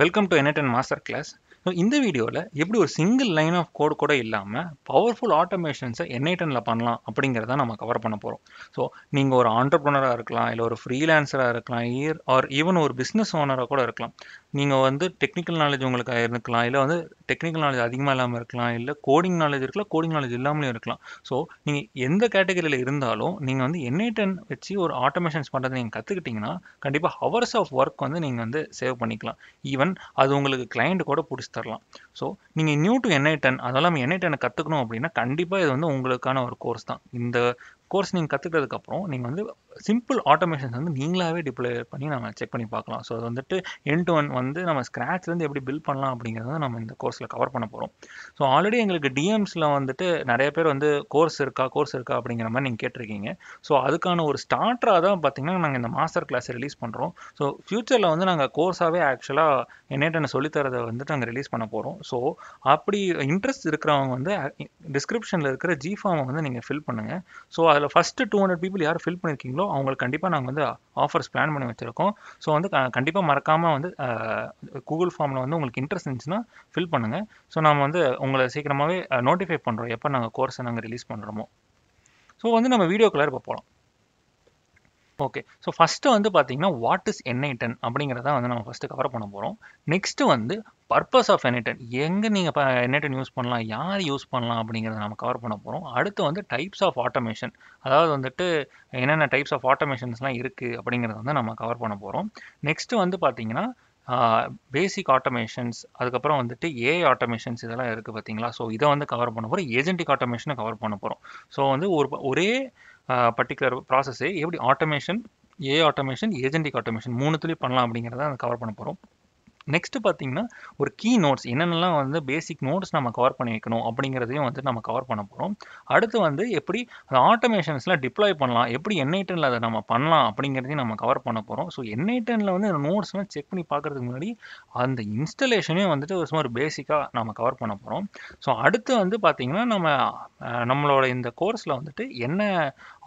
Welcome to N10 master class. So இந்த வீடியோவில் எப்படி ஒரு சிங்கிள் லைன் ஆஃப் கோட் கூட இல்லாமல் பவர்ஃபுல் ஆட்டோமேஷன்ஸை N10ல் பண்ணலாம் அப்படிங்கிறத நம்ம கவர் பண்ண போகிறோம். ஸோ நீங்கள் ஒரு ஆண்டர்ப்ரனராக இருக்கலாம், இல்லை ஒரு ஃப்ரீலான்சராக இருக்கலாம், ஆர் ஈவன் ஒரு பிஸ்னஸ் ஓனராக கூட இருக்கலாம். நீங்கள் வந்து டெக்னிக்கல் நாலேஜ் உங்களுக்கு இருக்கலாம், இல்லை வந்து டெக்னிக்கல் நாலேஜ் அதிகமாக இல்லாமல் இருக்கலாம், இல்லை கோடிங் நாலேஜ் இருக்கலாம், கோடிங் நாலேஜ் இல்லாமலும் இருக்கலாம். ஸோ நீங்கள் எந்த கேட்டகரியில் இருந்தாலும் நீங்கள் வந்து N10 வச்சு ஒரு ஆட்டோமேஷன்ஸ் பண்ணுறதை நீங்கள் கற்றுக்கிட்டிங்கன்னா கண்டிப்பாக ஹவர்ஸ் ஆஃப் ஒர்க் வந்து நீங்கள் வந்து சேவ் பண்ணிக்கலாம். ஈவன் அது உங்களுக்கு கிளைண்ட் கூட பிடிச்சி தரலாம். ஸோ நீங்கள் நியூ டு N10 அதெல்லாம் N10 கற்றுக்கணும் அப்படின்னா கண்டிப்பாக இது வந்து உங்களுக்கான ஒரு கோர்ஸ் தான். இந்த கோர்ஸ் நீங்கள் கற்றுக்கிறதுக்கப்புறம் நீங்கள் வந்து சிம்பிள் ஆட்டோமேஷன்ஸ் வந்து நீங்களாகவே டிப்ளை பண்ணி நம்ம செக் பண்ணி பார்க்கலாம். ஸோ அது வந்துட்டு எண்ட் டு எண்ட் வந்து நம்ம ஸ்க்ராட்ச்லேருந்து எப்படி பில்ட் பண்ணலாம் அப்படிங்கிறத நம்ம இந்த கோர்ஸில் கவர் பண்ண போகிறோம். ஸோ ஆல்ரெடி எங்களுக்கு டிஎம்ஸில் வந்துட்டு நிறைய பேர் வந்து கோர்ஸ் இருக்கா அப்படிங்கிற மாதிரி நீங்கள் கேட்டிருக்கீங்க. ஸோ அதுக்கான ஒரு ஸ்டார்டராக தான் பார்த்தீங்கன்னா நாங்கள் இந்த மாஸ்டர் கிளாஸ் ரிலீஸ் பண்ணுறோம். ஸோ ஃப்யூச்சரில் வந்து நாங்கள் கோர்ஸாகவே ஆக்சுவலாக N10 சொல்லித்தரதை வந்துட்டு நாங்கள் ரிலீஸ் பண்ண போகிறோம். ஸோ அப்படி இன்ட்ரெஸ்ட் இருக்கிறவங்க வந்து டிஸ்கிரிப்ஷனில் இருக்கிற ஜி ஃபார்மை வந்து நீங்கள் ஃபில் பண்ணுங்கள். ஸோ அதில் ஃபஸ்ட்டு 200 பீப்புள் யார் ஃபில் பண்ணியிருக்கீங்களோ அவங்களுக்கு கண்டிப்பாக நாங்கள் வந்து ஆஃபர்ஸ் பிளான் பண்ணி வச்சுருக்கோம். ஸோ வந்து கண்டிப்பாக மறக்காமல் வந்து கூகுள் ஃபார்மில் வந்து உங்களுக்கு இன்ட்ரெஸ்ட் இருந்துச்சுன்னா ஃபில் பண்ணுங்கள். ஸோ நம்ம வந்து உங்களை சீக்கிரமாகவே நோட்டிஃபை பண்ணுறோம் எப்போ நாங்கள் கோர்ஸை நாங்கள் ரிலீஸ் பண்ணுறோமோ. ஸோ வந்து நம்ம வீடியோக்குள்ளே இப்போ போகலாம். ஓகே, ஸோ ஃபஸ்ட்டு வந்து பார்த்தீங்கன்னா வாட் இஸ் N10 அப்படிங்கிறத வந்து நம்ம ஃபஸ்ட்டு கவர் பண்ண போகிறோம். நெக்ஸ்ட்டு வந்து பர்பஸ் ஆஃப் N10, எங்கே நீங்கள் இப்போ N10 யூஸ் பண்ணலாம், யார் யூஸ் பண்ணலாம் அப்படிங்கிறத நம்ம கவர் பண்ண போகிறோம். அடுத்து வந்து டைப்ஸ் ஆஃப் ஆட்டோமேஷன், அதாவது வந்துட்டு என்னென்ன டைப்ஸ் ஆஃப் ஆட்டோமேஷன்ஸ்லாம் இருக்குது அப்படிங்கிறத வந்து நம்ம கவர் பண்ண போகிறோம். நெக்ஸ்ட்டு வந்து பார்த்தீங்கன்னா பேசிக் ஆட்டோமேஷன்ஸ், அதுக்கப்புறம் வந்துட்டு ஏஐ ஆட்டோமேஷன்ஸ் இதெல்லாம் இருக்குது பார்த்தீங்களா. ஸோ இதை வந்து கவர் பண்ண போகிறோம். ஏஜென்டிக் ஆட்டோமேஷனை கவர் பண்ண போகிறோம். ஸோ வந்து ஒரே பர்டிகுலர் ப்ராசஸே எப்படி automation, AI automation, agentic automation மூணுத்துலேயும் பண்ணலாம் அப்படிங்கிறத கவர் பண்ண போகிறோம். நெக்ஸ்ட்டு பார்த்தீங்கன்னா ஒரு கீ நோட்ஸ் என்னென்னலாம் வந்து பேசிக் நோட்ஸ் நம்ம கவர் பண்ணி வைக்கணும் அப்படிங்கிறதையும் வந்து நம்ம கவர் பண்ண போகிறோம். அடுத்து வந்து எப்படி அந்த ஆட்டோமேஷன்ஸ்லாம் டிப்ளாய் பண்ணலாம், எப்படி N10ல் அதை நம்ம பண்ணலாம் அப்படிங்கிறதையும் நம்ம கவர் பண்ண போகிறோம். ஸோ N10ல் வந்து நோட்ஸ்லாம் செக் பண்ணி பார்க்குறதுக்கு முன்னாடி அந்த இன்ஸ்டலேஷனே வந்துட்டு ஒரு சுமார் பேசிக்காக நம்ம கவர் பண்ண போகிறோம். ஸோ அடுத்து வந்து பார்த்திங்கன்னா நம்மளோட இந்த கோர்ஸில் வந்துட்டு என்ன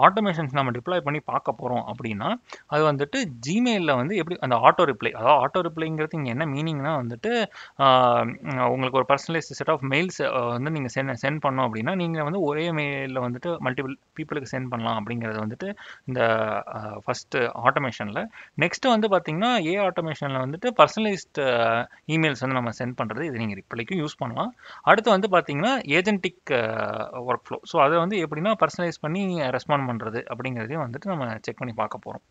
ஆட்டோமேஷன்ஸ் நம்ம டிப்ளாய் பண்ணி பார்க்க போகிறோம் அப்படின்னா அது வந்துட்டு ஜிமெயிலில் வந்து எப்படி அந்த ஆட்டோ ரிப்ளை, அதாவது ஆட்டோ ரிப்ளைங்கிறது இங்கே என்ன மீனிங்னா வந்துட்டு உங்களுக்கு ஒரு பர்சனலைஸ்ட் செட் ஆஃப் மெயில்ஸ் வந்து நீங்கள் சென்ட் பண்ணோம் அப்படின்னா நீங்கள் வந்து ஒரே மெயிலில் வந்துட்டு மல்டிபிள் பீப்புளுக்கு சென்ட் பண்ணலாம் அப்படிங்கிறது வந்துட்டு இந்த ஃபஸ்ட்டு ஆட்டோமேஷனில். நெக்ஸ்ட்டு வந்து பார்த்தீங்கன்னா ஆட்டோமேஷனில் வந்துட்டு பர்சனலைஸ்ட் இமெயில்ஸ் வந்து நம்ம சென்ட் பண்ணுறது, இது நீங்கள் ரிப்ளைக்கும் யூஸ் பண்ணலாம். அடுத்து வந்து பார்த்தீங்கன்னா ஏஜென்டிக் ஒர்க் ஃப்ளோ, ஸோ அதை வந்து எப்படின்னா பர்சனலைஸ் பண்ணி ரெஸ்பாண்ட் பண்ணுறது அப்படிங்கிறதையும் வந்துட்டு நம்ம செக் பண்ணி பார்க்க போகிறோம்.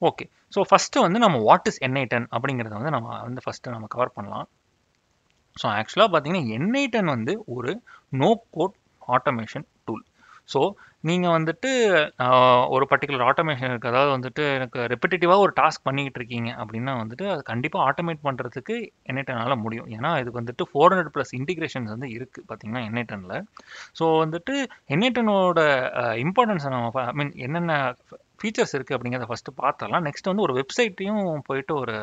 ஓகே, ஸோ ஃபஸ்ட்டு வந்து நம்ம வாட் இஸ் N10 அப்படிங்கிறத வந்து நம்ம வந்து ஃபஸ்ட்டு நம்ம கவர் பண்ணலாம். ஸோ ஆக்சுவலாக பார்த்தீங்கன்னா N10 வந்து ஒரு no code automation tool. So நீங்கள் வந்துட்டு ஒரு பர்டிகுலர் ஆட்டோமேஷன் இருக்குது, அதாவது வந்துட்டு எனக்கு ரெப்பிட்டேட்டிவாக ஒரு டாஸ்க் பண்ணிக்கிட்டு இருக்கீங்க அப்படின்னா வந்துட்டு அது கண்டிப்பாக ஆட்டோமேட் பண்ணுறதுக்கு N10னால முடியும். ஏன்னா இதுக்கு வந்துட்டு 400+ இன்டிகிரேஷன்ஸ் வந்து இருக்குது பார்த்தீங்கன்னா N10ல். ஸோ வந்துட்டு N10ஓட இம்பார்ட்டன்ஸை நம்ம என்னென்ன ஃபீச்சர்ஸ் இருக்குது அப்படிங்கிறத ஃபஸ்ட்டு பார்த்துடலாம். நெக்ஸ்ட் வந்து ஒரு வெப்சைட்டையும் போயிட்டு ஒரு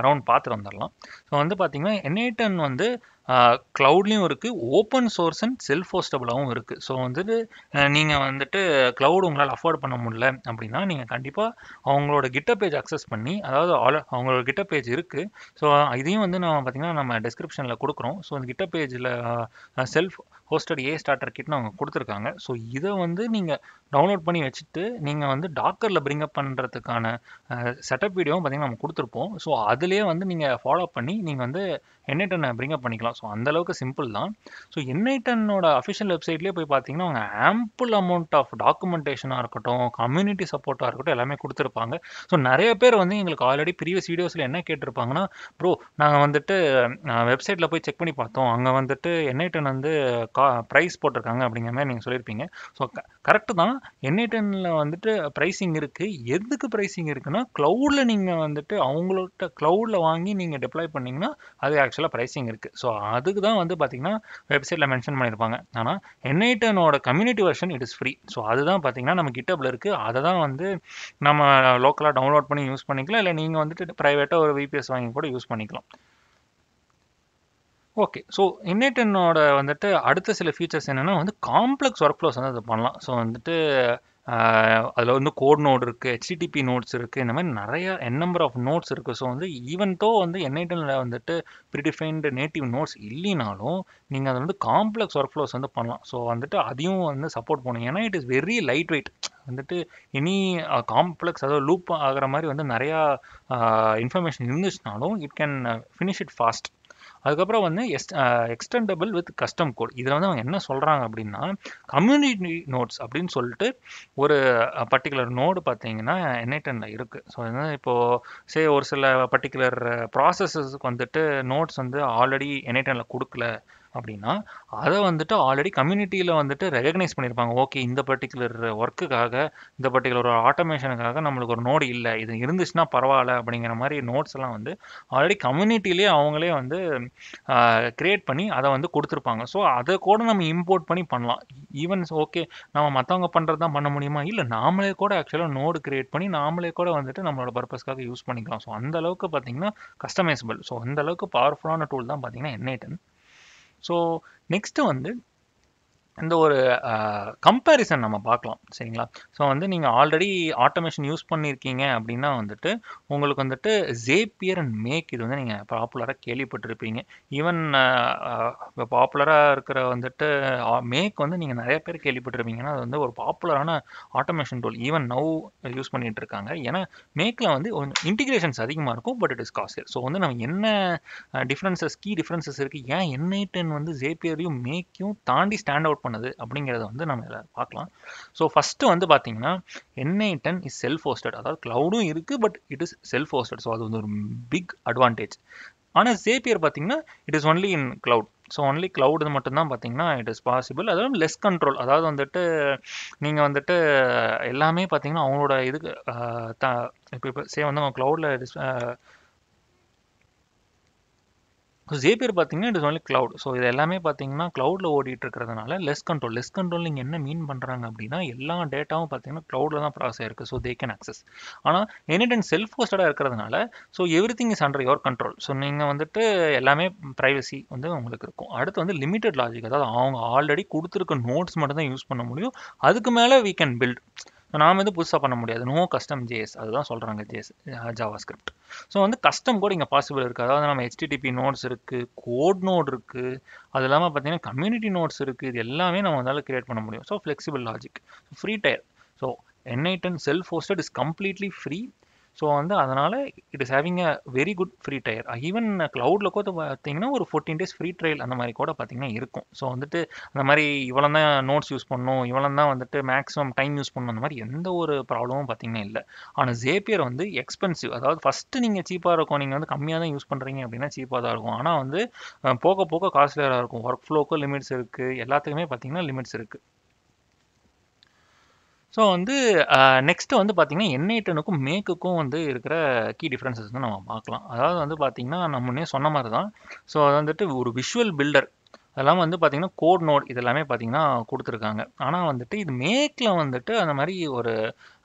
ரவுண்ட் பார்த்துட்டு வந்துடலாம். ஸோ வந்து பார்த்தீங்கன்னா N10 வந்து க்ளவுட்லேயும் இருக்குது, ஓப்பன் சோர்ஸ் அண்ட் செல்ஃப் ஹோஸ்டபுளாகவும் இருக்குது. ஸோ வந்துட்டு நீங்கள் வந்துட்டு க்ளவுட் உங்களால் அஃபோர்ட் பண்ண முடியல அப்படின்னா நீங்கள் கண்டிப்பாக அவங்களோட கிட்டப் பேஜ் அக்சஸ் பண்ணி, அதாவது அவங்களோட கிட்டப் பேஜ் இருக்குது. ஸோ இதையும் வந்து நம்ம பார்த்திங்கன்னா நம்ம டிஸ்கிரிப்ஷனில் கொடுக்குறோம். ஸோ அந்த கிட்டப் பேஜில் செல்ஃப் ஹோஸ்டட் ஸ்டார்டர் கிட்னு அவங்க கொடுத்துருக்காங்க. ஸோ இதை வந்து நீங்கள் டவுன்லோட் பண்ணி வச்சுட்டு நீங்கள் வந்து டாக்கரில் பிரிங்கப் பண்ணுறதுக்கான செட்டப் வீடியோவும் பார்த்திங்கன்னா நம்ம கொடுத்துருப்போம். ஸோ அதுலேயே வந்து நீங்கள் ஃபாலோ பண்ணி நீங்கள் வந்து N10 பிரிங்கப் பண்ணிக்கலாம். ஸோ அந்தளவுக்கு சிம்பிள் தான். ஸோ N10ஓட அஃபிஷியல் வெப்சைட்லேயே போய் பார்த்தீங்கன்னா அவங்க ஆம்பிள் அமௌண்ட் ஆஃப் டாக்குமெண்டேஷனாக இருக்கட்டும், கம்யூனிட்டி சப்போர்ட்டாக இருக்கட்டும் எல்லாமே கொடுத்துருப்பாங்க. ஸோ நிறைய பேர் வந்து எங்களுக்கு ஆல்ரெடி ப்ரீவியஸ் வீடியோஸில் என்ன கேட்டிருப்பாங்கன்னா, ப்ரோ நாங்கள் வந்துட்டு வெப்சைட்டில் போய் செக் பண்ணி பார்த்தோம், அங்கே வந்துட்டு N10 வந்து ப்ரைஸ் போட்டிருக்காங்க அப்படிங்கிற மாதிரி நீங்கள் சொல்லியிருப்பீங்க. ஸோ கரெக்டு தான், N10ல் வந்துட்டு ப்ரைஸிங் இருக்குது. எதுக்கு ப்ரைஸிங் இருக்குன்னா க்ளவுடில் நீங்கள் வந்துட்டு அவங்களோட க்ளவுடில் வாங்கி நீங்கள் டிப்ளாய் பண்ணிங்கன்னா அது ஆக்சுவலாக ப்ரைஸிங் இருக்குது. ஸோ அதுக்கு தான் வந்து பார்த்திங்கன்னா வெப்சைட்டில் மென்ஷன் பண்ணியிருப்பாங்க. ஆனால் N10ஓட community version it is free. So அதுதான் பார்த்திங்கன்னா நம்ம கிட்டப்பில் இருக்குது. அதை தான் வந்து நம்ம லோக்கலாக டவுன்லோட் பண்ணி யூஸ் பண்ணிக்கலாம், இல்லை நீங்கள் வந்துட்டு ப்ரைவேட்டாக ஒரு VPS வாங்கி கூட யூஸ் பண்ணிக்கலாம். ஓகே, ஸோ N10ஓட வந்துட்டு அடுத்த சில ஃபீச்சர்ஸ் என்னென்னா வந்து காம்ப்ளெக்ஸ் ஒர்க் ஃப்ளோஸ் வந்து அது பண்ணலாம். ஸோ வந்துட்டு அதில் வந்து கோட் நோட் இருக்குது, ஹெச்டிடிபி நோட்ஸ் இருக்குது, இந்த மாதிரி நிறைய நம்பர் ஆஃப் நோட்ஸ் இருக்குது. ஸோ வந்து ஈவன் தோ வந்து என்ஐடனில் வந்துட்டு ப்ரிடிஃபைன்டு நேட்டிவ் நோட்ஸ் இல்லைனாலும் நீங்கள் அதை வந்து காம்ப்ளெக்ஸ் ஒர்க் ஃப்ளோஸ் வந்து பண்ணலாம். ஸோ வந்துட்டு அதையும் வந்து சப்போர்ட் பண்ணும். ஏன்னா it is very lightweight. வந்துட்டு எனி காம்ப்ளெக்ஸ் அதாவது லூப் ஆகிற மாதிரி வந்து நிறையா இன்ஃபர்மேஷன் இருந்துச்சுனாலும் it can finish it fast. அதுக்கப்புறம் வந்து எக்ஸ்டெண்டபிள் வித் கஸ்டம் கோட். இதில் வந்து அவங்க என்ன சொல்கிறாங்க அப்படின்னா, கம்யூனிட்டி நோட்ஸ் அப்படின்னு சொல்லிட்டு ஒரு பர்டிகுலர் நோடு பார்த்தீங்கன்னா என்ஐடனில் இருக்குது. ஸோ வந்து இப்போது ஒரு சில பர்டிகுலர் ப்ராசஸஸ்க்கு வந்துட்டு நோட்ஸ் வந்து ஆல்ரெடி என்ஐடனில் கொடுக்கல அப்படின்னா அதை வந்துட்டு ஆல்ரெடி கம்யூனிட்டியில் வந்துட்டு ரெகக்னைஸ் பண்ணியிருப்பாங்க. ஓகே, இந்த பர்டிகுலர் ஒர்க்குக்காக, இந்த பர்டிகுலர் ஒரு ஆட்டோமேஷனுக்காக நம்மளுக்கு ஒரு நோடு இல்லை, இது இருந்துச்சுன்னா பரவாயில்ல அப்படிங்கிற மாதிரி நோட்ஸ் எல்லாம் வந்து ஆல்ரெடி கம்யூனிட்டிலேயே அவங்களே வந்து கிரியேட் பண்ணி அதை வந்து கொடுத்துருப்பாங்க. ஸோ அதை கூட நம்ம இம்போர்ட் பண்ணி பண்ணலாம். ஈவன் ஓகே, நம்ம மற்றவங்க பண்ணுறது தான் பண்ண முடியுமா? இல்லை, நாமளே கூட ஆக்சுவலாக நோடு கிரியேட் பண்ணி நாமளே கூட வந்துட்டு நம்மளோட பர்பஸ்க்காக யூஸ் பண்ணிக்கலாம். ஸோ அந்த அளவுக்கு பார்த்தீங்கன்னா கஸ்டமைசபிள். ஸோ அந்த அளவுக்கு பவர்ஃபுல்லான டூல் தான் பார்த்தீங்கன்னா என்ஐடன். ஸோ நெக்ஸ்ட்டு வந்து இந்த ஒரு கம்பேரிசன் நம்ம பார்க்கலாம், சரிங்களா? ஸோ வந்து நீங்கள் ஆல்ரெடி ஆட்டோமேஷன் யூஸ் பண்ணியிருக்கீங்க அப்படின்னா வந்துட்டு உங்களுக்கு வந்துட்டு ஜேப்பியர் அண்ட் மேக் இது வந்து நீங்கள் பாப்புலராக கேள்விப்பட்டிருப்பீங்க. ஈவன் இப்போ பாப்புலராக இருக்கிற வந்துட்டு மேக் வந்து நீங்கள் நிறைய பேர் கேள்விப்பட்டிருப்பீங்கன்னா அது வந்து ஒரு பாப்புலரான automation tool. Even now use பண்ணிட்டு இருக்காங்க. ஏன்னா மேக்கில் வந்து இன்டிகிரேஷன்ஸ் அதிகமாக இருக்கும், but it is costlier. So வந்து நம்ம என்ன கீ டிஃப்ரென்சஸ் இருக்குது, ஏன் என்ஐடன் வந்து ஜேப்பியரையும் மேக்கையும் தாண்டி ஸ்டாண்ட் அவுட் பண்ணுது அப்படிங்கிறத வந்து நம்ம இதில் பார்க்கலாம். ஸோ ஃபஸ்ட்டு வந்து பார்த்தீங்கன்னா என்ஐடன் இஸ் செல்ஃப் ஹோஸ்டட். அதாவது க்ளவுடும் இருக்குது, but it is self hosted. So அது வந்து ஒரு பிக் அட்வான்டேஜ். ஆனால் ஜேபியர் பார்த்தீங்கன்னா it is only in cloud. So only cloud மட்டும்தான் பார்த்தீங்கன்னா இட் இஸ் பாசிபிள். அதாவது லெஸ் கண்ட்ரோல். அதாவது வந்துட்டு நீங்கள் வந்துட்டு எல்லாமே பார்த்தீங்கன்னா அவங்களோட இதுக்கு இப்போ வந்து அவங்க க்ளவுடில் ஜேபியர் பார்த்தீங்கன்னா it is only cloud. So இது எல்லாமே பார்த்தீங்கன்னா க்ளவுடில் ஓடிட்டு இருக்கிறதுனால லெஸ் கண்ட்ரோல் நீங்கள் என்ன மீன் பண்ணுறாங்க அப்படின்னா எல்லா டேட்டாவும் பார்த்தீங்கன்னா க்ளவுடில் தான் ப்ராசஸ் ஆயிருக்கு. So they can access. ஆனால் என்ஐடன் செல்ஃப் ஹோஸ்டடாக இருக்கிறதுனால so every thing is under your control. So நீங்கள் வந்துட்டு எல்லாமே ப்ரைவசி வந்து உங்களுக்கு இருக்கும். அடுத்து வந்து லிமிட்டட் லாஜிக். அதாவது அவங்க ஆல்ரெடி கொடுத்துருக்க நோட்ஸ் மட்டும் தான் யூஸ் பண்ண முடியும். அதுக்கு மேலே we can build. நாம் வந்து புதுசாக பண்ண முடியாது. நோ கஸ்டம் ஜேஎஸ் அதுதான் சொல்கிறாங்க ஜாவா ஸ்கிரிப்ட். ஸோ வந்து கஸ்டம் கூட இங்கே பாசிபிள் இருக்குது. அதாவது நம்ம ஹெச்டிடிபி நோட்ஸ் இருக்குது, கோட் நோட் இருக்குது, அது இல்லாமல் பார்த்தீங்கன்னா கம்யூனிட்டி நோட்ஸ் இருக்குது. இது எல்லாமே நம்ம வந்து கிரியேட் பண்ண முடியும். So flexible logic, free tier. So என்ஐடன் self hosted is completely free. So வந்து அதனால் it is having a very good free tier. Even க்ளவுடில் கூட பார்த்தீங்கன்னா ஒரு 14 days ஃப்ரீ ட்ரையல் அந்த மாதிரி கூட பார்த்தீங்கன்னா இருக்கும். ஸோ வந்துட்டு அந்த மாதிரி இவ்வளோ தான் நோட்ஸ் யூஸ் பண்ணணும், இவ்வளோ தான் வந்துட்டு மேக்ஸிமம் டைம் யூஸ் பண்ணணும், அந்த மாதிரி எந்த ஒரு ப்ராப்ளமும் பார்த்தீங்கன்னா இல்லை. ஆனால் ஜேபியர் வந்து எக்ஸ்பென்சிவ். அதாவது ஃபஸ்ட்டு நீங்கள் சீப்பாக இருக்கும், நீங்கள் வந்து கம்மியாக தான் யூஸ் பண்ணுறீங்க அப்படின்னா சீப்பாக தான் இருக்கும். ஆனால் வந்து போக போக காஸ்ட்லியராக இருக்கும். ஒர்க் ஃப்ளோக்கும் லிமிட்ஸ் இருக்குது, எல்லாத்துக்குமே பார்த்தீங்கன்னா லிமிட்ஸ் இருக்குது. ஸோ வந்து நெக்ஸ்ட்டு வந்து பார்த்தீங்கன்னா என்ஐடனுக்கும் மேக்குக்கும் வந்து இருக்கிற கீ டிஃப்ரென்சஸ் வந்து நம்ம பார்க்கலாம். அதாவது வந்து பார்த்தீங்கன்னா நம்ம முன்னே சொன்ன மாதிரி தான். ஸோ அது வந்துட்டு ஒரு விஷுவல் பில்டர் அதெல்லாம் வந்து பார்த்தீங்கன்னா கோட் நோட் இதெல்லாமே பார்த்தீங்கன்னா கொடுத்துருக்காங்க. ஆனால் வந்துட்டு இது மேக்கில் வந்துட்டு அந்த மாதிரி ஒரு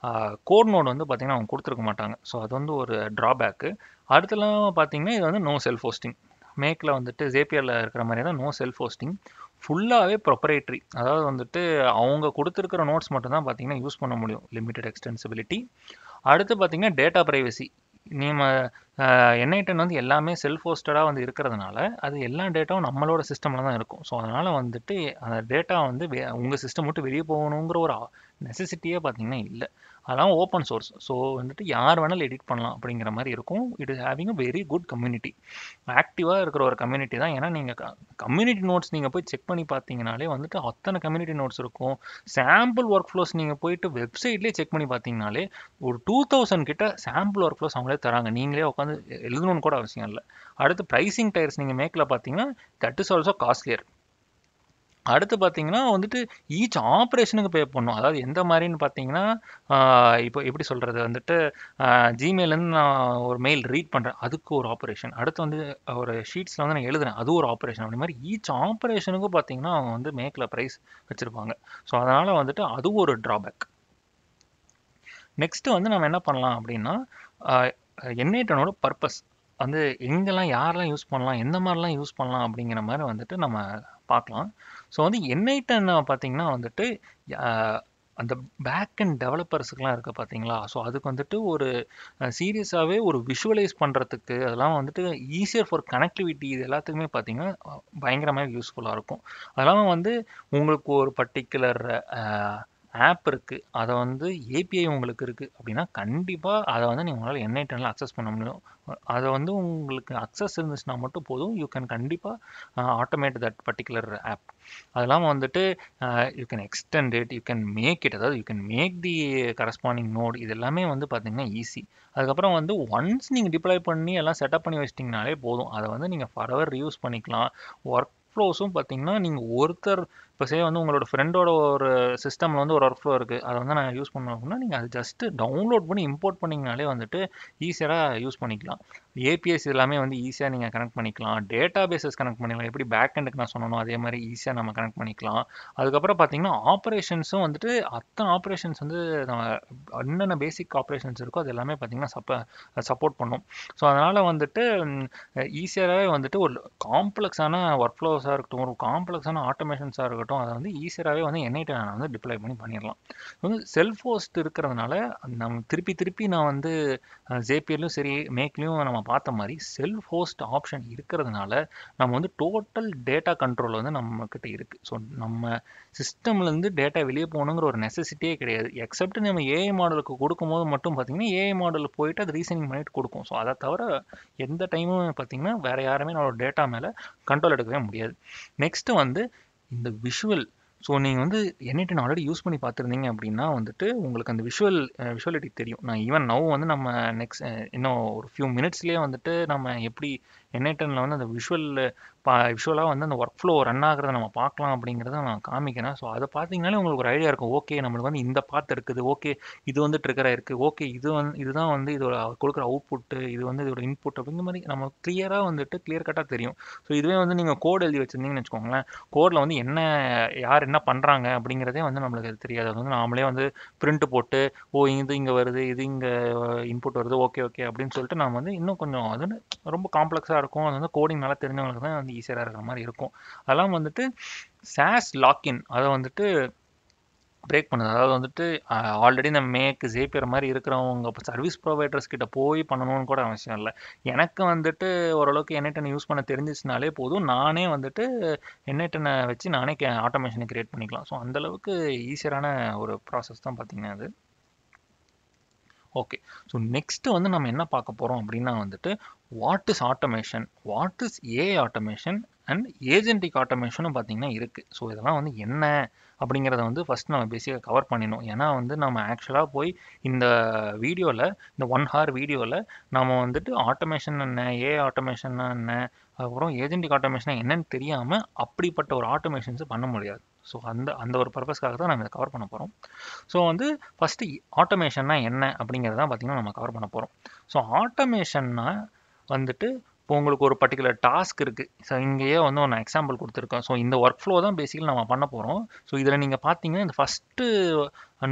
கோட் நோட் வந்து பார்த்தீங்கன்னா அவங்க கொடுத்துருக்க மாட்டாங்க. ஸோ அது வந்து ஒரு ட்ராபேக்கு. அடுத்தலாம் பார்த்தீங்கன்னா இது வந்து நோ செல்ஃப் ஹோஸ்டிங். மேக்கில் வந்துட்டு ஜேபியரில் இருக்கிற மாதிரி தான் நோ செல்ஃப் ஹோஸ்டிங், ஃபுல்லாகவே ப்ரொப்ரைட்ரி. அதாவது வந்துட்டு அவங்க கொடுத்துருக்கிற நோட்ஸ் மட்டும்தான் பார்த்தீங்கன்னா யூஸ் பண்ண முடியும், லிமிட்டட் எக்ஸ்டென்சிபிலிட்டி. அடுத்து பார்த்தீங்கன்னா டேட்டா ப்ரைவசி. நீங்கள் என்ஐடன் வந்து எல்லாமே செல்ஃப் ஹோஸ்டடாக வந்து இருக்கிறதுனால அது எல்லா டேட்டாவும் நம்மளோட சிஸ்டமில் தான் இருக்கும். ஸோ அதனால் வந்துட்டு அந்த டேட்டா வந்து உங்கள் சிஸ்டம் விட்டு வெளியே போகணுங்கிற ஒரு நெசசிட்டியே பார்த்தீங்கன்னா இல்லை. அதெல்லாம் ஓப்பன் சோர்ஸ். ஸோ வந்துட்டு யார் வேணாலும் எடிட் பண்ணலாம் அப்படிங்கிற மாதிரி இருக்கும். It is having a very good community. ஆக்டிவாக இருக்கிற ஒரு கம்யூனிட்டி தான். ஏன்னா நீங்கள் கம்யூனிட்டி நோட்ஸ் நீங்கள் போய் செக் பண்ணி பார்த்தீங்கனாலே வந்துட்டு அத்தனை கம்யூனிட்டி நோட்ஸ் இருக்கும். சாம்பிள் ஒர்க் ஃப்ளோஸ் நீங்கள் போயிட்டு வெப்சைட்லேயே செக் பண்ணி பார்த்தீங்கனாலே ஒரு 2000 கிட்ட சாம்பிள் ஒர்க் ஃப்ளோஸ் அவங்களே தராங்க. நீங்களே உட்காந்து எழுதணும்னு கூட அவசியம் இல்லை. அடுத்து ப்ரைசிங் டயர்ஸ் நீங்கள் மேக்கில் பார்த்தீங்கன்னா தட் இஸ் ஆல்சோ காஸ்ட்லியர். அடுத்து பார்த்தீங்கன்னா வந்துட்டு ஈச் ஆப்ரேஷனுக்கு பே பண்ணணும். அதாவது எந்த மாதிரின்னு பார்த்தீங்கன்னா இப்போ எப்படி சொல்கிறது வந்துட்டு ஜிமெயிலேருந்து நான் ஒரு மெயில் ரீட் பண்ணுறேன், அதுக்கு ஒரு ஆப்ரேஷன். அடுத்து வந்து ஒரு ஷீட்ஸில் வந்து நான் எழுதுறேன், அது ஒரு ஆப்ரேஷன். அப்படி மாதிரி ஈச் ஆப்ரேஷனுக்கும் பார்த்தீங்கன்னா அவங்க வந்து மேக்கில் ப்ரைஸ் வச்சுருப்பாங்க. ஸோ அதனால் வந்துட்டு அதுவும் ஒரு ட்ராபேக். நெக்ஸ்ட்டு வந்து நம்ம என்ன பண்ணலாம் அப்படின்னா என்ஐடனோட பர்பஸ் வந்து எங்கெல்லாம் யாரெல்லாம் யூஸ் பண்ணலாம், எந்த மாதிரிலாம் யூஸ் பண்ணலாம் அப்படிங்கிற மாதிரி வந்துட்டு நம்ம பார்க்கலாம். ஸோ வந்து என்ஐடன் பார்த்தீங்கன்னா வந்துட்டு அந்த பேக் அண்ட் டெவலப்பர்ஸுக்குலாம் இருக்க பார்த்தீங்களா? ஸோ அதுக்கு வந்துட்டு ஒரு சீரியஸாவே ஒரு விஷுவலைஸ் பண்றதுக்கு, அதெல்லாம் வந்துட்டு ஈஸியர் ஃபார் கனெக்டிவிட்டி இது எல்லாத்துக்குமே பார்த்தீங்கன்னா, பயங்கரமாவே யூஸ்ஃபுல்லா இருக்கும். அதெல்லாம் வந்து உங்களுக்கு ஒரு பர்ட்டிகுலர் ஆப் இருக்கு. அத வந்து ஏபிஐ உங்களுக்கு இருக்கு அப்படின்னா, கண்டிப்பா அத வந்து உங்களால என்10ல அக்சஸ் பண்ண முடியும். அத வந்து உங்களுக்கு அக்சஸ் இருந்துச்சுன்னா மட்டும் போதும். யூ கேன் கண்டிப்பா ஆட்டோமேட் தட் பர்ட்டிகுலர் ஆப். அதெல்லாம் வந்துட்டு you can extend it, you can make it, அதாவது you can make the corresponding node. இது எல்லாமே வந்து பார்த்தீங்கன்னா ஈஸி. அதுக்கப்புறம் வந்து ஒன்ஸ் நீங்க டிப்ளாய் பண்ணி எல்லாம் செட்டப் பண்ணி வச்சிட்டீங்கனாலே போதும். அத வந்து நீங்க ஃபரெவர் ரீயூஸ் பண்ணிக்கலாம். ஒர்க் ஃப்ளோஸும் பார்த்தீங்கன்னா, நீங்க ஒருத்தர் இப்போ வந்து உங்களோட ஃப்ரெண்டோட ஒரு சிஸ்டம்ல வந்து ஒரு ஒர்க் ஃப்ளோ இருக்கு. அத வந்து நான் யூஸ் பண்ணணும் அப்படின்னா, நீங்க அது ஜஸ்ட் டவுன்லோட் பண்ணி இம்போர்ட் பண்ணீங்கனாலே வந்துட்டு ஈஸியா யூஸ் பண்ணிக்கலாம். ஏபிஎஸ் எல்லாமே வந்து ஈஸியா நீங்க கனெக்ட் பண்ணிக்கலாம். டேட்டா பேசஸ் கனெக்ட் பண்ணிக்கலாம். எப்படி பேக் எண்டுக்கு நான் சொன்னனோ அதே மாரி ஈஸியா நம்ம கனெக்ட் பண்ணிக்கலாம். அதுக்கப்புறம் பார்த்தீங்கன்னா, ஆப்பரேஷன்ஸும் வந்துட்டு அத்தன ஆப்பரேஷன்ஸ் வந்து நம்ம என்னென்ன பேசிக் ஆப்பரேஷன்ஸ் இருக்கோ அது எல்லாமே பார்த்தீங்கன்னா சப்போர்ட் பண்ணும். ஸோ அதனால வந்துட்டு ஈஸியராகவே வந்துட்டு ஒரு காம்ப்ளெக்ஸான ஒர்க் ஃப்ளோஸாக இருக்கட்டும், ஒரு காம்ப்ளெக்ஸான ஆட்டோமேஷன்ஸாக இருக்கட்டும், அதை வந்து ஈஸியராகவே வந்து என்ஐடி நான் வந்து டிப்ளை பண்ணி பண்ணிடலாம். வந்து செல்ஃப் ஹோஸ்ட் இருக்கிறதுனால நம்ம திருப்பி திருப்பி நான் வந்து ஜேபிஎல்லும் சரி மேக்லேயும் நம்ம பார்த்த மாதிரி செல்ஃப் ஹோஸ்ட் ஆப்ஷன் இருக்கிறதுனால நம்ம வந்து டோட்டல் டேட்டா கண்ட்ரோல் வந்து நம்மக்கிட்ட இருக்குது. ஸோ நம்ம சிஸ்டம்லேருந்து டேட்டா வெளியே போகணுங்கிற ஒரு நெசசிட்டியே கிடையாது. எக்ஸப்ட் நம்ம ஏஐ மாடலுக்கு கொடுக்கும்போது மட்டும் பார்த்தீங்கன்னா ஏஐ மாடலுக்கு போயிட்டு அது ரீசனிங் பண்ணிட்டு கொடுக்கும். ஸோ அதை தவிர எந்த டைமும் பார்த்தீங்கன்னா வேற யாருமே நம்மளோட டேட்டா மேலே கண்ட்ரோல் எடுக்கவே முடியாது. நெக்ஸ்ட் வந்து இந்த விஷுவல். ஸோ நீங்கள் வந்து என்ஐடி ஆல்ரெடி யூஸ் பண்ணி பார்த்துருந்தீங்க அப்படின்னா வந்துட்டு உங்களுக்கு அந்த விஷுவலிட்டி தெரியும். நான் ஈவன் நவ் வந்து நம்ம நெக்ஸ்ட் இன்னும் ஒரு ஃபியூ மினிட்ஸ்லேயே வந்துட்டு நம்ம எப்படி என்ஐடனில் வந்து அந்த விஷுவலாக வந்து அந்த ஒர்க் ஃப்ளோ ரன் ஆகிறத நம்ம பார்க்கலாம் அப்படிங்கிறத நான் காமிக்கிறேன். ஸோ அதை பார்த்தீங்கனாலே உங்களுக்கு ஒரு ஐடியா இருக்கும். ஓகே நம்மளுக்கு வந்து இந்த பாத் இருக்குது, ஓகே இது வந்து ட்ரிகராக இருக்குது, ஓகே இதுதான் வந்து இதோட கொடுக்குற அவுட்புட்டு, இது வந்து இதோட இன்புட் அப்படிங்கிற மாதிரி நம்ம கிளியராக வந்துட்டு கிளியர் கட்டாக தெரியும். ஸோ இதுவே வந்து நீங்கள் கோட் எழுதி வச்சுருந்தீங்கன்னு வச்சுக்கோங்களேன், கோடில் வந்து யார் என்ன பண்ணுறாங்க அப்படிங்கிறதே வந்து நம்மளுக்கு அது தெரியாது. அது வந்து நாமளே வந்து பிரிண்ட் போட்டு இது இங்கே வருது, இது இங்கே இன்புட் வருது, ஓகே ஓகே அப்படின்னு சொல்லிட்டு நம்ம வந்து இன்னும் கொஞ்சம் அது ரொம்ப காம்ப்ளெக்ஸாக இருக்கும். அது வந்து கோடிங் நல்லா தெரிஞ்சவங்களுக்கு தான் வந்து ஈஸியாக இருக்கிற மாதிரி இருக்கும். அதெல்லாம் வந்துட்டு சாஸ் லாக்இன் அதை வந்துட்டு பிரேக் பண்ணுது. அதாவது வந்துட்டு ஆல்ரெடி இந்த மேக் ஜேபியர் மாதிரி இருக்கிறவங்க இப்போ சர்வீஸ் ப்ரொவைடர்ஸ் கிட்ட போய் பண்ணணும்னு கூட அவசியம் இல்லை. எனக்கு வந்துட்டு ஓரளவுக்கு என்ஐடனை யூஸ் பண்ண தெரிஞ்சிச்சுனாலே போதும், நானே வந்துட்டு என்ஐடனை வச்சு நானே ஆட்டோமேஷனை கிரியேட் பண்ணிக்கலாம். ஸோ அந்தளவுக்கு ஈஸியரான ஒரு ப்ராசஸ் தான் பார்த்தீங்கன்னா அது. ஓகே, ஸோ நெக்ஸ்ட் வந்து நம்ம என்ன பார்க்க போகிறோம் அப்படின்னா வந்துட்டு what is automation, what is AI automation and agentic ஆட்டோமேஷனும் பார்த்தீங்கன்னா இருக்குது. ஸோ இதெல்லாம் வந்து என்ன அப்படிங்கிறத வந்து ஃபஸ்ட் நம்ம பேசிக்காக கவர் பண்ணிடணும். ஏன்னா வந்து நம்ம ஆக்சுவலாக போய் இந்த வீடியோவில், இந்த 1 hour வீடியோவில் நம்ம வந்துட்டு ஆட்டோமேஷன் என்ன, ஏஐ ஆட்டோமேஷன் என்ன, அதுக்கப்புறம் ஏஜென்டிக் ஆட்டோமேஷன் என்னன்னு தெரியாமல் அப்படிப்பட்ட ஒரு ஆட்டோமேஷன்ஸை பண்ண முடியாது. ஸோ அந்த அந்த ஒரு பர்பஸ்க்காக தான் நம்ம இதை கவர் பண்ண போகிறோம். ஸோ வந்து ஃபஸ்ட்டு ஆட்டோமேஷன்னா என்ன அப்படிங்கிறத பார்த்தீங்கன்னா நம்ம கவர் பண்ண போகிறோம். ஸோ ஆட்டோமேஷன்னா வந்துட்டு இப்போ உங்களுக்கு ஒரு பர்டிகுலர் டாஸ்க் இருக்குது. ஸோ இங்கேயே வந்து ஒரு எக்ஸாம்பிள் கொடுத்துருக்கோம். ஸோ இந்த ஒர்க் ஃப்ளோ தான் பேசிக்கலி நம்ம பண்ண போகிறோம். ஸோ இதில் நீங்கள் பார்த்தீங்கன்னா இந்த ஃபஸ்ட்டு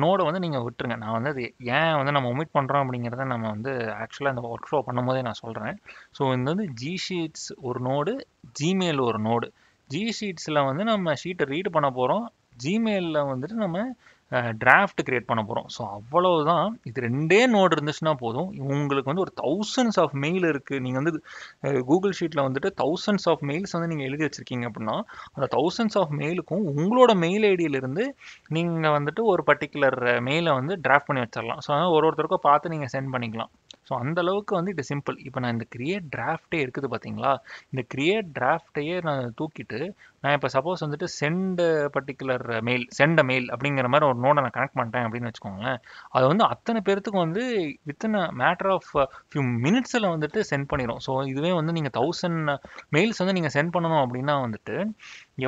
நோடை வந்து நீங்கள் விட்டுருங்க. நான் வந்து அது ஏன் வந்து நம்ம ஒமிட் பண்ணுறோம் அப்படிங்கிறத நம்ம வந்து ஆக்சுவலாக இந்த ஒர்க் ஃப்ளோ பண்ணும்போதே நான் சொல்கிறேன். ஸோ இந்த வந்து ஜிஷீட்ஸ் ஒரு நோடு, ஜிமெயில் ஒரு நோடு. ஜிஷீட்ஸில் வந்து நம்ம ஷீட்டை ரீட் பண்ண போகிறோம், ஜிமெயிலில் வந்துட்டு நம்ம டிராஃப்ட் கிரியேட் பண்ண போகிறோம். ஸோ அவ்வளவுதான். இது 2 நோடு இருந்துச்சுன்னா போதும். உங்களுக்கு வந்து ஒரு thousands ஆஃப் மெயில் இருக்குது. நீங்கள் வந்து கூகுள் ஷீட்டில் வந்துட்டு thousands ஆஃப் மெயில்ஸ் வந்து நீங்கள் எழுதி வச்சுருக்கீங்க அப்படின்னா அந்த thousands ஆஃப் மெயிலுக்கும் உங்களோட மெயில் ஐடியிலிருந்து நீங்கள் வந்துட்டு ஒரு பர்டிகுலர் மெயிலை வந்து டிராஃப்ட் பண்ணி வச்சிடலாம். ஸோ அதனால் ஒருத்தருக்கும் பார்த்து நீங்கள் சென்ட் பண்ணிக்கலாம். ஸோ அந்த அளவுக்கு வந்து இது சிம்பிள். இப்போ நான் இந்த கிரியேட் டிராஃப்டே இருக்குது பார்த்தீங்களா, இந்த கிரியேட் டிராஃப்டையே நான் தூக்கிட்டு நான் இப்போ சப்போஸ் வந்துட்டு சென்ட் மெயில் அப்படிங்கிற மாதிரி ஒரு நோடை நான் கனெக்ட் பண்ணிட்டேன் அப்படின்னு வச்சுக்கோங்களேன். அது வந்து அத்தனை பேர்த்துக்கும் வந்து வித்தின் மேட்டர் ஆஃப் ஃபியூ மினிட்ஸில் வந்துட்டு சென்ட் பண்ணிடும். ஸோ இதுவே வந்து நீங்கள் 1000 மெயில்ஸ் வந்து நீங்கள் சென்ட் பண்ணணும் அப்படின்னா வந்துட்டு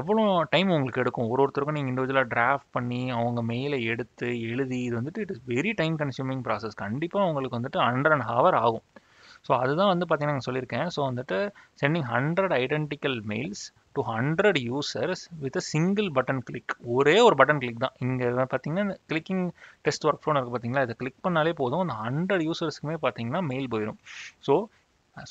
எவ்வளோ டைம் உங்களுக்கு எடுக்கும். ஒருத்தருக்கும் நீங்கள் இண்டிவிஜுவலாக டிராஃப்ட் பண்ணி அவங்க மெயிலை எடுத்து எழுதி இது வந்துட்டு it is very time consuming process. கண்டிப்பாக உங்களுக்கு வந்துட்டு 100 hour ஆகும். ஸோ அதுதான் வந்து பார்த்தீங்கன்னா நான் சொல்லியிருக்கேன். ஸோ வந்துட்டு sending 100 identical mails to 100 users with a single button click. ஒரே ஒரு பட்டன் கிளிக் தான். இங்கே பார்த்தீங்கன்னா கிளிக்கிங் டெஸ்ட் ஒர்க் ஃப்ளோன்னு இருக்குது பார்த்தீங்களா, இதை கிளிக் பண்ணாலே போதும் அந்த 100 usersக்குமே பார்த்தீங்கன்னா மெயில் போயிடும். ஸோ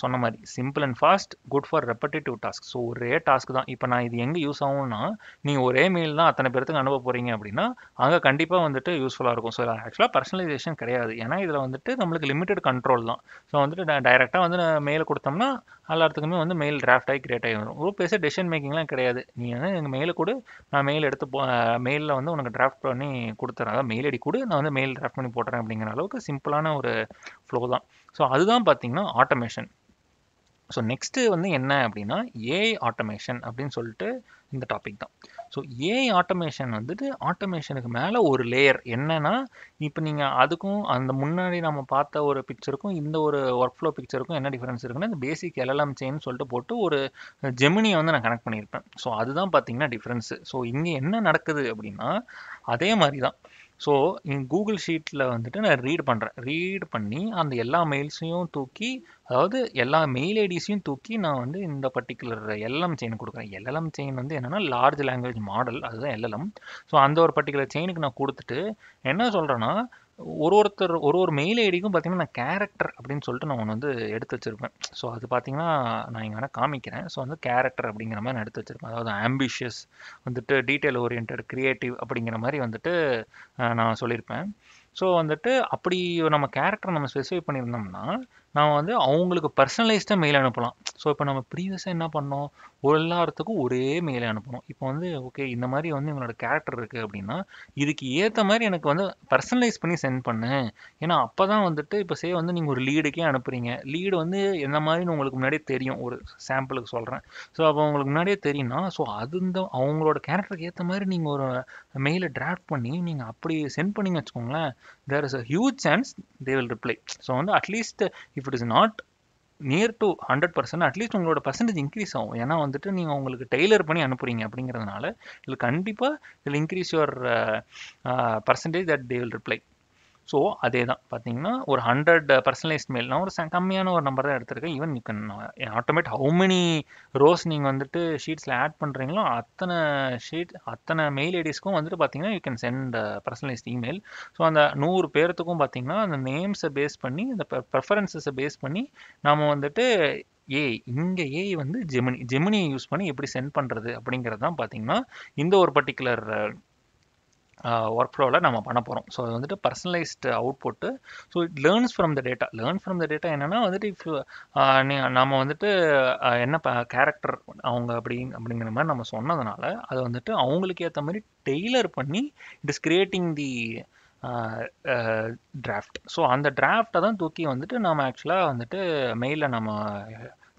சொன்ன மாதிரி simple and fast, good for repetitive task. So ஒரே டாஸ்க் தான். இப்போ நான் இது எங்கே யூஸ் ஆகும்னா, நீங்கள் ஒரே மெயில் தான் அத்தனை பேருக்கு அனுப்ப போகிறீங்க அப்படின்னா அங்கே கண்டிப்பாக வந்துட்டு யூஸ்ஃபுல்லாக இருக்கும். ஸோ ஆக்சுவலாக பர்சனலைசேஷன் கிடையாது, ஏன்னா இதில் வந்துட்டு நம்மளுக்கு லிமிடெட் கண்ட்ரோல் தான். ஸோ வந்துட்டு டைரெக்டாக வந்து மெயில் கொடுத்தோம்னா எல்லாத்துக்குமே வந்து மெயில் டிராஃப்ட் ஆகி கிரியேட் ஆகி வரும். ஒரு பெருசாக டெசிஷன் மேக்கிங்லாம் கிடையாது. நீ வந்து எங்கள் மெயிலை கொடு, நான் மெயில் எடுத்து மெயிலில் வந்து உனக்கு டிராஃப்ட் பண்ணி கொடுத்துறேன், அதாவது மெயில் ஐடி கொடு, நான் வந்து மெயில் டிராஃப்ட் பண்ணி போட்டுறேன் அப்படிங்கிற அளவுக்கு சிம்பிளான ஒரு ஃப்ளோ தான். ஸோ அதுதான் பார்த்தீங்கன்னா ஆட்டோமேஷன். ஸோ நெக்ஸ்ட்டு வந்து என்ன அப்படின்னா ஏஐ ஆட்டோமேஷன் அப்படின்னு சொல்லிட்டு இந்த டாபிக் தான். ஸோ ஏஐ ஆட்டோமேஷன் வந்துட்டு ஆட்டோமேஷனுக்கு மேலே ஒரு லேயர் என்னன்னா, இப்போ நீங்கள் அதுக்கும் அந்த முன்னாடி நம்ம பார்த்த ஒரு பிக்சருக்கும் இந்த ஒரு ஒர்க் ஃப்ளோ பிக்சருக்கும் என்ன டிஃபரன்ஸ் இருக்குன்னா, இந்த பேசிக் எல்எல்எம் செயின் சொல்லிட்டு போட்டு ஒரு ஜெமினியை வந்து நான் கனெக்ட் பண்ணியிருப்பேன். ஸோ அதுதான் பார்த்தீங்கன்னா டிஃப்ரென்ஸு. ஸோ இங்கே என்ன நடக்குது அப்படின்னா அதே மாதிரி தான். ஸோ கூகுள் ஷீட்டில் வந்துட்டு நான் ரீட் பண்ணி அந்த எல்லா மெயில்ஸையும் தூக்கி, அதாவது எல்லா மெயில் ஐடிஸையும் தூக்கி நான் வந்து இந்த பர்டிகுலர் எல்எல்எம் செயின் கொடுக்குறேன். எல்எல்எம் செயின் வந்து என்னென்னா லார்ஜ் லாங்குவேஜ் மாடல், அதுதான் எல்எல்எம். ஸோ அந்த ஒரு பர்டிகுலர் செயினுக்கு நான் கொடுத்துட்டு என்ன சொல்கிறேன்னா, ஒரு மெயில் ஐடிக்கும் பார்த்தீங்கன்னா நான் கேரக்டர் அப்படின்னு சொல்லிட்டு நான் ஒன்று வந்து எடுத்து வச்சுருப்பேன். ஸோ அது பார்த்தீங்கன்னா நான் இங்கே வேணால் காமிக்கிறேன். ஸோ வந்து கேரக்டர் அப்படிங்கிற மாதிரி நான் எடுத்து வச்சுருப்பேன். அதாவது ஆம்பிஷியஸ் வந்துட்டு டீட்டெயில் ஓரியன்ட் கிரியேட்டிவ் அப்படிங்கிற மாதிரி வந்துட்டு நான் சொல்லியிருப்பேன். ஸோ வந்துட்டு அப்படி நம்ம கேரக்டர் நம்ம ஸ்பெசிஃபை பண்ணியிருந்தோம்னா நான் வந்து அவங்களுக்கு பர்சனலைஸ்டாக மெயில் அனுப்பலாம். ஸோ இப்போ நம்ம ப்ரீவியஸாக என்ன பண்ணோம், எல்லாத்துக்கும் ஒரே மெயிலை அனுப்பணும். இப்போ வந்து ஓகே இந்த மாதிரி வந்து இவங்களோட கேரக்டர் இருக்குது அப்படின்னா இதுக்கு ஏற்ற மாதிரி எனக்கு வந்து பர்சனலைஸ் பண்ணி சென்ட் பண்ணு. ஏன்னா அப்போ தான் வந்துட்டு இப்போ வந்து நீங்கள் ஒரு லீடுக்கே அனுப்புகிறீங்க, லீடு வந்து என்ன மாதிரின்னு உங்களுக்கு முன்னாடியே தெரியும். ஒரு சாம்பிளுக்கு சொல்கிறேன். ஸோ அப்போ உங்களுக்கு முன்னாடியே தெரியும்னா ஸோ அது இந்த அவங்களோட கேரக்டருக்கு ஏற்ற மாதிரி நீங்கள் ஒரு மெயிலை டிராஃப்ட் பண்ணி நீங்கள் அப்படி சென்ட் பண்ணிங்க வச்சுக்கோங்களேன், there is a huge chance they will reply. So வந்து at least if it is not near to 100%, at least உங்களோட பர்சன்டேஜ் இன்க்ரீஸ் ஆகும். ஏன்னா வந்துட்டு நீங்கள் உங்களுக்கு டெய்லர் பண்ணி அனுப்புறீங்க அப்படிங்கிறதுனால இதில் கண்டிப்பாக இதில் increase your percentage that they will reply. So அதே தான் பார்த்தீங்கன்னா ஒரு 100 பர்சனலைஸ்ட் மெயில் நான் ஒரு கம்மியான ஒரு நம்பர் தான் எடுத்திருக்கேன். Even you can automate how many rose நீங்கள் வந்துட்டு ஷீட்ஸில் ஆட் பண்ணுறீங்களோ அத்தனை மெயில் ஐடிஸ்க்கும் வந்துட்டு பார்த்தீங்கன்னா you can send personalised email. So அந்த 100 பேர்த்துக்கும் பார்த்தீங்கன்னா அந்த நேம்ஸை பேஸ் பண்ணி இந்த ப்ரெஃபரன்சஸை பேஸ் பண்ணி நாம் வந்துட்டு ஏஐ வந்து ஜெமினியை யூஸ் பண்ணி எப்படி சென்ட் பண்ணுறது அப்படிங்கிறது தான் பார்த்தீங்கன்னா இந்த ஒரு பர்டிகுலர் ஒர்க் ஃப்ளோவில் நம்ம பண்ண போகிறோம். ஸோ அது வந்துட்டு personalised output. So it learns from the data என்னென்னா வந்துட்டு இஃப் நம்ம வந்துட்டு என்ன கேரக்டர் அவங்க அப்படிங்கிற மாதிரி நம்ம சொன்னதுனால அது வந்துட்டு அவங்களுக்கு ஏற்ற மாதிரி டெய்லர் பண்ணி it is creating the draft. So அந்த டிராஃப்டை தான் தூக்கி வந்துட்டு நம்ம ஆக்சுவலாக வந்துட்டு மெயிலில் நம்ம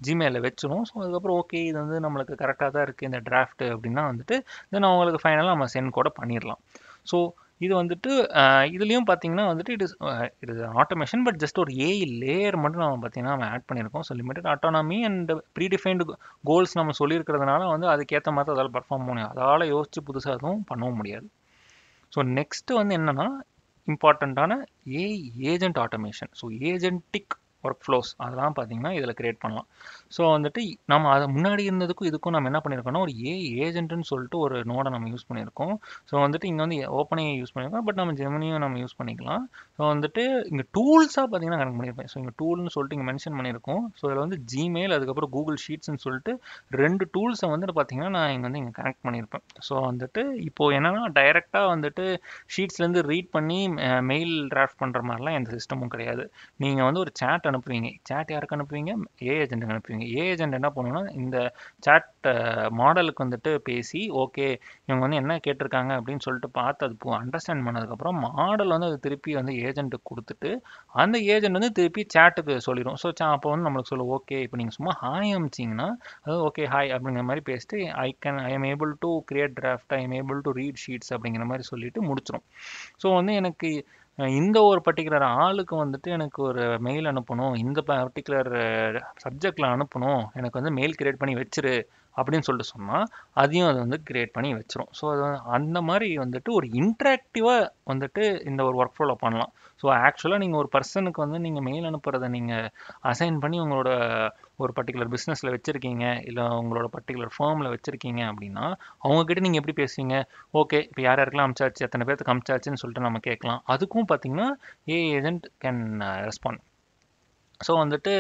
ஜிமெயிலில் வச்சிரும். ஸோ அதுக்கப்புறம் ஓகே இது வந்து நம்மளுக்கு கரெக்டாக தான் இருக்குது இந்த டிராஃப்ட் அப்படின்னா வந்துட்டு தென் அவங்களுக்கு ஃபைனலாக நம்ம சென்ட் கூட பண்ணிடலாம். ஸோ இது வந்துட்டு இதுலேயும் பார்த்தீங்கன்னா வந்துட்டு it is automation, but just ஒரு ஏஐ லேயர் மட்டும் நம்ம பார்த்தீங்கன்னா நம்ம ஆட் பண்ணியிருக்கோம். So limited autonomy and predefined goals நம்ம சொல்லியிருக்கிறதுனால வந்து அதுக்கேற்ற மாதிரி அதால் பர்ஃபார்ம் பண்ண அதால் யோசிச்சு புதுசாக எதுவும் பண்ணவும் முடியாது. ஸோ நெக்ஸ்ட்டு வந்து என்னென்னா இம்பார்ட்டண்ட்டான AI agent automation. So agentic workflows அதெல்லாம் பார்த்தீங்கன்னா இதில் கிரியேட் பண்ணலாம். ஸோ வந்துட்டு நம்ம அதை முன்னாடி இருந்ததுக்கும் இதுக்கும் நம்ம என்ன பண்ணியிருக்கோம்னா ஒரு ஏஜென்ட்னு சொல்லிட்டு ஒரு நோடை நம்ம யூஸ் பண்ணியிருக்கோம். ஸோ வந்துட்டு இங்கே வந்து ஓப்பனே யூஸ் பண்ணியிருக்கோம், பட் நம்ம ஜெமினியும் நம்ம யூஸ் பண்ணிக்கலாம். ஸோ வந்துட்டு இங்கே டூல்ஸாக பார்த்தீங்கன்னா கனெக்ட் பண்ணியிருப்பேன். ஸோ இங்கே டூல்னு சொல்லிட்டு இங்கே மென்ஷன் பண்ணியிருக்கோம். ஸோ இதில் வந்து ஜிமெயில் அதுக்கப்புறம் கூகுள் ஷீட்ஸ்னு சொல்லிட்டு 2 டூல்ஸை வந்துட்டு பார்த்தீங்கன்னா நான் இங்கே கனெக்ட் பண்ணியிருப்பேன். ஸோ வந்துட்டு இப்போது என்னென்னா டைரெக்டாக வந்துட்டு ஷீட்ஸ்லேருந்து ரீட் பண்ணி மெயில் டிராஃப்ட் பண்ணுற மாதிரிலாம் எந்த சிஸ்டமும் கிடையாது. நீங்கள் வந்து ஒரு சேட் அனுப்புவீங்க, சேட் யாருக்கு அனுப்புவீங்க, ஏஜென்ட்டுக்கு அனுப்புவீங்க. ஏஜென்ட் என்ன பண்ணுன்னா இந்த சேட் மாடலுக்கு வந்துட்டு பேசி ஓகே இவங்க வந்து என்ன கேட்டிருக்காங்க அப்படின்னு சொல்லிட்டு பார்த்து அது அண்டர்ஸ்டாண்ட் பண்ணதுக்கப்புறம் மாடல் வந்து அது திருப்பி வந்து ஏஜென்ட்டுக்கு கொடுத்துட்டு அந்த ஏஜென்ட் வந்து திருப்பி சேட்டுக்கு சொல்லிடும். ஸோ அப்போ வந்து நம்மளுக்கு சொல்லும் ஓகே இப்போ நீங்கள் சும்மா ஹாய் அமிச்சிங்கன்னா அது ஓகே ஹாய் அப்படிங்கிற மாதிரி பேசிட்டு I am able to create draft, I am able to read sheets அப்படிங்கிற மாதிரி சொல்லிட்டு முடிச்சிடும். ஸோ வந்து எனக்கு இந்த ஒரு பர்டிகுலர் ஆளுக்கு வந்துட்டு எனக்கு ஒரு மெயில் அனுப்பணும், இந்த பர்டிகுலர் சப்ஜெக்டில் அனுப்பணும், எனக்கு வந்து மெயில் கிரியேட் பண்ணி வச்சிரு அப்படின்னு சொல்லிட்டு சொன்னால் அதையும் அது வந்து கிரியேட் பண்ணி வச்சிரும். ஸோ அது அந்த மாதிரி வந்துட்டு ஒரு இன்ட்ராக்டிவாக வந்துட்டு இந்த ஒரு ஒர்க் ஃப்ளோவில் பண்ணலாம். ஸோ ஆக்சுவலாக நீங்கள் ஒரு பர்சனுக்கு வந்து நீங்கள் மெயில் அனுப்புறதை நீங்கள் அசைன் பண்ணி உங்களோட ஒரு பர்டிகுலர் பிஸ்னஸில் வச்சுருக்கீங்க, இல்லை உங்களோட பர்டிகுலர் ஃபார்மில் வச்சுருக்கீங்க அப்படின்னா அவங்கக்கிட்ட நீங்கள் எப்படி பேசுவீங்க, ஓகே இப்போ யாருக்கெல்லாம் அமிச்சாச்சு, எத்தனை பேருக்கு அமிச்சாச்சுன்னு சொல்லிட்டு நம்ம கேட்கலாம். அதுக்கும் பார்த்தீங்கன்னா ஏஜென்ட் கேன் ரெஸ்பாண்ட். ஸோ வந்துட்டு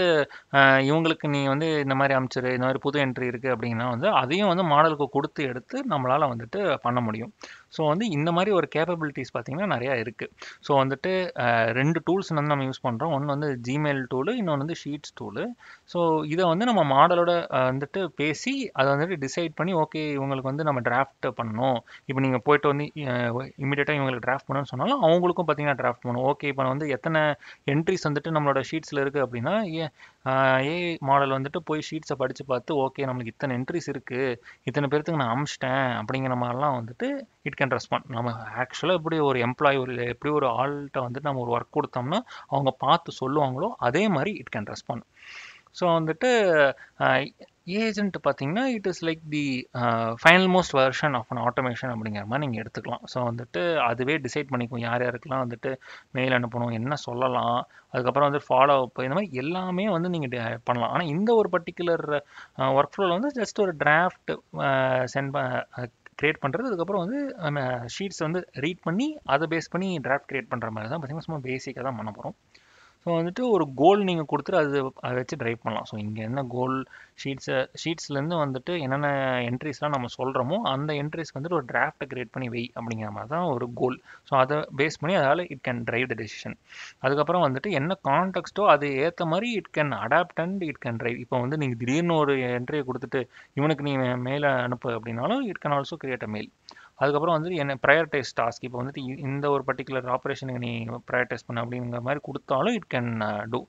இவங்களுக்கு நீ வந்து இந்த மாதிரி அனுப்பிச்சிரு, இந்த மாதிரி புது என்ட்ரி இருக்குது அப்படின்னா வந்து அதையும் வந்து மாடலுக்கு கொடுத்து எடுத்து நம்மளால் வந்துட்டு பண்ண முடியும். ஸோ வந்து இந்த மாதிரி ஒரு கேப்பபிலிட்டிஸ் பார்த்தீங்கன்னா நிறையா இருக்குது. ஸோ வந்துட்டு 2 டூல்ஸ் வந்து நம்ம யூஸ் பண்ணுறோம். ஒன்று வந்து ஜிமெயில் டூலு, இன்னொன்று வந்து ஷீட்ஸ் டூலு. ஸோ இதை வந்து நம்ம மாடலோட வந்துட்டு பேசி அதை வந்துட்டு டிசைட் பண்ணி ஓகே இவங்களுக்கு வந்து நம்ம டிராஃப்ட் பண்ணணும். இப்போ நீங்கள் போயிட்டு வந்து இமீடியட்டாக இவங்களுக்கு டிராஃப்ட் பண்ணணும்னு சொன்னாலும் அவங்களுக்கும் பார்த்தீங்கன்னா டிராஃப்ட் பண்ணணும். ஓகே இப்போ வந்து எத்தனை என்ட்ரிஸ் வந்துட்டு நம்மளோட ஷீட்ஸில் இருக்குது அப்படின்னா ஏஐ மாடல் வந்துட்டு போய் ஷீட்ஸை படித்து பார்த்து ஓகே நம்மளுக்கு இத்தனை என்ட்ரிஸ் இருக்குது, இத்தனை பேர்த்துக்கு நான் அமிச்சிட்டேன் அப்படிங்கிற மாதிரிலாம் வந்துட்டு இட் கேன் ரெஸ்பாண்ட். நம்ம ஆக்சுவலாக எப்படி ஒரு எம்ப்ளாயி எப்படி ஒரு ஆள்கிட்ட வந்துட்டு நம்ம ஒரு ஒர்க் கொடுத்தோம்னா அவங்க பார்த்து சொல்லுவாங்களோ அதே மாதிரி இட் கேன் ரெஸ்பாண்ட். ஸோ வந்துட்டு ஏஜென்ட் பார்த்தீங்கன்னா it is like the final most version of an automation அப்படிங்கிற மாதிரி நீங்கள் எடுத்துக்கலாம். ஸோ வந்துட்டு அதுவே டிசைட் பண்ணிக்கும் யார் யாருக்கெல்லாம் வந்துட்டு மெயில் அனுப்பணும், என்ன சொல்லலாம், அதுக்கப்புறம் வந்து ஃபாலோ அப், இந்த மாதிரி எல்லாமே வந்து நீங்கள் பண்ணலாம். ஆனால் இந்த ஒரு பர்டிகுலர் ஒர்க் ஃப்ளோவில் வந்து ஜஸ்ட் ஒரு டிராஃப்ட் சென்ட் கிரியேட் பண்ணுறது, அதுக்கப்புறம் வந்து ஷீட்ஸ் வந்து ரீட் பண்ணி அதை பேஸ் பண்ணி டிராஃப்ட் கிரியேட் பண்ணுற மாதிரி தான் பார்த்தீங்கன்னா சும்மா பேசிக்காக தான் பண்ண போகிறோம். ஸோ வந்துட்டு ஒரு கோல் நீங்கள் கொடுத்துட்டு அதை வச்சு ட்ரைவ் பண்ணலாம். ஸோ இங்கே என்ன கோல், ஷீட்ஸ்லேருந்து வந்துட்டு என்னென்ன என்ட்ரிஸ்லாம் நம்ம சொல்கிறோமோ அந்த என்ட்ரிஸ்க்கு வந்துட்டு ஒரு டிராஃப்ட்டை கிரியேட் பண்ணி வை அப்படிங்கிற மாதிரி தான் ஒரு கோல். ஸோ அதை பேஸ் பண்ணி அதால் it can drive the decision. அதுக்கப்புறம் வந்துட்டு என்ன கான்டெக்ஸ்ட்டோ அது ஏற்ற மாதிரி it can adapt and it can drive. இப்போ வந்து நீங்கள் திடீர்னு ஒரு என்ட்ரியை கொடுத்துட்டு இவனுக்கு நீ மெயிலை அனுப்பு அப்படின்னாலும் it can also create a mail. அதுக்கப்புறம் வந்துட்டு என்ன ப்ரையாரிட்டைஸ் டாஸ்க், இப்போ வந்துட்டு இந்த ஒரு பர்டிகுலர் ஆப்ரேஷனுக்கு நீ ப்ரையாரிட்டைஸ் பண்ண அப்படிங்கிற மாதிரி கொடுத்தாலும் இட் கேன் டூ.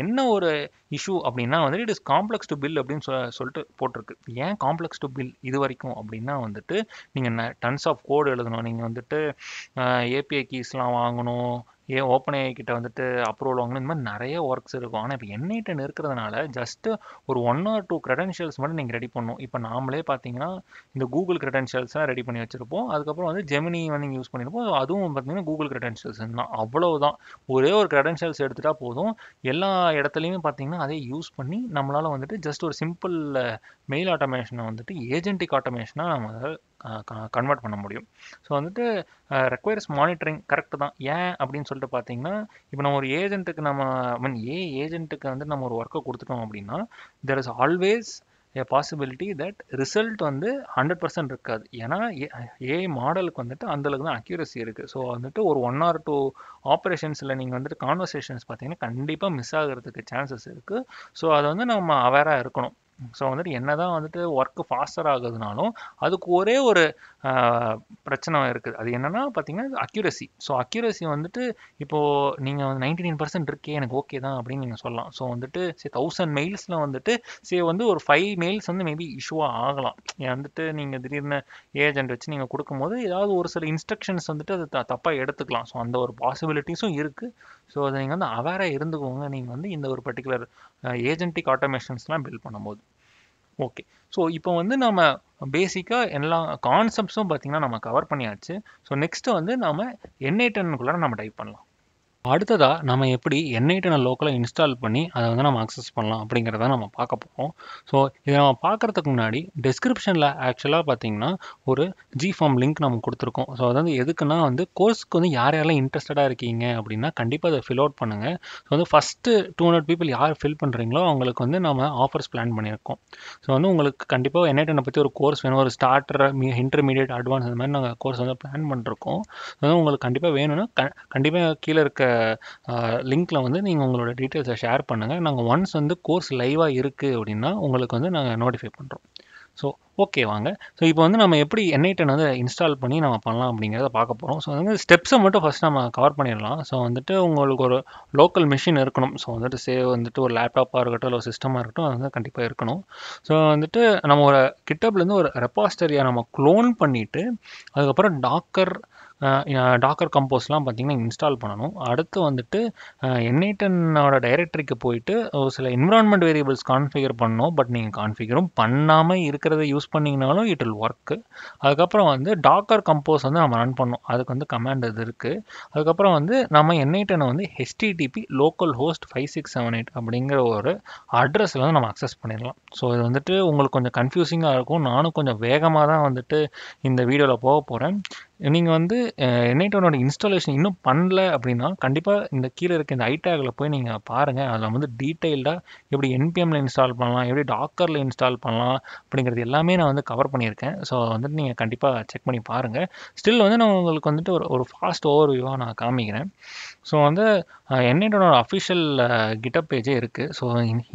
என்ன ஒரு இஷ்யூ அப்படின்னா வந்துட்டு it is complex to bill அப்படின்னு சொல்லிட்டு போட்டிருக்கு. ஏன் காம்ப்ளெக்ஸ் டு பில் இது வரைக்கும் அப்படின்னா வந்துட்டு நீங்கள் டன்ஸ் ஆஃப் கோடு எழுதணும், நீங்கள் வந்துட்டு ஏபிஐ கீஸ்லாம் வாங்கணும், ஓப்பன் ஏஐ கிட்ட வந்துட்டு அப்ரூவல் வாங்கணும், இந்த மாதிரி நிறைய ஒர்க்ஸ் இருக்கும். ஆனால் இப்போ N8 இருக்கிறதுனால ஜஸ்ட் ஒரு 1 or 2 க்ரெடென்ஷியல்ஸ் மட்டும் நீங்கள் ரெடி பண்ணணும். இப்போ நாமளே பார்த்தீங்கன்னா இந்த கூகுள் க்ரெடென்ஷியல்ஸ்லாம் ரெடி பண்ணி வச்சுருப்போம். அதுக்கப்புறம் வந்து ஜெமினி வந்து யூஸ் பண்ணியிருப்போம். அதுவும் பார்த்தீங்கன்னா கூகுள் க்ரெடென்ஷியல்ஸ் தான். அவ்வளவுதான், ஒரே ஒரு க்ரெடென்ஷியல்ஸ் எடுத்துட்டா போதும். எல்லா இடத்துலையுமே பார்த்தீங்கன்னா அதை யூஸ் பண்ணி நம்மளால் வந்துட்டு ஜஸ்ட் ஒரு சிம்பிள் மெயில் ஆட்டோமேஷனை வந்துட்டு ஏஜென்டிக் ஆட்டோமேஷனாக நம்ம கன்வெர்ட் பண்ண முடியும். ஸோ வந்துட்டு ரெக்வயர்ஸ் மானிட்டரிங் கரெக்டு தான். ஏன் அப்படின்னு சொல்லிட்டு பார்த்தீங்கன்னா இப்போ நம்ம ஒரு ஏஜென்ட்டுக்கு ஏஜென்ட்டுக்கு வந்து நம்ம ஒரு ஒர்க்கை கொடுத்துட்டோம் அப்படின்னா there is always a possibility that result வந்து 100% இருக்காது. ஏன்னா ஏஐ மாடலுக்கு வந்துட்டு அந்தளவுக்கு தான் அக்யூரசி இருக்குது. ஸோ வந்துட்டு ஒரு 1 or 2 ஆப்ரேஷன்ஸில் நீங்கள் வந்துட்டு கான்வர்சேஷன்ஸ் பார்த்தீங்கன்னா கண்டிப்பாக மிஸ் ஆகிறதுக்கு சான்சஸ் இருக்குது. ஸோ அதை வந்து நம்ம அவேராக இருக்கணும். ஸோ வந்துட்டு என்னதான் வந்துட்டு ஒர்க்கு ஃபாஸ்டர் ஆகுதுனாலும் அதுக்கு ஒரே ஒரு பிரச்சனை இருக்குது. அது என்னன்னா பார்த்தீங்கன்னா அக்யூரசி. ஸோ அக்யூரசி வந்துட்டு இப்போது நீங்கள் வந்து 99% இருக்கே எனக்கு ஓகே தான் அப்படின்னு நீங்கள் சொல்லலாம். ஸோ வந்துட்டு 1000 மெயில்ஸில் வந்துட்டு வந்து ஒரு 5 மெயில்ஸ் வந்து மேபி இஷ்யூவாக ஆகலாம். வந்துட்டு நீங்கள் திடீர்னு ஏஜென்ட் வச்சு நீங்கள் கொடுக்கும்போது ஏதாவது ஒரு சில இன்ஸ்ட்ரக்ஷன்ஸ் வந்துட்டு அது தப்பாக எடுத்துக்கலாம். ஸோ அந்த ஒரு பாசிபிலிட்டிஸும் இருக்குது. ஸோ அதை நீங்கள் வந்து அவேராக இருந்துக்கோங்க நீங்கள் வந்து இந்த ஒரு பர்டிகுலர் ஏஜென்டிக் ஆட்டோமேஷன்ஸ்லாம் பில்ட் பண்ணும்போது. ஓகே, ஸோ இப்போ வந்து நம்ம பேசிக்காக எல்லா கான்செப்ட்ஸும் பார்த்தீங்கன்னா நம்ம கவர் பண்ணியாச்சு. ஸோ நெக்ஸ்ட்டு வந்து நம்ம N8 நம்ம டைப் பண்ணலாம். அடுத்ததாக நம்ம எப்படி N8 லோக்கலாக இன்ஸ்டால் பண்ணி அதை வந்து நம்ம அக்சஸ் பண்ணலாம் அப்படிங்கிறத நம்ம பார்க்க போகிறோம். ஸோ இதை நம்ம பார்க்குறதுக்கு முன்னாடி டிஸ்கிரிப்ஷனில் ஆக்சுவலாக பார்த்தீங்கன்னா ஒரு ஜிஃபார்ம் லிங்க் நம்ம கொடுத்துருக்கோம். ஸோ அது வந்து எதுக்குன்னா வந்து கோர்ஸ்க்கு வந்து யாரெல்லாம் இன்ட்ரெஸ்டடாக இருக்கீங்க அப்படின்னா கண்டிப்பாக அதை ஃபில் அவுட் பண்ணுங்கள். ஸோ வந்து ஃபஸ்ட்டு 200 பீப்புள் யார் ஃபில் பண்ணுறீங்களோ அவங்களுக்கு வந்து நம்ம ஆஃபர்ஸ் பிளான் பண்ணியிருக்கோம். ஸோ வந்து உங்களுக்கு கண்டிப்பாக N8 பற்றி ஒரு கோர்ஸ் வேணும், ஒரு ஸ்டார்டர், இன்டர்மீடியட், அட்வான்ஸ் அந்த மாதிரி நாங்கள் கோர்ஸ் வந்து பிளான் பண்ணிருக்கோம். ஸோ வந்து உங்களுக்கு கண்டிப்பாக வேணும்னா கண்டிப்பாக கீழே இருக்க லிங்க்கில் வந்து நீங்கள் உங்களோட டீட்டெயில்ஸை ஷேர் பண்ணுங்கள். நாங்கள் ஒன்ஸ் வந்து கோர்ஸ் லைவாக இருக்குது அப்படின்னா உங்களுக்கு வந்து நாங்கள் நோட்டிஃபை பண்ணுறோம். ஸோ ஓகே வாங்க. ஸோ இப்போ வந்து நம்ம எப்படி N8 வந்து இன்ஸ்டால் பண்ணி நம்ம பண்ணலாம் அப்படிங்கிறத பார்க்க போகிறோம். ஸோ வந்து ஸ்டெப்ஸை மட்டும் ஃபஸ்ட் நம்ம கவர் பண்ணிடலாம். ஸோ வந்துட்டு உங்களுக்கு ஒரு லோக்கல் மிஷின் இருக்கணும். ஸோ வந்துட்டு வந்துட்டு ஒரு லேப்டாப்பாக இருக்கட்டும் இல்லை ஒரு சிஸ்டமாக இருக்கட்டும், அது வந்து கண்டிப்பாக இருக்கணும். ஸோ வந்துட்டு நம்ம ஒரு கிட்டப்லேருந்து ஒரு ரெபாசிட்டரியை நம்ம க்ளோன் பண்ணிவிட்டு அதுக்கப்புறம் டாக்கர் கம்போஸ்லாம் பார்த்தீங்கன்னா இன்ஸ்டால் பண்ணணும். அடுத்து வந்துட்டு N8 டைரக்டரிக்கு போயிட்டு ஒரு சில என்விரான்மெண்ட் வேரியபிள்ஸ் கான்ஃபிகர் பண்ணணும். பட் நீங்கள் கான்ஃபிகரும் பண்ணாமல் இருக்கிறத யூஸ் பண்ணிங்கனாலும் இட் வில் ஒர்க்கு. அதுக்கப்புறம் வந்து டாக்கர் கம்போஸ் வந்து நம்ம ரன் பண்ணணும். அதுக்கு வந்து கமாண்ட் இது இருக்குது. அதுக்கப்புறம் வந்து நம்ம N8 வந்து HTTP லோக்கல் ஹோஸ்ட் 5678 அப்படிங்கிற ஒரு அட்ரஸில் வந்து நம்ம அக்சஸ் பண்ணிடலாம். ஸோ இது வந்துட்டு உங்களுக்கு கொஞ்சம் கன்ஃபியூசிங்காக இருக்கும். நானும் கொஞ்சம் வேகமாக தான் வந்துட்டு இந்த வீடியோவில் போக போகிறேன். நீங்க வந்து N8 இன்ஸ்டாலேஷன் இன்னும் பண்ணல அப்படின்னா, கண்டிப்பா இந்த கீழ இருக்க இந்த ஐ டேக்ல போய் நீங்க பாருங்க. அதுல வந்து டீட்டெயில்டா எப்படி NPMல இன்ஸ்டால் பண்ணலாம், எப்படி டாக்கர்ல இன்ஸ்டால் பண்ணலாம் அப்படிங்கிறது எல்லாமே நான் வந்து கவர் பண்ணியிருக்கேன். ஸோ வந்துட்டு நீங்க கண்டிப்பா செக் பண்ணி பாருங்க. ஸ்டில் வந்து நான் உங்களுக்கு வந்துட்டு ஒரு ஒரு ஃபாஸ்ட் ஓவர்வியூவா நான் காமிக்கிறேன். ஸோ வந்து N8 அஃபிஷியல் கிட்டப் பேஜே இருக்குது. ஸோ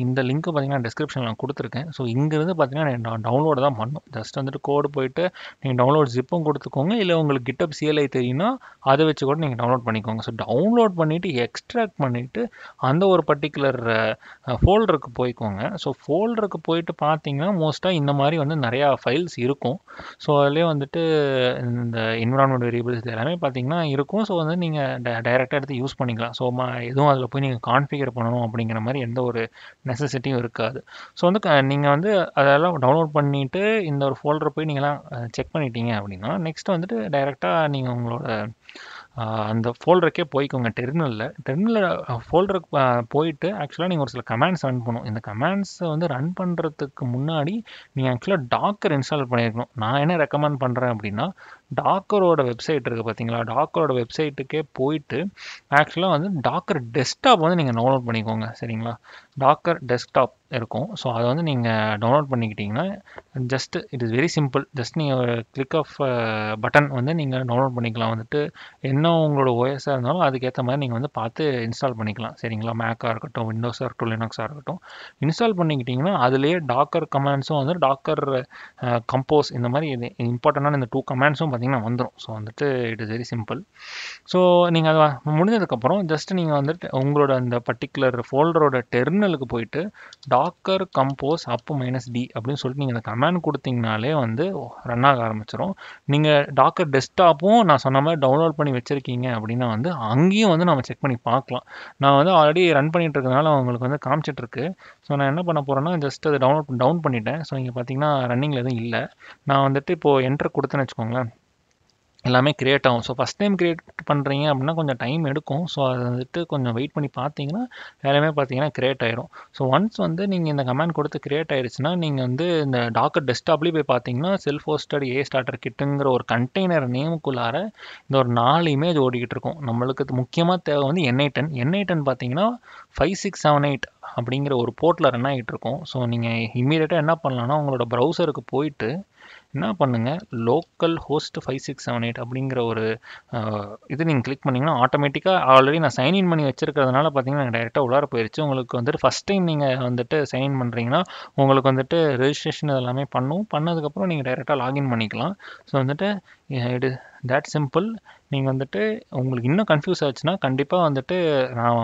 இந்த லிங்க் பார்த்தீங்கன்னா டிஸ்கிரிப்ஷனில் நான் கொடுத்துருக்கேன். ஸோ இங்கேருந்து பார்த்தீங்கன்னா நான் டவுன்லோடு தான் பண்ணணும். ஜஸ்ட் வந்துட்டு கோடு போயிட்டு நீங்கள் டவுன்லோட் ஜிப்பும் கொடுத்துக்கோங்க. இல்லை உங்களுக்கு கிட்டப் CLI தெரியும்னா அதை வச்சு கூட நீங்கள் டவுன்லோட் பண்ணிக்கோங்க. ஸோ டவுன்லோட் பண்ணிவிட்டு எக்ஸ்ட்ராக்ட் பண்ணிவிட்டு அந்த ஒரு பர்டிகுலர் ஃபோல்டருக்கு போய்க்கோங்க. ஸோ ஃபோல்டருக்கு போயிட்டு பார்த்தீங்கன்னா மோஸ்ட்டாக இந்த மாதிரி வந்து நிறையா ஃபைல்ஸ் இருக்கும். ஸோ அதிலே வந்துட்டு இந்த என்விரான்மெண்ட் வேரியபிள்ஸ் இது எல்லாமே பார்த்தீங்கன்னா இருக்கும். ஸோ வந்து நீங்கள் டைரெக்டாக எடுத்து யூஸ் பண்ணிக்கலாம். ஸோ எதுவும் அதில் போய் நீங்கள் கான்ஃபிகர் பண்ணணும் அப்படிங்கிற மாதிரி எந்த ஒரு நெசசிட்டியும் இருக்காது. ஸோ வந்து நீங்கள் வந்து அதெல்லாம் டவுன்லோட் பண்ணிவிட்டு இந்த ஒரு ஃபோல்டரை போய் நீங்களாம் செக் பண்ணிட்டீங்க அப்படின்னா நெக்ஸ்ட் வந்துட்டு டைரெக்டாக நீங்கள் உங்களோட அந்த ஃபோல்டருக்கே போய்க்கோங்க. டெர்மினலில் ஃபோல்டருக்கு போயிட்டு ஆக்சுவலாக நீங்கள் ஒரு சில கமாண்ட்ஸ் ரன் பண்ணணும். இந்த கமாண்ட்ஸை வந்து ரன் பண்ணுறதுக்கு முன்னாடி நீங்கள் ஆக்சுவலாக டாக்கர் இன்ஸ்டால் பண்ணியிருக்கணும். நான் என்ன ரெக்கமெண்ட் பண்ணுறேன் அப்படின்னா, டாக்கரோட வெப்சைட் இருக்குது பார்த்தீங்களா, டாக்கரோட வெப்சைட்டுக்கே போயிட்டு ஆக்சுவலாக வந்து டாக்கர் டெஸ்க்டாப் வந்து நீங்கள் டவுன்லோட் பண்ணிக்கோங்க. சரிங்களா, டாக்கர் டெஸ்க்டாப் இருக்கும். ஸோ அதை வந்து நீங்கள் டவுன்லோட் பண்ணிக்கிட்டிங்கன்னா just it is very simple. Just நீங்கள் கிளிக் ஆஃப் பட்டன் வந்து நீங்கள் டவுன்லோட் பண்ணிக்கலாம். வந்துட்டு என்ன உங்களோட ஓஎஸ்ஸாக இருந்தாலும் அதுக்கேற்ற மாதிரி நீங்கள் வந்து பார்த்து இன்ஸ்டால் பண்ணிக்கலாம். சரிங்களா, மேக்காக இருக்கட்டும், விண்டோஸாக இருக்கட்டும், லினக்ஸாக இருக்கட்டும், இன்ஸ்டால் பண்ணிக்கிட்டிங்கன்னா அதுலேயே டாக்கர் கமாண்ட்ஸும் வந்து டாக்கர் கம்போஸ் இந்த மாதிரி இது இம்பார்ட்டண்டான இந்த 2 கமாண்ட்ஸும் பார்த்தீங்கன்னா வந்துடும். ஸோ வந்துட்டு it is very simple. So நீங்கள் அதை முடிஞ்சதுக்கப்புறம் ஜஸ்ட் நீங்கள் வந்துட்டு உங்களோட அந்த பர்டிகுலர் ஃபோல்டரோட டெர்மினலுக்கு போயிட்டு டாக்கர் கம்போஸ் அப் -d அப்படின்னு சொல்லிட்டு நீங்கள் அந்த கமாண்ட் கொடுத்தீங்கனாலே வந்து ரன் ஆக ஆரம்பிச்சிடும். நீங்கள் டாக்கர் டெஸ்க்டாப்பும் நான் சொன்ன மாதிரி டவுன்லோட் பண்ணி வச்சுருக்கீங்க அப்படின்னா வந்து அங்கேயும் வந்து நம்ம செக் பண்ணி பார்க்கலாம். நான் வந்து ஆல்ரெடி ரன் பண்ணிட்டு இருக்கனால உங்களுக்கு வந்து காமிச்சிட்ருக்கு. ஸோ நான் என்ன பண்ண போகிறேன்னா ஜஸ்ட் அதை டவுன் பண்ணிட்டேன். ஸோ இங்கே பார்த்தீங்கன்னா ரன்னிங்கில் எதுவும் இல்லை. நான் வந்துட்டு இப்போது என்டர் கொடுத்தேன்னு வச்சுக்கோங்களேன், எல்லாமே கிரியேட் ஆகும். ஸோ ஃபஸ்ட் டைம் கிரியேட் பண்ணுறீங்க அப்படின்னா கொஞ்சம் டைம் எடுக்கும். ஸோ அதை வந்துட்டு கொஞ்சம் வெயிட் பண்ணி பார்த்தீங்கன்னா எல்லாமே பார்த்தீங்கன்னா கிரியேட் ஆயிரும். ஸோ ஒன்ஸ் வந்து நீங்கள் இந்த கமாண்ட் கொடுத்து கிரியேட் ஆயிடுச்சுன்னா நீங்கள் வந்து இந்த டாக்கர் டெஸ்க்டாப்லேயே போய் பார்த்தீங்கன்னா செல்ஃப் ஹோஸ்டட் ஸ்டார்டர் கிட்டுங்கிற ஒரு கண்டெய்னர் நேமுக்குள்ளார இந்த ஒரு 4 இமேஜ் ஓடிக்கிட்டு இருக்கும். நம்மளுக்கு முக்கியமாக தேவை வந்து N8 பார்த்தீங்கன்னா 5678 அப்படிங்கிற ஒரு போர்ட்டில் ரன் ஆகிட்டு இருக்கும். ஸோ நீங்கள் இம்மீடியட்டாக என்ன பண்ணலாம்னா உங்களோட ப்ரௌசருக்கு போயிட்டு என்ன பண்ணுங்கள், லோக்கல் ஹோஸ்ட் 5678 அப்படிங்கிற ஒரு இது நீங்கள் கிளிக் பண்ணிங்கன்னா ஆட்டோமேட்டிக்காக ஆல்ரெடி நான் சைன்இன் பண்ணி வச்சுருக்கிறதுனால பார்த்தீங்கன்னா எனக்கு டைரெக்டாக உள்ளார போயிடுச்சு. உங்களுக்கு வந்துட்டு ஃபஸ்ட் டைம் நீங்கள் வந்துட்டு சைன்இன் பண்ணுறீங்கன்னா உங்களுக்கு வந்துட்டு ரெஜிஸ்ட்ரேஷன் எல்லாமே பண்ணதுக்கப்புறம் நீங்கள் டைரெக்டாக லாகின் பண்ணிக்கலாம். ஸோ வந்துட்டு இட் இஸ் தட் சிம்பிள். நீங்கள் வந்துட்டு உங்களுக்கு இன்னும் கன்ஃபியூஸ் ஆச்சுன்னா கண்டிப்பாக வந்துட்டு நான்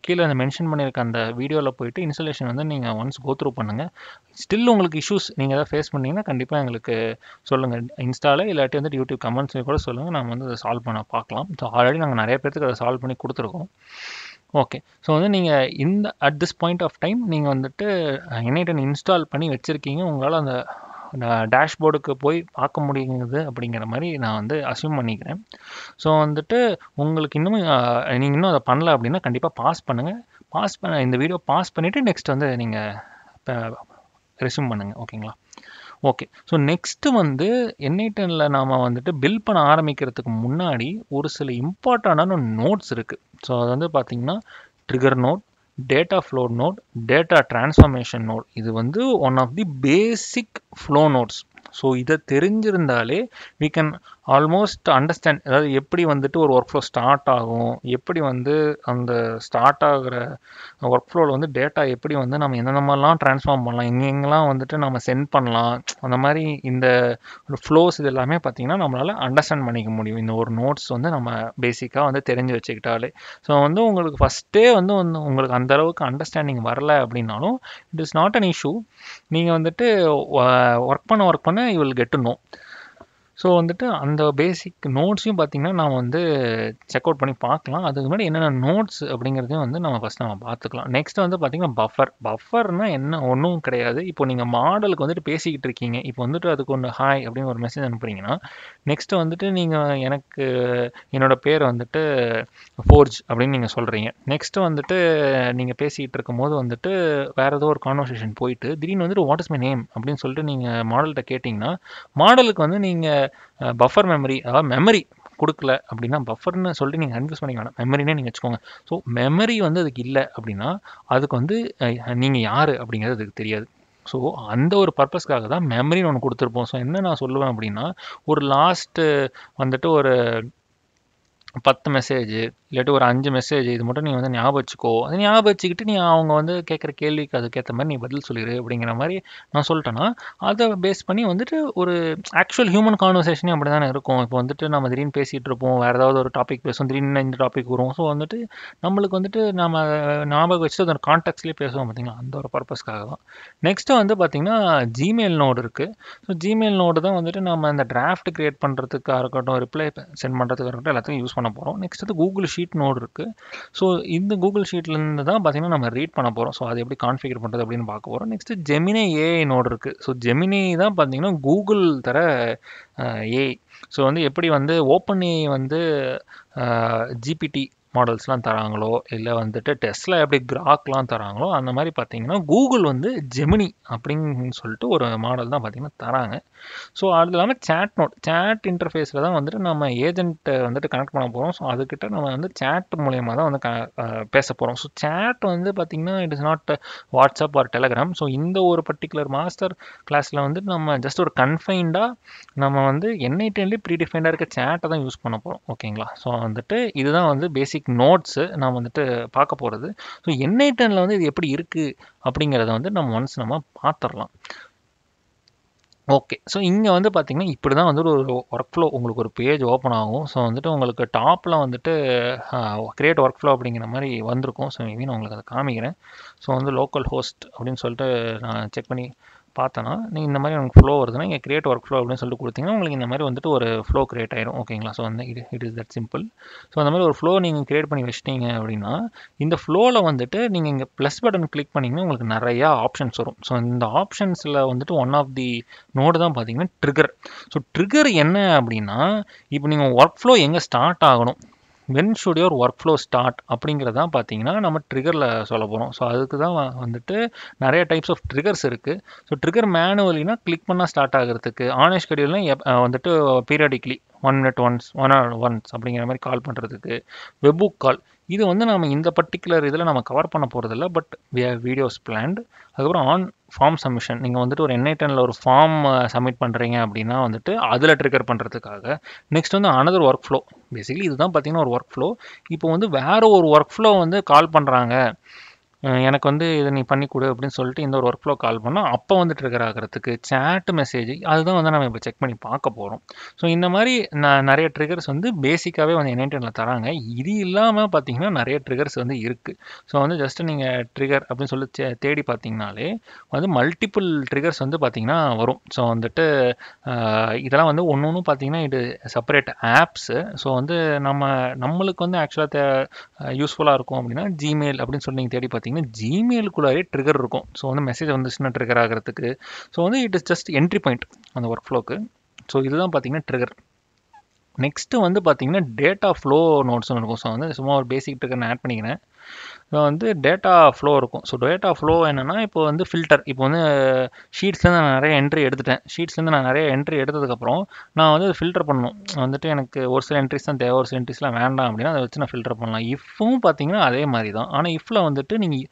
கீழே அந்த மென்ஷன் பண்ணியிருக்க அந்த வீடியோவில் போயிட்டு இன்ஸ்டாலேஷன் வந்து நீங்கள் ஒன்ஸ் கோத்ரூ பண்ணுங்கள். ஸ்டில் உங்களுக்கு இஷ்யூஸ் நீங்கள் எதாவது ஃபேஸ் பண்ணிங்கன்னா கண்டிப்பாக எங்களுக்கு சொல்லுங்கள். இன்ஸ்டாவில் இல்லாட்டி வந்துட்டு யூடியூப் கமெண்ட்ஸில் கூட சொல்லுங்கள், நம்ம வந்து அதை சால்வ் பண்ண பார்க்கலாம். ஸோ ஆல்ரெடி நாங்கள் நிறைய பேர்த்துக்கு அதை சால்வ் பண்ணி கொடுத்துருக்கோம். ஓகே, ஸோ வந்து நீங்கள் இந்த at this point of time நீங்கள் வந்துட்டு N8 இன்ஸ்டால் பண்ணி வச்சுருக்கீங்க. உங்களால் அந்த டேஷ்போர்டுக்கு போய் பார்க்க முடியுது அப்படிங்கிற மாதிரி நான் வந்து அஸ்யூம் பண்ணிக்கிறேன். ஸோ வந்துட்டு உங்களுக்கு இன்னும் நீங்கள் இன்னும் அதை பண்ணல அப்படின்னா கண்டிப்பாக பாஸ் பண்ணுங்கள். இந்த வீடியோ பாஸ் பண்ணிவிட்டு நெக்ஸ்ட் வந்து நீங்கள் ரெஸ்யூம் பண்ணுங்கள். ஓகேங்களா? ஓகே, ஸோ நெக்ஸ்ட்டு வந்து N8 நாம் வந்துட்டு பில்ட் பண்ண ஆரம்பிக்கிறதுக்கு முன்னாடி ஒரு சில இம்பார்ட்டண்டான நோட்ஸ் இருக்குது. ஸோ அது வந்து பார்த்திங்கன்னா trigger node, data flow node, data transformation node. இது வந்து one of the basic flow nodes. So இதை தெரிஞ்சிருந்தாலே we can ஆல்மோஸ்ட் அண்டர்ஸ்டாண்ட், அதாவது எப்படி வந்துட்டு ஒரு ஒர்க் ஃப்ளோ ஸ்டார்ட் ஆகும், எப்படி வந்து அந்த ஸ்டார்ட் ஆகிற ஒர்க் ஃப்ளோவில் வந்து டேட்டா எப்படி வந்து நம்ம எந்தெந்த மாதிரிலாம் ட்ரான்ஸ்ஃபார்ம் பண்ணலாம், எங்கெங்கெல்லாம் வந்துட்டு நம்ம சென்ட் பண்ணலாம், அந்த மாதிரி இந்த ஃப்ளோஸ் இது எல்லாமே பார்த்திங்கன்னா நம்மளால் அண்டர்ஸ்டாண்ட் பண்ணிக்க முடியும் இந்த ஒரு நோட்ஸ் வந்து நம்ம பேசிக்காக வந்து தெரிஞ்சு வச்சுக்கிட்டாலே. ஸோ வந்து உங்களுக்கு ஃபஸ்ட்டே வந்து உங்களுக்கு அந்தளவுக்கு அண்டர்ஸ்டாண்டிங் வரல அப்படின்னாலும் it is not an issue. நீங்கள் வந்துட்டு ஒர்க் பண்ண you will get to know. So வந்துட்டு அந்த பேசிக் நோட்ஸையும் பார்த்திங்கன்னா நாம் வந்து செக் அவுட் பண்ணி பார்க்கலாம். அதுக்கு முன்னாடி என்னென்ன நோட்ஸ் அப்படிங்கிறதையும் வந்து நம்ம ஃபஸ்ட் நம்ம பார்த்துக்கலாம். நெக்ஸ்ட் வந்து பார்த்திங்கன்னா பஃபர்னால் என்ன, ஒன்றும் கிடையாது. இப்போ நீங்கள் மாடலுக்கு வந்துட்டு பேசிக்கிட்டு இருக்கீங்க, இப்போ வந்துட்டு அதுக்கு ஒன்று ஹாய் அப்படின்னு ஒரு மெசேஜ் அனுப்புறீங்கன்னா நெக்ஸ்ட்டு வந்துட்டு நீங்கள் எனக்கு என்னோட பேர் வந்துட்டு ஃபோர்ஜ் அப்படின்னு நீங்கள் சொல்கிறீங்க. நெக்ஸ்ட்டு வந்துட்டு நீங்கள் பேசிக்கிட்டு இருக்கும் போது வந்துட்டு வேறு ஏதோ ஒரு கான்வர்சேஷன் போயிட்டு திடீர்னு வந்துட்டு வாட் இஸ் மை நேம் அப்படின்னு சொல்லிட்டு நீங்கள் மாடல்கிட்ட கேட்டிங்கன்னா மாடலுக்கு வந்து நீங்கள் பஃபர் மெமரி, அதாவது மெமரி கொடுக்கல அப்படின்னா, பஃபர்னு சொல்லி நீங்கள் கன்ஃபியூஸ் பண்ணிக்க வேணாம், மெமரினே நீங்கள் வச்சுக்கோங்க. ஸோ மெமரி வந்து அதுக்கு இல்லை அப்படின்னா அதுக்கு வந்து நீங்கள் யார் அப்படிங்கிறது அதுக்கு தெரியாது. ஸோ அந்த ஒரு பர்பஸ்க்காக தான் மெமரின்னு ஒன்று கொடுத்துருப்போம். ஸோ என்ன நான் சொல்லுவேன் அப்படின்னா, ஒரு லாஸ்ட்டு வந்துட்டு ஒரு 10 மெசேஜ் இல்லாட்டி ஒரு 5 மெசேஜ் இது மட்டும் நீ வந்து ஞாபகம் வச்சுக்கோ. அது ஞாபகம் வச்சுக்கிட்டு நீ அவங்க வந்து கேட்குற கேள்விக்கு அதுக்கேற்ற மாதிரி நீ பதில் சொல்லிடு அப்படிங்கிற மாதிரி நான் சொல்லிட்டேன்னா, அதை பேஸ் பண்ணி வந்துட்டு ஒரு ஆக்சுவல் ஹியூமன் கான்வர்சேஷனே அப்படி தானே இருக்கும். இப்போ வந்துட்டு நம்ம திடீர்னு பேசிகிட்டு இருப்போம், வேறு ஏதாவது ஒரு டாபிக் பேசுவோம், திடீர்னு இந்த டாபிக் வரும். ஸோ வந்துட்டு நம்மளுக்கு வந்துட்டு நம்ம ஞாபகம் வச்சுட்டு அதோட கான்டெக்ட்லேயே பேசுவோம் பார்த்தீங்களா, அந்த ஒரு பர்பஸ்க்காக தான். நெக்ஸ்ட்டு வந்து பார்த்திங்கன்னா ஜிமெயில் நோடு இருக்குது. ஸோ ஜிமெயில் நோடு தான் வந்துட்டு நம்ம இந்த டிராஃப்ட் கிரியேட் பண்ணுறதுக்காக இருக்கட்டும், ரிப்ளை சென்ட் பண்ணுறதுக்காக இருக்கட்டும், எல்லாத்தையும் யூஸ் பண்ண போகிறோம். நெக்ஸ்ட் வந்து கூகுள் ஷீட் நோடு இருக்குது. ஸோ இந்த கூகுள் ஷீட்லேருந்து தான் பார்த்திங்கன்னா நம்ம ரீட் பண்ண போகிறோம். ஸோ அது எப்படி கான்ஃபிகர் பண்ணுறது அப்படின்னு பார்க்க போகிறோம். நெக்ஸ்ட்டு ஜெமினி ஏஐ நோடு இருக்குது. ஸோ ஜெமினி தான் பார்த்திங்கன்னா கூகுள் தர ஏஐ. ஸோ வந்து எப்படி வந்து ஓப்பன் ஏஐ வந்து ஜிபிடி மாடல்ஸ்லாம் தராங்களோ, இல்லை வந்துட்டு டெஸ்லா எப்படி கிராக்லாம் தராங்களோ, அந்த மாதிரி பார்த்தீங்கன்னா கூகுள் வந்து ஜெமினி அப்படின்னு சொல்லிட்டு ஒரு மாடல் தான் பார்த்தீங்கன்னா தராங்க. ஸோ அது இல்லாமல் சேட் நோட், சேட் இன்டர்ஃபேஸில் தான் வந்துட்டு நம்ம ஏஜென்ட்டை வந்துட்டு கனெக்ட் பண்ண போகிறோம். ஸோ அதுக்கிட்ட நம்ம வந்து சேட் மூலயமா தான் வந்து பேச போகிறோம். ஸோ சேட் வந்து பார்த்திங்கன்னா it is not WhatsApp R Telegram. So இந்த ஒரு பர்டிகுலர் மாஸ்டர் கிளாஸில் வந்து நம்ம ஜஸ்ட் ஒரு கன்ஃபைன்டாக நம்ம வந்து N8 ப்ரீடிஃபைண்டாக இருக்க சேட்டை தான் யூஸ் பண்ண போகிறோம். ஓகேங்களா? ஸோ வந்துட்டு இதுதான் வந்து பேசிக் நோட்ஸு நான் வந்துட்டு பார்க்க போகிறது. ஸோ N8 வந்து இது எப்படி இருக்குது அப்படிங்கிறத வந்து நம்ம ஒன்ஸ் நம்ம பார்த்துடலாம். ஓகே. ஸோ இங்கே வந்து பார்த்தீங்கன்னா இப்படி தான் வந்துட்டு ஒரு ஒர்க் ஃப்ளோ உங்களுக்கு ஒரு பேஜ் ஓப்பன் ஆகும். ஸோ வந்துட்டு உங்களுக்கு டாப்பில் வந்துட்டு கிரியேட் ஒர்க் ஃப்ளோ அப்படிங்கிற மாதிரி வந்திருக்கும். ஸோ மேபி நான் உங்களுக்கு அதை காமிக்கிறேன். ஸோ வந்து லோக்கல் ஹோஸ்ட் அப்படின்னு சொல்லிட்டு நான் செக் பண்ணி பார்த்தோன்னா, நீங்கள் இந்த மாதிரி உங்களுக்கு ஃப்ளோ வருதுன்னா இங்கே கிரியேட் ஒர்க் ஃப்ளோ அப்படின்னு சொல்லிட்டு கொடுத்தீங்கன்னா உங்களுக்கு இந்த மாதிரி வந்துட்டு ஒரு ஃப்ளோ கிரியேட் ஆயிரும். ஓகேங்களா? ஸோ வந்து it is that simple. So அந்த மாதிரி ஒரு ஃப்ளோ நீங்கள் கிரியேட் பண்ணி வச்சிட்டீங்க அப்படின்னா, இந்த ஃப்ளோவில் வந்துட்டு நீங்கள் இங்கே ப்ளஸ் பட்டன் கிளிக் பண்ணிங்கன்னா உங்களுக்கு நிறையா ஆப்ஷன்ஸ் வரும். ஸோ இந்த ஆப்ஷன்ஸில் வந்துட்டு ஒன் ஆஃப் தி நோடு தான் பார்த்தீங்கன்னா ட்ரிகர். ஸோ ட்ரிகர் என்ன அப்படின்னா, இப்போ நீங்கள் ஒர்க் ஃப்ளோ எங்கே ஸ்டார்ட் ஆகணும், when should your work flow start அப்படிங்கிறதான் பார்த்தீங்கன்னா நம்ம ட்ரிகரில் சொல்ல போகிறோம். ஸோ அதுக்கு தான் வந்துட்டு நிறைய டைப்ஸ் ஆஃப் ட்ரிகர்ஸ் இருக்குது. ஸோ ட்ரிகர் மேனுவலினா கிளிக் பண்ணால் ஸ்டார்ட் ஆகிறதுக்கு, ஆன் ஷெடியூல்னா வந்துட்டு periodically 1 minute once 1 hour once அப்படிங்கிற மாதிரி கால் பண்ணுறதுக்கு, வெப்புக் கால். இது வந்து நம்ம இந்த பர்டிகுலர் இதில் நம்ம கவர் பண்ண போகிறதில்ல, பட் வீடியோஸ் பிளான்ட். அதுக்கப்புறம் ஆன் ஃபார்ம் சப்மிஷன், நீங்கள் வந்துட்டு ஒரு N8 ஒரு ஃபார்ம் சப்மிட் பண்ணுறீங்க அப்படின்னா வந்துட்டு அதில் ட்ரிகர் பண்ணுறதுக்காக. நெக்ஸ்ட் வந்து அனதர் ஒர்க் ஃப்ளோ. பேசிக்கலி இதுதான் பார்த்தீங்கன்னா ஒரு ஒர்க் ஃப்ளோ. இப்போ வந்து வேறு ஒரு ஒர்க் ஃப்ளோ வந்து கால் பண்ணுறாங்க, எனக்கு வந்து இதை நீ பண்ணி கொடு அப்படின்னு சொல்லிட்டு இந்த ஒரு ஒர்க் ஃப்ளோ கால் பண்ணால் அப்போ வந்து ட்ரிகர் ஆகிறதுக்கு சேட் மெசேஜ், அதுதான் வந்து நம்ம இப்போ செக் பண்ணி பார்க்க போகிறோம். ஸோ இந்த மாதிரி நிறைய ட்ரிகர்ஸ் வந்து பேசிக்காகவே வந்து N8 தராங்க. இது இல்லாமல் பார்த்தீங்கன்னா நிறைய ட்ரிகர்ஸ் வந்து இருக்குது. ஸோ வந்து ஜஸ்ட்டு நீங்கள் ட்ரிகர் அப்படின்னு சொல்லி தேடி பார்த்தீங்கனாலே வந்து மல்டிபிள் ட்ரிகர்ஸ் வந்து பார்த்தீங்கன்னா வரும். ஸோ வந்துட்டு இதெல்லாம் வந்து ஒன்று ஒன்று பார்த்தீங்கன்னா இது செப்பரேட் ஆப்ஸு. ஸோ வந்து நம்மளுக்கு வந்து ஆக்சுவலாக யூஸ்ஃபுல்லாக இருக்கும் அப்படின்னா ஜிமெயில் அப்படின்னு சொல்லி நீங்கள் தேடி பார்த்தீங்கன்னா ஜிமெயிலுக்குள்ளாரே ட்ரிகர் இருக்கும். ஸோ வந்து மெசேஜ் வந்துச்சுன்னா ட்ரிகர் ஆகிறதுக்கு. ஸோ வந்து it is just entry point அந்த ஒர்க் ஃப்ளோக்கு. ஸோ இதுதான் பார்த்தீங்கன்னா ட்ரிகர். நெக்ஸ்ட்டு வந்து பார்த்தீங்கன்னா டேட்டா ஃப்ளோ நோட்ஸ்னு இருக்கும். ஸோ வந்து சும்மா ஒரு பேசிக் ட்ரிகர் நான் ஆட் பண்ணிக்கிறேன். ஸோ வந்து டேட்டா ஃப்ளோ இருக்கும். ஸோ டேட்டா ஃப்ளோ என்னென்னா, இப்போ வந்து ஃபில்டர், இப்போ வந்து ஷீட்ஸ்லேருந்து நான் நிறைய என்ட்ரி எடுத்துட்டேன். ஷீட்ஸ்லேருந்து நான் நிறைய என்ட்ரி எடுத்ததுக்கப்புறம் நான் வந்து ஃபில்டர் பண்ணணும். வந்துட்டு எனக்கு ஒரு சில என்ட்ரிஸ் தான் தேவை, ஒரு சில என்ட்ரிஸ்லாம் வேண்டாம் அப்படின்னா அதை வச்சு நான் ஃபில்டர் பண்ணலாம். இஃப்பும் பார்த்தீங்கன்னா அதே மாதிரி தான். ஆனால் இஃப்பில் வந்துட்டு நீங்கள்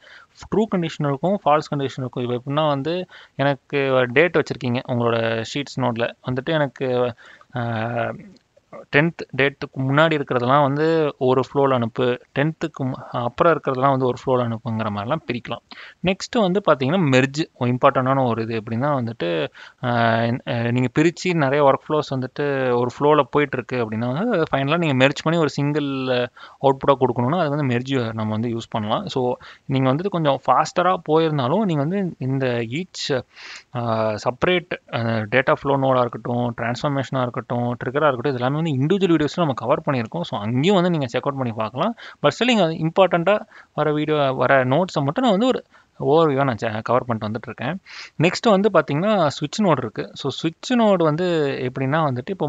ட்ரூ கண்டிஷன் இருக்கும், ஃபால்ஸ் கண்டிஷன் இருக்கும். இப்போ எப்படின்னா வந்து எனக்கு டேட் வச்சுருக்கீங்க உங்களோட ஷீட்ஸ் நோட்டில் வந்துட்டு, எனக்கு 10th டேட்டுக்கு முன்னாடி இருக்கிறதெல்லாம் வந்து ஒரு ஃப்ளோவில் அனுப்பு, 10th அப்புறம் இருக்கிறதெல்லாம் வந்து ஒரு ஃப்ளோவில் அனுப்புங்கிற மாதிரிலாம் பிரிக்கலாம். நெக்ஸ்ட்டு வந்து பார்த்தீங்கன்னா மெர்ஜ், இம்பார்ட்டண்டான ஒரு இது எப்படின்னா வந்துட்டு நீங்கள் பிரித்து நிறைய ஒர்க் ஃப்ளோஸ் வந்துட்டு ஒரு ஃப்ளோவில் போயிட்டுருக்கு அப்படின்னா வந்து ஃபைனலாக நீங்கள் மெர்ஜ் பண்ணி ஒரு சிங்கிள் அவுட்புட்டாக கொடுக்கணுன்னா அது வந்து மெர்ஜ் நம்ம வந்து யூஸ் பண்ணலாம். ஸோ நீங்கள் வந்துட்டு கொஞ்சம் ஃபாஸ்டராக போயிருந்தாலும் நீங்கள் வந்து இந்த ஈச் செப்பரேட் டேட்டா ஃப்ளோ நோடாக இருக்கட்டும், ட்ரான்ஸ்ஃபர்மேஷனாக இருக்கட்டும், ட்ரிகராக இருக்கட்டும், இது எல்லாமே வந்து இண்டிவிஜுவல் வீடியோஸில் நம்ம கவர் பண்ணியிருக்கோம். ஸோ அங்கேயும் வந்து நீங்கள் செக் அவுட் பண்ணி பார்க்கலாம். பட் ஸ்டில் நீங்கள் இம்பார்ட்டண்ட்டாக வர நோட்ஸை மட்டும் நான் வந்து ஒரு ஓவர்வியூவாக நான் கவர் பண்ணிட்டு வந்துட்டுருக்கேன். நெக்ஸ்ட்டு வந்து பார்த்தீங்கன்னா ஸ்விட்ச் நோடு இருக்குது. ஸோ ஸ்விட்ச் நோடு வந்து எப்படின்னா வந்துட்டு இப்போ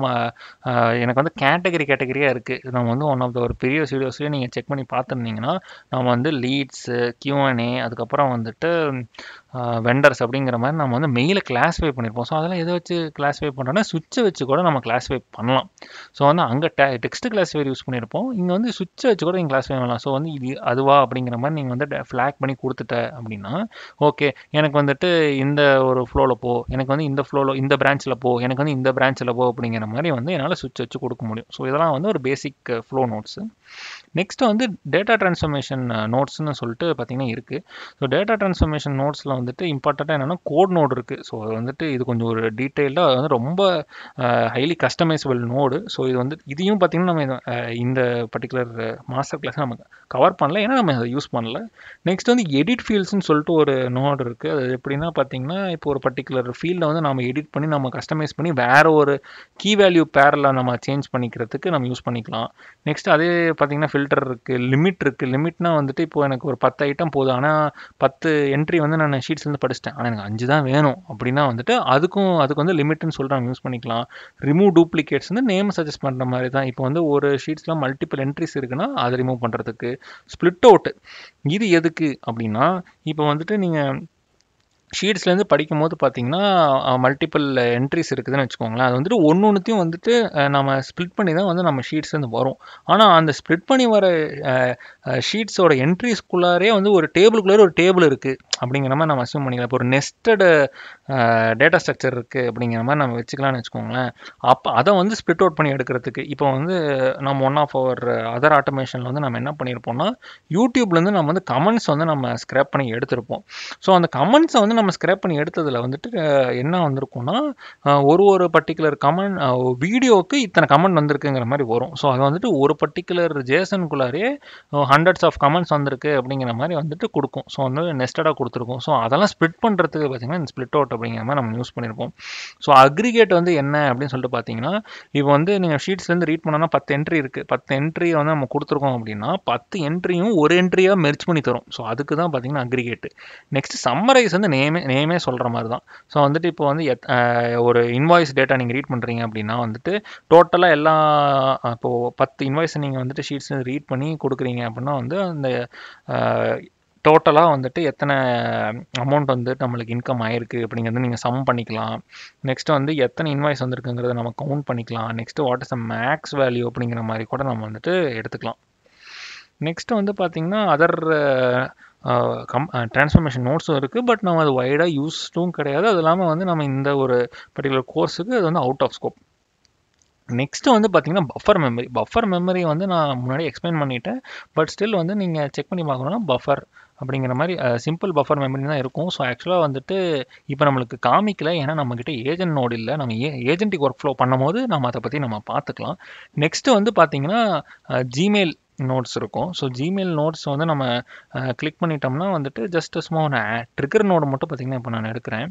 எனக்கு வந்து கேட்டகரியாக இருக்குது. நம்ம வந்து ஒன் ஆஃப் த ஒரு பெரிய வீடியோஸ்லேயே நீங்கள் செக் பண்ணி பார்த்துருந்தீங்கன்னா நம்ம வந்து லீட்ஸு, Q&A, அதுக்கப்புறம் வந்துட்டு வெண்டர்ஸ் அப்படிங்கிற மாதிரி நம்ம வந்து மெயிலை கிளாஸிஃபை பண்ணியிருப்போம். ஸோ அதெல்லாம் எதை வச்சு கிளாஸிஃபை பண்ணுறோன்னா சுவிட்சை வச்சு கூட நம்ம கிளாஸிஃபை பண்ணலாம். ஸோ வந்து அங்கே டெக்ஸ்ட் கிளாஸிஃபையர் யூஸ் பண்ணியிருப்போம், இங்கே வந்து சுவிட்சை வச்சு கூட நீங்கள் கிளாஸிஃபை பண்ணலாம். ஸோ வந்து இது அதுவா அப்படிங்கிற மாதிரி நீங்கள் வந்து ஃப்ளாக் பண்ணி கொடுத்துட்ட அப்படின்னா ஓகே, எனக்கு வந்துட்டு இந்த ஒரு ஃப்ளோவில் போ, எனக்கு வந்து இந்த ஃப்ளோவில் இந்த பிரான்ச்சில் போ, எனக்கு வந்து இந்த பிரான்ச்சில் போ அப்படிங்கிற மாதிரி வந்து என்னால் சுவிட்ச் வச்சு கொடுக்க முடியும். ஸோ இதெல்லாம் வந்து ஒரு பேசிக் ஃப்ளோ நோட்ஸு. நெக்ஸ்ட் வந்து டேட்டா ட்ரான்ஸ்ஃபர்மேஷன் நோட்ஸ்னு சொல்லிட்டு பார்த்தீங்கன்னா இருக்குது. ஸோ டேட்டா ட்ரான்ஸ்ஃபர்மேஷன் நோட்ஸில் வந்துட்டு இம்பார்ட்டண்ட்டாக என்னென்னா கோட் நோடு இருக்குது. ஸோ அது வந்துட்டு இது கொஞ்சம் ஒரு டீட்டெயில்டாக அது வந்து ரொம்ப ஹைலி கஸ்டமைசபிள் நோடு. ஸோ இது வந்து இதையும் பார்த்தீங்கன்னா நம்ம இந்த பர்டிகுலர் மாஸ்டர் கிளாஸ் நம்ம கவர் பண்ணல, ஏன்னா நம்ம அதை யூஸ் பண்ணல. நெக்ஸ்ட் வந்து எடிட் ஃபீல்ட்ஸ்னு சொல்லிட்டு ஒரு நோடு இருக்குது. அது எப்படின்னா பார்த்தீங்கன்னா இப்போ ஒரு பர்டிகுலர் ஃபீல்டை வந்து நம்ம எடிட் பண்ணி நம்ம கஸ்டமைஸ் பண்ணி வேறு ஒரு கீ வேல்யூ பேரில் நம்ம சேஞ்ச் பண்ணிக்கிறதுக்கு நம்ம யூஸ் பண்ணிக்கலாம். நெக்ஸ்ட் அதே பார்த்தீங்கன்னா ஃபில்டர் இருக்குது, லிமிட் இருக்குது. லிமிட்னா வந்துட்டு இப்போ எனக்கு ஒரு 10 ஐட்டம் போதும், ஆனால் 10 என்ட்ரி வந்து நான் ஷீட்ஸ்லேருந்து படிச்சிட்டேன், ஆனால் எனக்கு 5 தான் வேணும் அப்படின்னா வந்துட்டு அதுக்கு வந்து லிமிட்னு சொல்லிட்டு நம்ம யூஸ் பண்ணிக்கலாம். ரிமூவ் டூப்ளிகேட்ஸ் வந்து நேம் சஜஸ்ட் பண்ணுற மாதிரி தான். இப்போ வந்து ஒரு ஷீட்ஸில் மல்டிபிள் என்ட்ரிஸ் இருக்குன்னா அதை ரிமூவ் பண்ணுறதுக்கு. ஸ்ப்ளிட் அவுட் இது எதுக்கு அப்படின்னா இப்போ வந்துட்டு நீங்கள் ஷீட்ஸ்லேருந்து படிக்கும் போது பார்த்தீங்கன்னா மல்டிபிள் என்ட்ரிஸ் இருக்குதுன்னு வச்சுக்கோங்களேன். அது வந்துட்டு ஒன்றுத்தையும் வந்துட்டு நம்ம ஸ்ப்ளிட் பண்ணி தான் வந்து நம்ம ஷீட்ஸ்லேருந்து வரும். ஆனால் அந்த ஸ்ப்ளிட் பண்ணி வர ஷீட்ஸோட என்ட்ரிஸ்குள்ளாரே வந்து ஒரு டேபிளுக்குள்ளார ஒரு டேபிள் இருக்குது அப்படிங்கிற மாதிரி நம்ம அஸ்யூம் பண்ணிக்கலாம். இப்போ ஒரு நெஸ்டட் டேட்டா ஸ்ட்ரக்சர் இருக்குது அப்படிங்கிற மாதிரி நம்ம வச்சுக்கலாம்னு வச்சுக்கோங்களேன். அப்போ அதை வந்து ஸ்ப்ளிட் அவுட் பண்ணி எடுக்கிறதுக்கு இப்போ வந்து நம்ம ஒன் ஆஃப் அவர் அதர் ஆட்டோமேஷனில் வந்து நம்ம என்ன பண்ணியிருப்போம்னா யூடியூப்லேருந்து நம்ம வந்து கமெண்ட்ஸ் வந்து நம்ம ஸ்க்ராப் பண்ணி எடுத்திருப்போம். ஸோ அந்த கமெண்ட்ஸை வந்து நம்ம ஸ்க்ராப் பண்ணி எடுத்ததில் வந்துட்டு என்ன வந்திருக்கும்னா ஒரு பர்டிகுலர் கமெண்ட் வீடியோவுக்கு இத்தனை கமெண்ட் வந்திருக்குங்கிற மாதிரி வரும். ஸோ அது வந்துட்டு ஒரு பர்டிகுலர் ஜேசனுக்குள்ளாரே ஹண்ட்ரட்ஸ் ஆஃப் கமெண்ட்ஸ் வந்திருக்கு அப்படிங்கிற மாதிரி வந்துட்டு கொடுக்கும். ஸோ வந்து நெஸ்டடாக கொடுத்துருக்கும். ஸோ அதெல்லாம் ஸ்ப்ளிட் பண்ணுறதுக்கு பார்த்தீங்கன்னா இந்த ஸ்ப்ளிட் அவுட் அப்படிங்கிற மாதிரி நம்ம யூஸ் பண்ணியிருப்போம். ஸோ அக்ரிகேட் வந்து என்ன அப்படின்னு சொல்லிட்டு பார்த்தீங்கன்னா இப்போ வந்து நீங்கள் ஷீட்ஸ்லேருந்து ரீட் பண்ணோன்னா 10 என்ட்ரி இருக்குது, 10 என்ட்ரியை வந்து நம்ம கொடுத்துருக்கோம் அப்படின்னா 10 என்ட்ரியும் ஒரு என்ட்ரியாக மெர்ஜ் பண்ணி தரும். ஸோ அதுக்கு தான் பார்த்தீங்கன்னா அக்ரிகேட். நெக்ஸ்ட் சம்மரைஸ் வந்து நேமே சொல்கிற மாதிரி தான். ஸோ வந்துட்டு இப்போ வந்து ஒரு இன்வாய்ஸ் டேட்டா நீங்கள் ரீட் பண்ணுறீங்க அப்படின்னா வந்துட்டு டோட்டலாக எல்லா இப்போது 10 இன்வாய்ஸை நீங்கள் வந்துட்டு ஷீட்ஸ் ரீட் பண்ணி கொடுக்குறீங்க அப்படின்னா வந்து அந்த டோட்டலாக வந்துட்டு எத்தனை அமௌண்ட் வந்து நம்மளுக்கு இன்கம் ஆயிருக்கு அப்படிங்கிறது நீங்கள் சம் பண்ணிக்கலாம். நெக்ஸ்ட்டு வந்து எத்தனை இன்வாய்ஸ் வந்துருக்குங்கிறத நம்ம கவுண்ட் பண்ணிக்கலாம். Next what is the maths value அப்படிங்கிற மாதிரி கூட நம்ம வந்துட்டு எடுத்துக்கலாம். நெக்ஸ்ட்டு வந்து பார்த்திங்கன்னா அதர் ட்ரான்ஸ்ஃபர்மேஷன் நோட்ஸும் இருக்குது, பட் நம்ம அது வைடாக யூஸ்டும் கிடையாது. அது இல்லாமல் வந்து நம்ம இந்த ஒரு பர்டிகுலர் கோர்ஸுக்கு அது வந்து அவுட் ஆஃப் ஸ்கோப். நெக்ஸ்ட்டு வந்து பார்த்தீங்கன்னா பஃபர் மெமரி வந்து நான் முன்னாடி எக்ஸ்பிளைன் பண்ணிட்டேன், பட் ஸ்டில் வந்து நீங்கள் செக் பண்ணி பார்க்கணுன்னா பஃபர் அப்படிங்கிற மாதிரி சிம்பிள் பஃபர் மெமரி தான் இருக்கும். ஸோ ஆக்சுவலாக வந்துட்டு இப்போ நம்மளுக்கு காமிக்கல, ஏன்னா நம்மக்கிட்ட ஏஜென்ட் நோடு இல்லை. நம்ம ஏஜென்டிக் ஒர்க் ஃப்ளோ பண்ணும்போது நம்ம அதை பற்றி நம்ம பார்த்துக்கலாம். நெக்ஸ்ட்டு வந்து பார்த்தீங்கன்னா ஜிமெயில் நோட்ஸ் இருக்கும். ஸோ ஜிமெயில் நோட்ஸ் வந்து நம்ம கிளிக் பண்ணிட்டோம்னா வந்துட்டு ஜஸ்ட் சும்மா ஒன்று ட்ரிகர் நோடு மட்டும் பார்த்தீங்கன்னா இப்போ நான் எடுக்கிறேன்.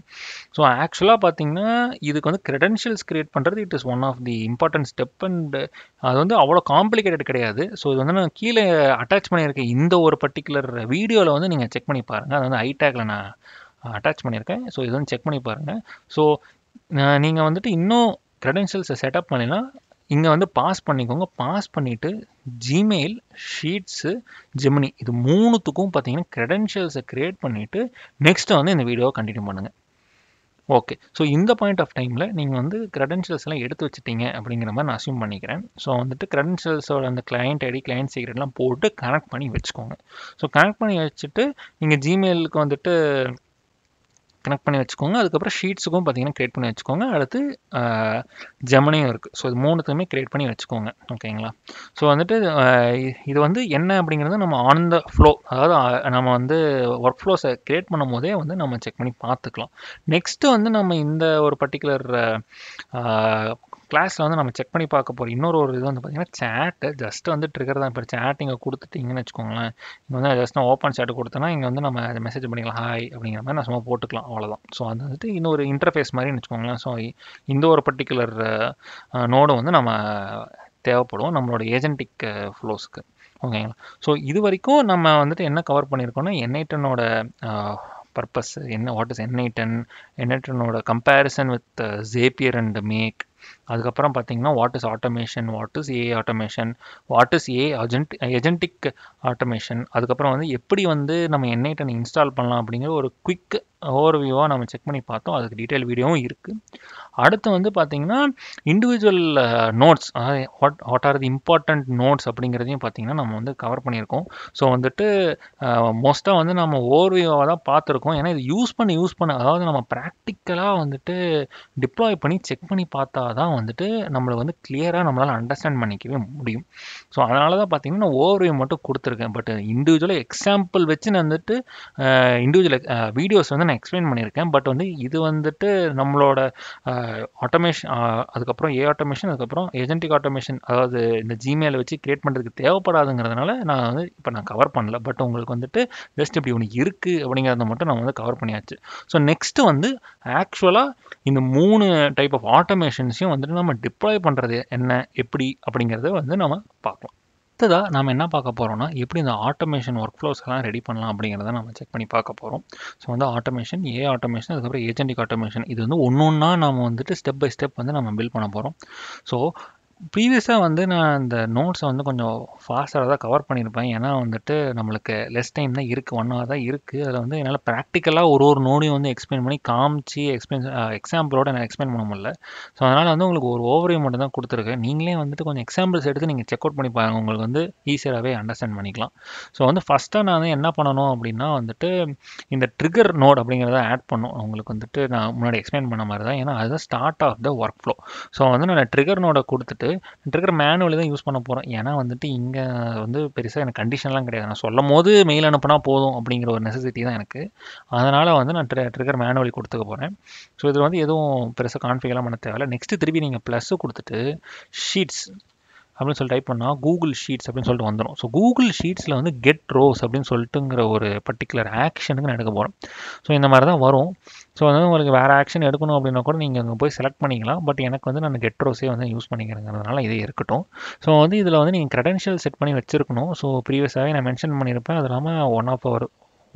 ஸோ ஆக்சுவலாக பார்த்தீங்கன்னா இதுக்கு வந்து க்ரெடென்ஷியல்ஸ் கிரியேட் பண்ணுறது it is one of the important step. And அது வந்து அவ்வளோ காம்ப்ளிகேட்டட் கிடையாது. ஸோ இது வந்து நான் கீழே அட்டாச் பண்ணியிருக்கேன் இந்த ஒரு பர்டிகுலர் வீடியோவில் வந்து நீங்கள் செக் பண்ணி பாருங்கள். அது வந்து ஐடேக்கில் நான் அட்டாச் பண்ணியிருக்கேன். ஸோ இது வந்து செக் பண்ணி பாருங்கள். ஸோ நீங்கள் வந்துட்டு இன்னும் க்ரெடென்ஷியல்ஸை செட்டப் பண்ணினா இங்கே வந்து பாஸ் பண்ணிக்கோங்க. பாஸ் பண்ணிவிட்டு ஜிமெயில், ஷீட்ஸு, ஜெமினி இது மூணுத்துக்கும் பார்த்தீங்கன்னா க்ரெடென்ஷியல்ஸை க்ரியேட் பண்ணிவிட்டு நெக்ஸ்ட்டு வந்து இந்த வீடியோவை கண்டினியூ பண்ணுங்கள். ஓகே, ஸோ இந்த பாயிண்ட் ஆஃப் டைமில் நீங்கள் வந்து க்ரெடென்ஷியல்ஸ் எல்லாம் எடுத்து வச்சுட்டீங்க அப்படிங்கிற மாதிரி நான் அஸ்யூம் பண்ணிக்கிறேன். ஸோ வந்துட்டு க்ரெடென்ஷியல்ஸோட அந்த கிளையண்ட் ஐடி, கிளையண்ட் சீக்ரெட்லாம் போட்டு கனெக்ட் பண்ணி வச்சுக்கோங்க. ஸோ கனெக்ட் பண்ணி வச்சுட்டு நீங்கள் ஜிமெயிலுக்கு வந்துட்டு கனெக்ட் பண்ணி வச்சுக்கோங்க. அதுக்கப்புறம் ஷீட்ஸுக்கும் பார்த்தீங்கன்னா க்ரியேட் பண்ணி வச்சுக்கோங்க. அடுத்து ஜெமினியும் இருக்குது. ஸோ இது மூணுத்தையுமே க்ரியேட் பண்ணி வச்சுக்கோங்க. ஓகேங்களா? ஸோ வந்துட்டு இது வந்து என்ன அப்படிங்கிறது நம்ம ஆன் த ஃப்ளோ, அதாவது நம்ம வந்து ஒர்க் ஃப்ளோஸை க்ரியேட் பண்ணும் போதே வந்து நம்ம செக் பண்ணி பார்த்துக்கலாம். நெக்ஸ்ட்டு வந்து நம்ம இந்த ஒரு பர்டிகுலர் கிளாஸில் வந்து நம்ம செக் பண்ணி பார்க்க போகிறோம். இன்னொரு இது வந்து பார்த்தீங்கன்னா சேட்டு. ஜஸ்ட் வந்து ட்ரிகர் தான். இப்போ சேட் இங்கே கொடுத்துட்டிங்கன்னு வச்சுக்கோங்களேன். இங்கே வந்து ஜஸ்ட் நான் ஓப்பன் சேட்டு கொடுத்தேன்னா இங்கே வந்து நம்ம மெசேஜ் பண்ணிக்கலாம், ஹாய் அப்படிங்கிற மாதிரி நான் சும்மா போட்டுக்கலாம், அவ்வளோதான். ஸோ அது வந்துட்டு இன்னொரு இன்டர்ஃபேஸ் மாதிரின்னு வச்சுக்கோங்களேன். ஸோ இந்த ஒரு பர்டிகுலர் நோடு வந்து நம்ம தேவைப்படும் நம்மளோட ஏஜென்டிக் ஃப்ளோஸ்க்கு. ஓகேங்களா? ஸோ இது வரைக்கும் நம்ம வந்துட்டு என்ன கவர் பண்ணியிருக்கோம்னா N8 பர்பஸ் என்ன, what is N8, N8 comparison with Zapier and Make, அதுக்கப்புறம் பார்த்தீங்கன்னா what is automation, what is AI automation, what is agentic automation, அதுக்கப்புறம் வந்து எப்படி வந்து நம்ம N8 இன்ஸ்டால் பண்ணலாம் அப்படிங்கிற ஒரு குவிக் ஓவர்வியூவாக நம்ம செக் பண்ணி பார்த்தோம். அதுக்கு டீட்டெயில் வீடியோவும் இருக்குது. அடுத்து வந்து பார்த்தீங்கன்னா இண்டிவிஜுவல் நோட்ஸ், அதாவது what are the important notes அப்படிங்கிறதையும் பார்த்தீங்கன்னா நம்ம வந்து கவர் பண்ணியிருக்கோம். ஸோ வந்துட்டு மோஸ்ட்டாக வந்து நம்ம ஓவர்வியூவாக தான் பார்த்துருக்கோம். ஏன்னா இது யூஸ் பண்ண அதாவது நம்ம ப்ராக்டிக்கலாக வந்துட்டு டிப்ளாய் பண்ணி செக் பண்ணி பார்த்தா தான் வந்துட்டு நம்மளை வந்து கிளியராக நம்மளால் அண்டர்ஸ்டாண்ட் பண்ணிக்கவே முடியும். ஸோ அதனால தான் பார்த்தீங்கன்னா நான் ஓவர்வியூ மட்டும் கொடுத்துருக்கேன். பட் இண்டிவிஜுவலாக எக்ஸாம்பிள் வச்சு நான் வந்துட்டு இண்டிவிஜுவல் வீடியோஸ் வந்து நான் எக்ஸ்பிளைன் பண்ணியிருக்கேன். பட் வந்து இது வந்துட்டு நம்மளோட ஆட்டோமேஷன், அதுக்கப்புறம் ஆட்டோமேஷன், அதுக்கப்புறம் ஏஜென்டிக் ஆட்டோமேஷன், அதாவது இந்த ஜிமெயிலை வச்சு கிரியேட் பண்ணுறதுக்கு தேவைப்படாதுங்கிறதுனால நான் வந்து இப்போ நான் கவர் பண்ணல. பட் உங்களுக்கு வந்துட்டு ஜஸ்ட் இப்படி ஒன்று இருக்குது அப்படிங்கிறத மட்டும் நான் வந்து கவர் பண்ணியாச்சு. ஸோ நெக்ஸ்ட்டு வந்து ஆக்சுவலாக இந்த 3 டைப் ஆஃப் ஆட்டோமேஷன்ஸையும் வந்துட்டு நம்ம டிப்ளாய் பண்ணுறது என்ன, எப்படி அப்படிங்கிறத வந்து நம்ம பார்க்கலாம். அடுத்ததாக நம்ம என்ன பார்க்க போகிறோம்னா எப்படி இந்த ஆட்டோமேஷன் ஒர்க் ஃப்ளோஸ் எல்லாம் ரெடி பண்ணலாம் அப்படிங்கிறத நம்ம செக் பண்ணி பார்க்க போகிறோம். ஸோ வந்து ஆட்டோமேஷன், ஆட்டோமேஷன், அதுக்கப்புறம் ஏஜென்டிக் ஆட்டோமேஷன், இது வந்து ஒன்றா நம்ம வந்துட்டு ஸ்டெப் பை ஸ்டெப் வந்து நம்ம பில்ட் பண்ண போகிறோம். ஸோ ப்ரீவியஸாக வந்து நான் இந்த நோட்ஸை வந்து கொஞ்சம் ஃபாஸ்ட்டாக தான் கவர் பண்ணியிருப்பேன். ஏன்னா வந்துட்டு நம்மளுக்கு லெஸ் டைம் தான் இருக்குது, 1 hour தான் இருக்குது. அதில் வந்து என்னால் ப்ராக்டிக்கலாக ஒரு நோடையும் வந்து எக்ஸ்பிளைன் பண்ணி காமிச்சு எக்ஸாம்பிளோட நான் எக்ஸ்பிளைன் பண்ண முடியல. ஸோ அதனால் வந்து உங்களுக்கு ஒரு ஓவர்வியூ மட்டும் தான் கொடுத்துருக்கேன். நீங்களே வந்துட்டு கொஞ்சம் எக்ஸாம்பிள்ஸ் எடுத்து நீங்கள் செக் அவுட் பண்ணி பாருங்கள், உங்களுக்கு வந்து ஈஸியாகவே அண்டர்ஸ்டாண்ட் பண்ணிக்கலாம். ஸோ வந்து ஃபஸ்ட்டாக நான் வந்து என்ன பண்ணணும் அப்படின்னா வந்துட்டு இந்த ட்ரிகர் நோட் அப்படிங்கிறத ஆட் பண்ணும். உங்களுக்கு வந்துட்டு நான் முன்னாடி எக்ஸ்பிளைன் பண்ண மாதிரி தான், ஏன்னா அதுதான் start of the workflow. So வந்து நான் ட்ரிகர் நோடை கொடுத்துட்டு ட்ரிகர் மேனுவலி தான் யூஸ் பண்ண போகிறேன். ஏன்னா வந்துட்டு இங்கே வந்து பெருசாக எனக்கு கண்டிஷன்லாம் கிடையாது, நான் சொல்லும் போது மெயில் அனுப்புனா போதும் அப்படிங்கிற ஒரு நெசசிட்டி தான் எனக்கு. அதனால் வந்து நான் ட்ரிகர் மேனுவலி கொடுத்துக்க போகிறேன். ஸோ இதில் வந்து எதுவும் பெருசாக கான்ஃபிகர்லாம் பண்ண தேவையில்லை. நெக்ஸ்ட்டு திருப்பி நீங்கள் ப்ளஸ்ஸு கொடுத்துட்டு ஷீட்ஸ் அப்படின்னு சொல்லி டைப் பண்ணால் கூகுள் ஷீட்ஸ் அப்படின்னு சொல்லிட்டு வந்துடும். ஸோ கூகுள் ஷீட்ஸில் வந்து கெட் ரோஸ் அப்படின்னு சொல்லிட்டுங்கிற ஒரு பர்டிகுலர் ஆக்ஷனுக்கு நான் எடுக்க போகிறேன். ஸோ இந்த மாதிரி தான் வரும். ஸோ வந்து உங்களுக்கு வேறு ஆக்ஷன் எடுக்கணும் அப்படின்னா கூட நீங்கள் அங்கே போய் செலக்ட் பண்ணிக்கலாம். பட் எனக்கு வந்து நான் கெட் ரோஸே வந்து யூஸ் பண்ணிக்கிறேங்கிறதுனால இதே இருக்கட்டும். ஸோ வந்து இதில் வந்து நீங்கள் க்ரெடென்ஷியல் செட் பண்ணி வச்சுருக்கணும். ஸோ ப்ரீவியஸாகவே நான் மென்ஷன் பண்ணியிருப்பேன். அது இல்லாமல் ஒன் ஆஃப் அவர்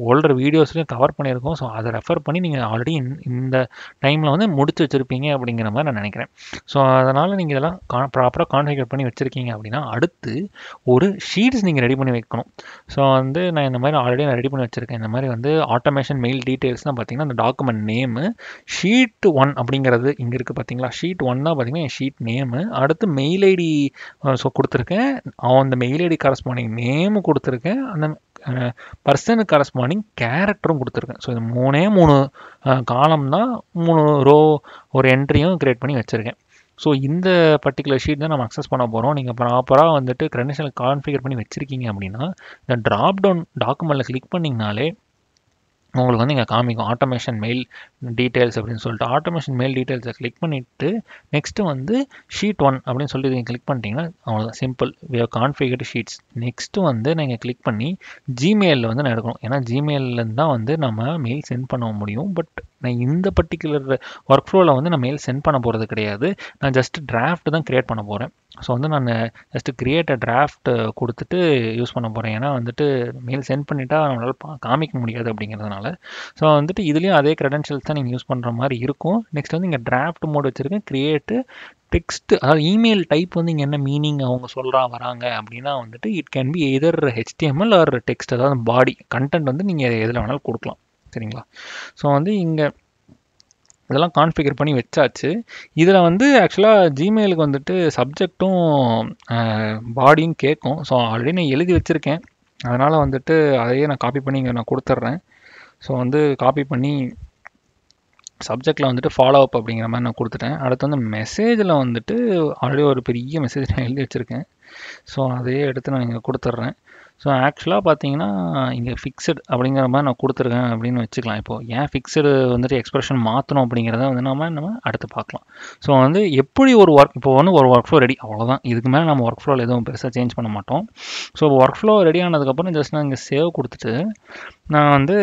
ஓல்டர் வீடியோஸ்லையும் கவர் பண்ணியிருக்கோம். ஸோ அதை ரெஃபர் பண்ணி நீங்கள் ஆல்ரெடி இந்த டைமில் வந்து முடிச்சு வச்சுருப்பீங்க அப்படிங்கிற மாதிரி நான் நினைக்கிறேன். ஸோ அதனால் நீங்கள் இதெல்லாம் ப்ராப்பராக கான்ஃபிகர் பண்ணி வச்சுருக்கீங்க அப்படின்னா அடுத்து ஒரு ஷீட்ஸ் நீங்கள் ரெடி பண்ணி வைக்கணும். ஸோ வந்து நான் இந்த மாதிரி ஆல்ரெடி நான் ரெடி பண்ணி வச்சுருக்கேன். இந்த மாதிரி வந்து ஆட்டோமேஷன் மெயில் டீட்டெயில்ஸ் தான் பார்த்தீங்கன்னா அந்த டாக்குமெண்ட் நேமு, ஷீட் 1 அப்படிங்கிறது இங்கே இருக்குது பார்த்தீங்களா, ஷீட் 1 தான் பார்த்தீங்கன்னா என் ஷீட் நேமு. அடுத்து மெயில் ஐடி ஸோ கொடுத்துருக்கேன், அந்த மெயில் ஐடி கரஸ்பாண்டிங் நேமு கொடுத்துருக்கேன், அந்த பர்சனுக்கு கரஸ்பாண்டிங் கேரக்டரும் கொடுத்துருக்கேன். ஸோ இது 3 காலம் தான், 3 ரோ ஒரு என்ட்ரியும் கிரியேட் பண்ணி வச்சுருக்கேன். ஸோ இந்த பர்டிகுலர் ஷீட் தான் நம்ம அக்சஸ் பண்ண போகிறோம். நீங்கள் ப்ராப்பராக வந்துட்டு க்ரெடென்ஷியல் கான்ஃபிகர் பண்ணி வச்சுருக்கீங்க அப்படின்னா இந்த ட்ராப் டவுன் டாக்குமெண்ட்டில் கிளிக் பண்ணிங்கனாலே உங்களுக்கு வந்து இங்கே காமிக்கும் ஆட்டோமேஷன் மெயில் டீட்டெயில்ஸ் அப்படின்னு சொல்லிட்டு. ஆட்டோமேஷன் மெயில் டீட்டெயில்ஸை கிளிக் பண்ணிவிட்டு நெக்ஸ்ட்டு வந்து ஷீட் 1 அப்படின்னு சொல்லி நீங்கள் கிளிக் பண்ணிட்டீங்கன்னா அவ்வளோதான், simple, we have configured sheets. Next வந்து நீங்கள் கிளிக் பண்ணி ஜிமெயிலில் வந்து நான் எடுக்கணும். ஏன்னா ஜிமெயிலேருந்து தான் வந்து நம்ம மெயில் சென்ட் பண்ண முடியும். பட் நான் இந்த பர்டிகுலர் ஒர்க் ஃப்ளோவில் வந்து நான் மெயில் சென்ட் பண்ண போகிறது கிடையாது, நான் ஜஸ்ட் டிராஃப்ட் தான் க்ரியேட் பண்ண போகிறேன். ஸோ வந்து நான் ஜஸ்ட்டு கிரியேட் அ டிராஃப்ட் கொடுத்துட்டு யூஸ் பண்ண போகிறேன். ஏன்னா வந்துட்டு மெயில் சென்ட் பண்ணிட்டா நம்மளால் காமிக்க முடியாது அப்படிங்கிறதுனால. ஸோ வந்துட்டு இதுலேயும் அதே க்ரெடென்ஷியல்ஸ் தான் நீங்கள் யூஸ் பண்ணுற மாதிரி இருக்கும். நெக்ஸ்ட் வந்து இங்கே டிராஃப்ட் மோட் வச்சுருக்கேன், கிரியேட்டு டெக்ஸ்ட், அதாவது இமெயில் டைப் வந்து இங்கே என்ன மீனிங் அவங்க வராங்க அப்படின்னா வந்துட்டு it can be either HTML R text, அதாவது பாடி கண்டென்ட் வந்து நீங்கள் எதில் வேணாலும் கொடுக்கலாம். சரிங்களா? ஸோ வந்து இங்கே இதெல்லாம் கான்ஃபிகர் பண்ணி வச்சாச்சு. இதில் வந்து ஆக்சுவலாக ஜிமெயிலுக்கு வந்துட்டு சப்ஜெக்டும் பாடியும் கேட்கும். ஸோ ஆல்ரெடி நான் எழுதி வச்சுருக்கேன், அதனால் வந்துட்டு அதையே நான் காப்பி பண்ணி இங்கே நான் கொடுத்துட்றேன். ஸோ வந்து காப்பி பண்ணி சப்ஜெக்டில் வந்துட்டு ஃபாலோ அப் அப்படிங்கிற மாதிரி நான் கொடுத்துட்டேன். அடுத்து வந்து மெசேஜில் வந்துட்டு ஆல்ரெடி ஒரு பெரிய மெசேஜ் நான் எழுதி வச்சுருக்கேன். ஸோ அதையே எடுத்து நான் இங்கே கொடுத்துட்றேன். ஸோ ஆக்சுவலாக பார்த்தீங்கன்னா இங்கே ஃபிக்ஸட் அப்படிங்கிற மாதிரி நான் கொடுத்துருக்கேன் அப்படின்னு வச்சுக்கலாம். இப்போது ஏன் ஃபிக்ஸடு வந்துட்டு எக்ஸ்பிரஷன் மாற்றணும் அப்படிங்கிறத வந்து நம்ம அடுத்து பார்க்கலாம். ஸோ வந்து எப்படி ஒரு ஒர்க், இப்போ வந்து ஒரு ஒர்க் ஃப்ளோ ரெடி, அவ்வளோதான். இதுக்கு மேலே நம்ம ஒர்க் ஃப்ளோவில் எதுவும் பெருசாக சேஞ்ச் பண்ண மாட்டோம். ஸோ ஒர்க் ஃப்ளோ ரெடி ஆனதுக்கப்புறம் ஜஸ்ட் நான் இங்கே சேவ் கொடுத்துட்டு நான் வந்து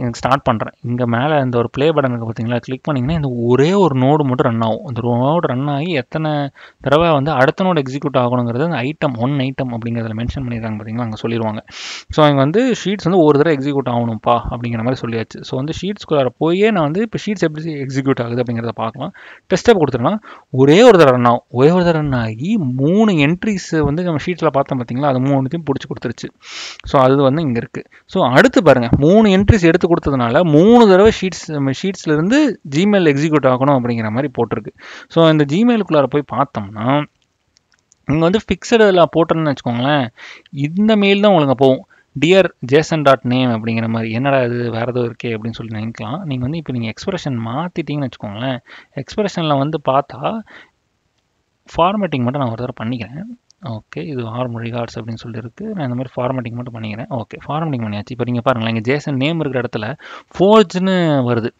இங்கே ஸ்டார்ட் பண்ணுறேன். இங்கே மேலே இந்த ஒரு ப்ளே பட்டனுக்கு பார்த்தீங்களா, கிளிக் பண்ணிங்கன்னா இந்த ஒரே ஒரு நோடு மட்டும் ரன் ஆகும். இந்த நோடு ரன் ஆகி எத்தனை தடவை வந்து அடுத்த நோடு எக்ஸிக்யூட் ஆகணுங்கிறது அந்த ஐட்டம் 1 ஐட்டம் அப்படிங்கிறதுல மென்ஷன் பண்ணியிருக்காங்க பார்த்தீங்களா, அங்கே சொல்லியிருப்பாங்க. சொல்லிடுவாங்க. ஸோ இங்கே வந்து ஷீட்ஸ் வந்து ஒரு தடவை எக்ஸிக்யூட் ஆகணும்ப்பா அப்படிங்கிற மாதிரி சொல்லியாச்சு. ஸோ வந்து ஷீட்ஸ்குள்ளார போயே நான் வந்து இப்போ ஷீட்ஸ் எப்படி எக்ஸிக்யூட் ஆகுது அப்படிங்கிறத பார்க்கலாம். டெஸ்ட்டப் கொடுத்துட்டோன்னா ஒரே ஒரு தடவை ரன் ஆகும். ஒரே ஒரு தடவை ரன் ஆகி 3 என்ட்ரிஸ் வந்து நம்ம ஷீட்ஸில் பார்த்தோம் பார்த்தீங்களா, அது 3த்தையும் பிடிச்சி கொடுத்துருச்சு. ஸோ அது வந்து இங்கே இருக்குது. ஸோ அடுத்து பாருங்கள், 3 என்ட்ரிஸ் எடுத்து கொடுத்ததுனால 3 தடவை ஷீட்ஸ்லேருந்து ஜிமெயில் எக்ஸிக்யூட் ஆகணும் அப்படிங்கிற மாதிரி போட்டிருக்கு. ஸோ இந்த ஜிமெயிலுக்குள்ளார போய் பார்த்தோம்னா இங்கே வந்து ஃபிக்ஸடில் போட்டோன்னு வச்சுக்கோங்களேன், இந்த மெயில் தான் உங்களுக்கு போகும். டியர் jason.name அப்படிங்கிற மாதிரி. என்னடா இது வேறு ஏதோ இருக்கே அப்படின்னு சொல்லி நினைக்கலாம். நீங்கள் வந்து இப்போ நீங்கள் எக்ஸ்பிரஷன் மாற்றிட்டீங்கன்னு வச்சுக்கோங்களேன், எக்ஸ்பிரஷனில் வந்து பார்த்தா ஃபார்மேட்டிங் மட்டும் நான் ஒரு தடவை பண்ணிக்கிறேன். ஓகே, இது வார்ம் ரிகார்ட்ஸ் அப்படின்னு சொல்லியிருக்கு. நான் இந்த மாதிரி ஃபார்மேட்டிங் மட்டும் பண்ணிக்கிறேன். ஓகே, ஃபார்மேட்டிங் பண்ணியாச்சு. இப்போ நீங்கள் பாருங்களேன், இங்கே ஜேசன் நேம் இருக்கிற இடத்துல ஃபோர்ஜ்னு வருது.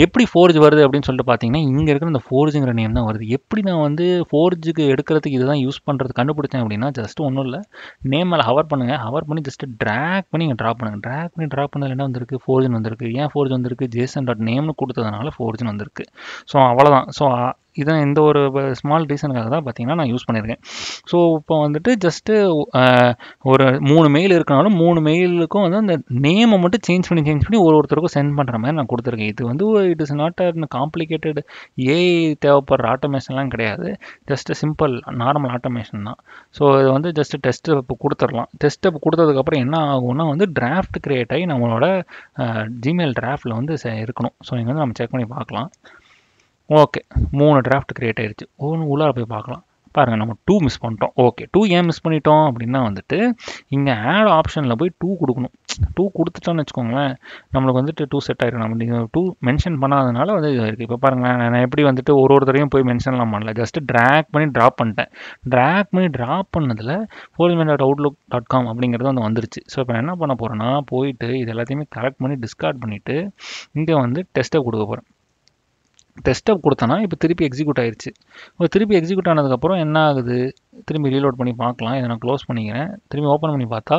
எப்படி ஃபோர்ஜ் வருது அப்படின்னு சொல்லிட்டு பார்த்தீங்கன்னா, இங்கே இருக்கிற இந்த ஃபோர்ஜுங்கிற நேம் தான் வருது. எப்படி நான் வந்து ஃபோர்ஜுக்கு எடுக்கிறதுக்கு இதுதான் யூஸ் பண்ணுறது கண்டுபிடிச்சேன் அப்படின்னா, ஜஸ்ட் ஒன்றும் இல்லை, நேம் மேலே ஹவர் பண்ணுங்கள். ஹவர் பண்ணி ஜஸ்ட் ட்ராக் பண்ணி இங்கே ட்ராப் பண்ணுங்கள். ட்ராக் பண்ணி ட்ராப் பண்ணதில் என்ன வந்திருக்கு? ஃபோர்ஜுன்னு வந்திருக்கு. ஏன் ஃபோர்ஜ் வந்திருக்கு? jason.nameனு கொடுத்ததுனால ஃபோர்ஜுன்னு வந்திருக்கு. ஸோ அவ்வளோதான். ஸோ இதான் இந்த ஒரு ஸ்மால் ரீசனுக்காக தான் பார்த்தீங்கன்னா நான் யூஸ் பண்ணியிருக்கேன். ஸோ இப்போ வந்துட்டு ஜஸ்ட்டு ஒரு 3 மெயில் இருக்கனாலும் 3 மெயிலுக்கும் வந்து அந்த நேமை மட்டும் சேஞ்ச் பண்ணி ஒருத்தருக்கும் சென்ட் பண்ணுற மாதிரி நான் கொடுத்துருக்கேன். இது வந்து it is not a complicated AI தேவைப்படுற ஆட்டோமேஷன்லாம் கிடையாது. ஜஸ்ட் சிம்பிள் நார்மல் ஆட்டோமேஷன் தான். ஸோ இது வந்து ஜஸ்ட் டெஸ்ட் இப்போ கொடுத்துடலாம். டெஸ்ட் இப்போ கொடுத்ததுக்கப்புறம் என்ன ஆகும்னா வந்து டிராஃப்ட் கிரியேட் ஆகி நம்மளோட ஜிமெயில் டிராஃப்டில் வந்து இருக்கணும். ஸோ இங்கே வந்து நம்ம செக் பண்ணி பார்க்கலாம். ஓகே, 3 டிராஃப்ட் கிரியேட் ஆயிடுச்சு. உள்ளார போய் பார்க்கலாம். பாருங்கள், நம்ம 2 மிஸ் பண்ணிட்டோம். ஓகே, 2 ஏன் மிஸ் பண்ணிட்டோம் அப்படின்னா வந்துட்டு இங்கே ஆட் ஆப்ஷனில் போய் 2 கொடுக்கணும். 2 கொடுத்துட்டோன்னு வச்சுக்கோங்களேன், நம்மளுக்கு வந்துட்டு 2 செட் ஆகிடும். நம்ம நீங்கள் 2 மென்ஷன் பண்ணாதனால வந்து இது இருக்குது. இப்போ பாருங்களேன், நான் எப்படி வந்துட்டு ஒரு தடவையும் போய் மென்ஷன்லாம் பண்ணல, ஜஸ்ட் ட்ராக் பண்ணி ட்ராப் பண்ணிட்டேன். ட்ராக் பண்ணி ட்ராப் பண்ணதில் forgeman.outlook.com அப்படிங்கிறது வந்து வந்துருச்சு. ஸோ இப்போ நான் என்ன பண்ண போகிறேன்னா, போயிட்டு இது எல்லாத்தையுமே கரெக்ட் பண்ணி டிஸ்கார்ட் பண்ணிவிட்டு இங்கே வந்து டெஸ்ட்டை கொடுக்க போகிறேன். டெஸ்ட்டப் கொடுத்தனா இப்போ திருப்பி எக்ஸிக்யூட் ஆயிடுச்சு. இப்போ திருப்பி எக்ஸிக்யூட் ஆனதுக்கப்புறம் என்ன ஆகுது? திரும்பி ரீலோட் பண்ணி பார்க்கலாம். இதை நான் க்ளோஸ் பண்ணிக்கிறேன். திரும்பி ஓப்பன் பண்ணி பார்த்தா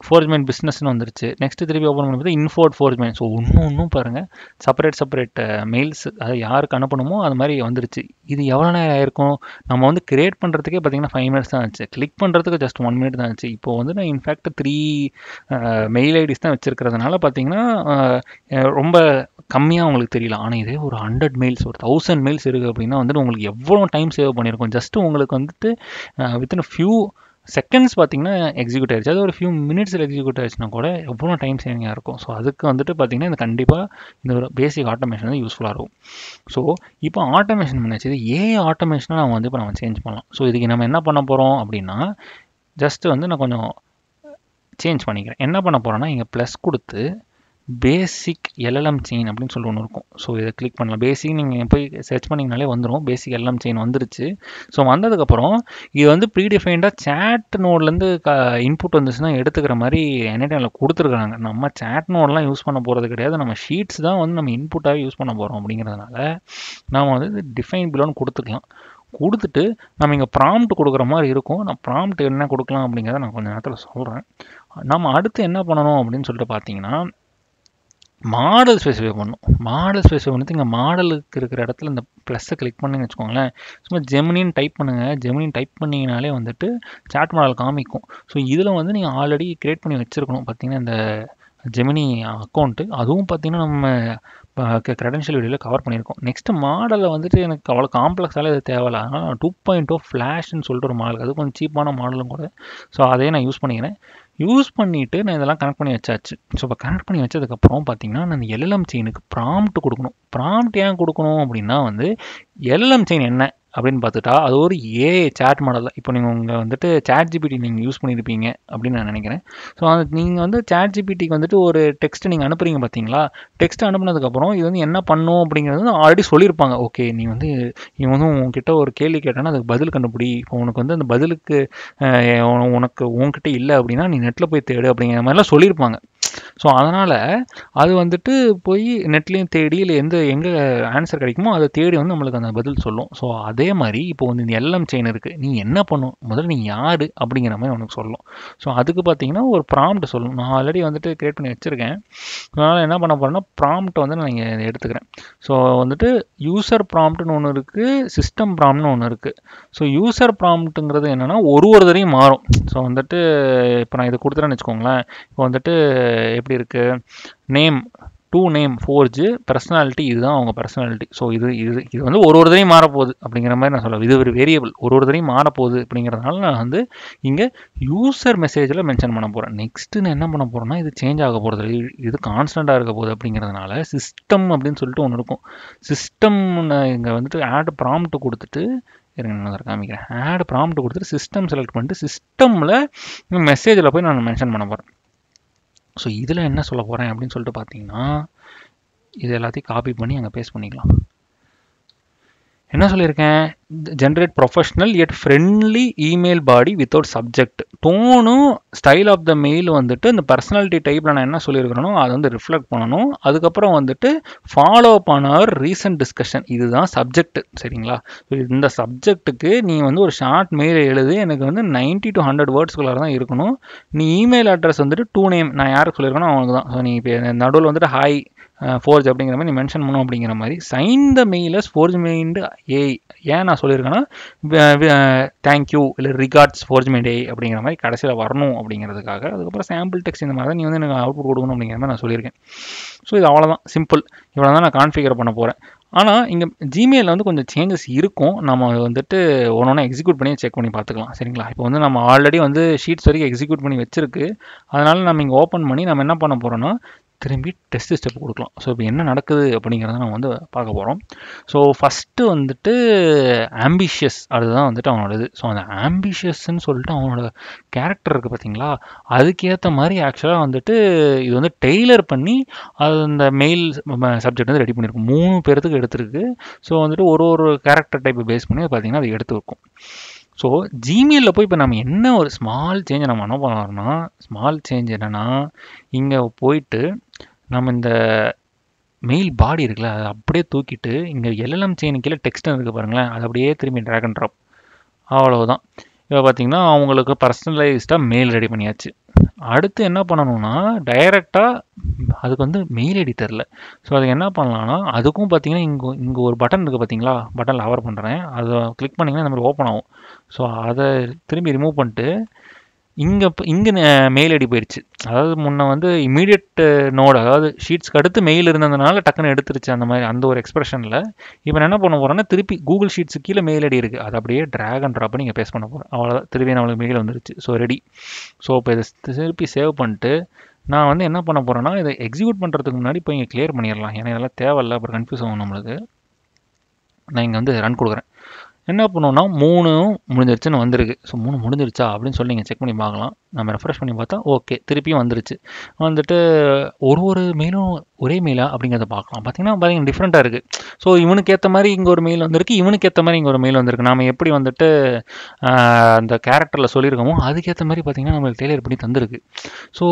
ஃபோர்ஜ்மேன் பிஸ்னஸ்னு வந்துருச்சு. நெக்ஸ்ட்டு திருப்பி ஓப்பன் பண்ணி பார்த்தா இன்ஃபோர்ட் ஃபோர்ஜ்மேன். ஸோ ஒன்றும் பாருங்கள், செப்பரேட் மெயில்ஸ் அது யாருக்கு அனுப்பணுமோ அது மாதிரி வந்துருச்சு. இது எவ்வளோ நேரம் ஆயிருக்கும்? நம்ம வந்து கிரியேட் பண்ணுறதுக்கே பார்த்தீங்கன்னா 5 மினிட்ஸ் தான் ஆச்சு. கிளிக் பண்ணுறதுக்கு ஜஸ்ட் 1 மினிட் தான் ஆச்சு. இப்போ வந்து நான் இன்ஃபேக்ட் 3 மெயில் ஐடிஸ் தான் வச்சுருக்கிறதுனால பார்த்தீங்கன்னா ரொம்ப கம்மியாக உங்களுக்கு தெரியல. ஆனால் இதே ஒரு 100 மெயில்ஸ், ஒரு 1000 மெயில்ஸ் இருக்குது அப்படின்னா வந்துட்டு உங்களுக்கு எவ்வளோ டைம் சேவ் பண்ணியிருக்கோம். ஜஸ்ட்டு உங்களுக்கு வந்துட்டு வித்தின் ஃபியூ செகண்ட்ஸ் பார்த்தீங்கன்னா எக்ஸிக்யூட் ஆயிடுச்சு. அது ஒரு ஃபியூ மினிட்ஸில் எக்ஸிக்யூட் ஆயிடுச்சுன்னா கூட எவ்வளோ டைம் சேவிங்காக இருக்கும். ஸோ அதுக்கு வந்துட்டு பார்த்தீங்கன்னா இந்த கண்டிப்பாக இந்த ஒரு பேசிக் ஆட்டோமேஷன் வந்து யூஸ்ஃபுல்லாக இருக்கும். ஸோ இப்போ ஆட்டோமேஷன் பண்ணியாச்சு. இது ஆட்டோமேஷனாக நம்ம வந்து இப்போ நம்ம சேஞ்ச் பண்ணலாம். ஸோ இதுக்கு நம்ம என்ன பண்ண போகிறோம் அப்படின்னா, ஜஸ்ட்டு வந்து நான் கொஞ்சம் சேஞ்ச் பண்ணிக்கிறேன். என்ன பண்ண போகிறேன்னா, இங்கே ப்ளஸ் கொடுத்து பேசிக் எல்எல்எம் செயின் அப்படின்னு சொல்லி ஒன்று இருக்கும். ஸோ இதை கிளிக் பண்ணலாம். பேசிக் நீங்கள் போய் சர்ச் பண்ணிங்கனாலே வந்துடும். பேசிக் எல்எல்எம் செயின் வந்துருச்சு. ஸோ வந்ததுக்கப்புறம் இது வந்து ப்ரீடிஃபைண்டாக சேட் நோட்லேருந்து இன்புட் வந்துச்சுன்னா எடுத்துக்கிற மாதிரி என்ஐடியில் கொடுத்துருக்குறாங்க. நம்ம சேட் நோட்லாம் யூஸ் பண்ண போகிறது கிடையாது. நம்ம ஷீட்ஸ் தான் வந்து நம்ம இன்புட்டாக யூஸ் பண்ண போகிறோம். அப்படிங்கிறதுனால நாம் வந்து டிஃபைன் பிலோன்னு கொடுத்துக்கலாம். கொடுத்துட்டு நம்ம இங்கே ப்ராம்ப்ட் கொடுக்குற மாதிரி இருக்கும். நான் ப்ராம்ப்ட் என்ன கொடுக்கலாம் அப்படிங்கிறத நான் கொஞ்சம் நேரத்தில் சொல்கிறேன். நம்ம அடுத்து என்ன பண்ணணும் அப்படின்னு சொல்லிட்டு பார்த்தீங்கன்னா, மாடல் ஸ்பெசிஃபை பண்ணணும். மாடல் ஸ்பெசிஃபை பண்ணிட்டு இங்கே மாடலுக்கு இருக்கிற இடத்துல இந்த ப்ளஸ்ஸை கிளிக் பண்ணிங்கன்னு வச்சுக்கோங்களேன், சும்மா ஜெமினின்னு டைப் பண்ணுங்கள். ஜெமினின்னு டைப் பண்ணிங்கனாலே வந்துட்டு சாட் மாடல் காமிக்கும். ஸோ இதில் வந்து நீங்கள் ஆல்ரெடி க்ரியேட் பண்ணி வச்சுருக்கணும். பார்த்தீங்கன்னா இந்த ஜெமினி அக்கௌண்ட்டு, அதுவும் பார்த்தீங்கன்னா நம்ம க்ரெடென்ஷியல் வீடியோவில் கவர் பண்ணியிருக்கோம். நெக்ஸ்ட்டு மாடலில் வந்துட்டு எனக்கு அவ்வளோ காம்ப்ளெக்ஸால இது தேவையில்லை. அதனால் 2.0 ஃப்ளாஷ்ன்னு சொல்லிட்டு ஒரு மாடல், அது கொஞ்சம் சீப்பான மாடலும் கூட. ஸோ அதையே நான் யூஸ் பண்ணிக்கிறேன். யூஸ் பண்ணிவிட்டு நான் இதெல்லாம் கனெக்ட் பண்ணி வச்சாச்சு. ஸோ இப்போ கனெக்ட் பண்ணி வச்சதுக்கப்புறம் பார்த்தீங்கன்னா, நான் எல்எல்எம் செயினுக்கு ப்ராம்ப்ட் கொடுக்கணும். ப்ராம்ப்ட் ஏன் கொடுக்கணும் அப்படின்னா வந்து எல்எல்எம் செயின் என்ன அப்படின்னு பார்த்துட்டா அது ஒரு ஏஐ சேட் மாடல் தான். இப்போ நீங்கள் உங்கள் வந்துட்டு சேட் ஜிபிடி நீங்கள் யூஸ் பண்ணியிருப்பீங்க அப்படின்னு நான் நினைக்கிறேன். ஸோ அது நீங்கள் வந்து சேட் ஜிபிடிக்கு வந்துட்டு ஒரு டெக்ஸ்ட் நீங்கள் அனுப்புறீங்க பார்த்தீங்களா, டெக்ஸ்ட் அனுப்புனதுக்கப்புறம் இது வந்து என்ன பண்ணும் அப்படிங்கிறது வந்து ஆல்ரெடி சொல்லியிருப்பாங்க. ஓகே, நீ வந்து உங்ககிட்ட ஒரு கேள்வி கேட்டானா அதுக்கு பதில் கண்டுபிடி. இப்போ உனக்கு வந்து அந்த பதிலுக்கு உனக்கு உங்ககிட்ட இல்லை அப்படின்னா நீ நெட்டில் போய் தேடு அப்படிங்கிற மாதிரிலாம் சொல்லியிருப்பாங்க. ஸோ அதனால் அது வந்துட்டு போய் நெட்லேயும் தேடி இல்லை எங்கே ஆன்சர் கிடைக்குமோ அதை தேடி வந்து நம்மளுக்கு அந்த பதில் சொல்லும். ஸோ அதே மாதிரி இப்போ வந்து இந்த எல்எம் செயின் இருக்குது, நீ என்ன பண்ணும், முதல்ல நீ யார் அப்படிங்கிற மாதிரி உனக்கு சொல்லும். ஸோ அதுக்கு பார்த்தீங்கன்னா ஒரு ப்ராம்ப்ட் சொல்லணும். நான் ஆல்ரெடி வந்துட்டு கிரியேட் பண்ணி வச்சுருக்கேன். அதனால் என்ன பண்ண போகிறேன்னா ப்ராம்ப்ட்டை வந்து நான் இங்கே எடுத்துக்கிறேன். ஸோ வந்துட்டு யூசர் ப்ராம்ப்ட்னு ஒன்று இருக்குது, சிஸ்டம் ப்ராம்ப்ட்னு ஒன்று இருக்குது. ஸோ யூசர் ப்ராம்ப்ட்டுங்கிறது என்னென்னா ஒரு தரையும் மாறும். ஸோ வந்துட்டு இப்போ நான் இது கொடுத்துறேன்னு வச்சுக்கோங்களேன். இப்போ வந்துட்டு எப்படி இருக்குது, நேம் நேம் ஃபோர்ஜு, பர்சனாலிட்டி இதுதான் அவங்க பர்சனாலிட்டி. ஸோ இது இது இது வந்து ஒரு தரையும் மாறப்போகுது அப்படிங்கிற மாதிரி நான் சொல்லுவேன். இது ஒரு வேரியபிள் ஒரு தரையும் மாறப்போகுது அப்படிங்கிறதுனால நான் வந்து இங்கே யூசர் மெசேஜில் மென்ஷன் பண்ண போகிறேன். நெக்ஸ்ட்டு நான் என்ன பண்ண போகிறேன்னா இது சேஞ்ச் ஆக போகிறது, இது கான்ஸ்டண்ட்டாக இருக்க போகுது அப்படிங்கிறதுனால சிஸ்டம் அப்படின்னு சொல்லிட்டு ஒன்று இருக்கும். சிஸ்டம் இங்கே வந்துட்டு ஆட் ப்ராம்ப்ட் கொடுத்துட்டு நான் காமிக்கிறேன். ஆட் ப்ராம்ப்ட் கொடுத்துட்டு சிஸ்டம் செலக்ட் பண்ணிட்டு சிஸ்டமில் மெசேஜில் போய் நான் மென்ஷன் பண்ண போகிறேன். ஸோ இதில் என்ன சொல்ல போகிறேன் அப்படின்னு சொல்லிட்டு பார்த்தீங்கன்னா இது எல்லாத்தையும் காப்பி பண்ணி அங்கே பேஸ்ட் பண்ணிக்கலாம். என்ன சொல்லியிருக்கேன், generate professional yet friendly email body without subject. டோனும் ஸ்டைல் ஆஃப் த மெயில் வந்துட்டு இந்த பர்சனாலிட்டி டைப்பில் நான் என்ன சொல்லியிருக்கிறேனோ அதை வந்து ரிஃப்ளெக்ட் பண்ணணும். அதுக்கப்புறம் வந்துட்டு follow up on our recent discussion, இதுதான் சப்ஜெக்ட். சரிங்களா? இந்த சப்ஜெக்ட்டுக்கு நீ வந்து ஒரு ஷார்ட் மெயில் எழுதி எனக்கு வந்து 90 to 100 வேர்ட்ஸ்குள்ளார தான் இருக்கணும். நீ இமெயில் அட்ரஸ் வந்துட்டு 2 நேம் நான் யாருக்கு சொல்லியிருக்கேனோ அவனுக்கு தான். ஸோ நீ இப்போ நடுவில் வந்துட்டு ஹாய் ஃபோர்ஜ் அப்படிங்கிற மாதிரி நீ மென்ஷன் பண்ணும். அப்படிங்கிற மாதிரி சைன் த மெயிலஸ் ஃபோர்ஜ் மெயின்டு ஏன் நான் சொல்லியிருக்கேன்னா தேங்க்யூ இல்லை ரிகார்ட்ஸ் ஃபோர்ஜ் மெயின்ட் அப்படிங்கிற மாதிரி கடைசியில் வரணும் அப்படிங்கிறதுக்காக. அதுக்கப்புறம் சாம்பிள் டெக்ஸ்ட் இந்த மாதிரி தான் நீ வந்து எனக்கு அவுட்புட் கொடுக்கணும் அப்படிங்கிற மாதிரி நான் சொல்லியிருக்கேன். ஸோ இது அவ்வளோதான், சிம்பிள். இவ்வளோ தான் நான் கான்ஃபிகர் பண்ண போகிறேன். ஆனால் இங்கே ஜிமெயிலில் வந்து கொஞ்சம் சேஞ்சஸ் இருக்கும். நம்ம வந்துட்டு ஒன்று எக்ஸிக்யூட் பண்ணி செக் பண்ணி பார்த்துக்கலாம். சரிங்களா? இப்போ வந்து நம்ம ஆல்ரெடி வந்து ஷீட்ஸ் வரைக்கும் எக்ஸிக்யூட் பண்ணி வச்சிருக்கு. அதனால் நம்ம இங்கே ஓப்பன் பண்ணி நம்ம என்ன பண்ண போகிறோன்னா திரும்பி டெஸ்ட் ஸ்டெப் கொடுக்கலாம். ஸோ இப்போ என்ன நடக்குது அப்படிங்கிறத நம்ம வந்து பார்க்க போகிறோம். ஸோ ஃபஸ்ட்டு வந்துட்டு ஆம்பிஷியஸ், அதுதான் வந்துட்டு அவனோட இது. ஸோ அந்த ஆம்பிஷியஸ்ன்னு சொல்லிட்டு அவனோட கேரக்டர் இருக்குது பார்த்தீங்களா, அதுக்கேற்ற மாதிரி ஆக்சுவலாக வந்துட்டு இது வந்து டெய்லர் பண்ணி அது அந்த மெயில் சப்ஜெக்ட் வந்து ரெடி பண்ணியிருக்கும். 3 பேர்த்துக்கு எடுத்துருக்கு. ஸோ வந்துட்டு ஒரு கேரக்டர் டைப்பை பேஸ் பண்ணி பார்த்தீங்கன்னா அது எடுத்து வைக்கும். ஸோ ஜிமெயிலில் போய் இப்போ நம்ம என்ன ஒரு ஸ்மால் சேஞ்சை நம்ம என்ன பண்ணோம்னா, ஸ்மால் சேஞ்ச் என்னென்னா இங்கே போயிட்டு நம்ம இந்த மெயில் பாடி இருக்குல்ல அதை அப்படியே தூக்கிட்டு இங்கே எல்எல்எம் செயின் கீழே டெக்ஸ்ட் இருக்குது பாருங்களேன், அதை அப்படியே திரும்பி ட்ராக் அண்ட் ட்ராப், அவ்வளவுதான். இப்போ பார்த்தீங்கன்னா அவங்களுக்கு பர்சனலைஸ்டாக மெயில் ரெடி பண்ணியாச்சு. அடுத்து என்ன பண்ணணும்னா டைரெக்டாக அதுக்கு வந்து மெயில் ஐடி தெரில. ஸோ அதுக்கு என்ன பண்ணலான்னா அதுக்கும் பார்த்தீங்கன்னா இங்கே ஒரு பட்டன் இருக்குது பார்த்தீங்களா, பட்டனில் கவர் பண்ணுறேன், அதை கிளிக் பண்ணிங்கன்னா இந்த மாதிரி ஓப்பன் ஆகும். ஸோ அதை திரும்பி ரிமூவ் பண்ணிட்டு இங்கே மெயில் ஐடி போயிடுச்சு. அதாவது முன்ன வந்து இமீடியட் நோடு, அதாவது ஷீட்ஸ்க்கு அடுத்து மெயில் இருந்ததுனால டக்குன்னு எடுத்துருச்சு அந்த மாதிரி அந்த ஒரு எக்ஸ்பிரஷனில். இப்போ என்ன பண்ண போகிறோன்னா திருப்பி கூகுள் ஷீட்ஸு கீழே மெயில் ஐடி இருக்குது, அதை அப்படியே ட்ராக் அண்ட் ட்ராப் நீங்கள் பேஸ்ட் பண்ண போகிறேன். அவ்வளோதான், திருப்பி நம்மளுக்கு மெயில் வந்துருச்சு. So ready. ஸோ இப்போ இதை திருப்பி சேவ் பண்ணிட்டு நான் வந்து என்ன பண்ண போகிறேன்னா இதை எக்ஸிக்யூட் பண்ணுறதுக்கு முன்னாடி இப்போ இங்கே கிளியர் பண்ணிடலாம். ஏன்னா இதெல்லாம் தேவையில்லை, அப்புறம் கன்ஃபியூஸ் ஆகும் நம்மளுக்கு. நான் இங்கே வந்து ரன் கொடுக்குறேன். என்ன பண்ணுவோன்னா 3 முடிஞ்சிருச்சுன்னு வந்திருக்கு. ஸோ 3 முடிஞ்சிருச்சா அப்படின்னு சொல்லி நீங்கள் செக் பண்ணி பார்க்கலாம். நம்ம ரெஃப்ரெஷ் பண்ணி பார்த்தா ஓகே, திருப்பியும் வந்துருச்சு. வந்துட்டு ஒரு மெயிலும் ஒரே மெயிலா அப்படிங்கிறத பார்க்கலாம். பார்த்தீங்கன்னா டிஃப்ரெண்ட்டாக இருக்குது. ஸோ இவனுக்கு ஏற்ற மாதிரி இங்கே ஒரு மெயில் வந்திருக்கு, இவனுக்கு ஏற்ற மாதிரி இங்கே ஒரு மெயில் வந்திருக்கு. நாம் எப்படி வந்துட்டு அந்த கேரக்டரில் சொல்லியிருக்கோமோ அதுக்கேற்ற மாதிரி பார்த்தீங்கன்னா நம்மளுக்கு டெய்லர் பண்ணி தந்திருக்கு. ஸோ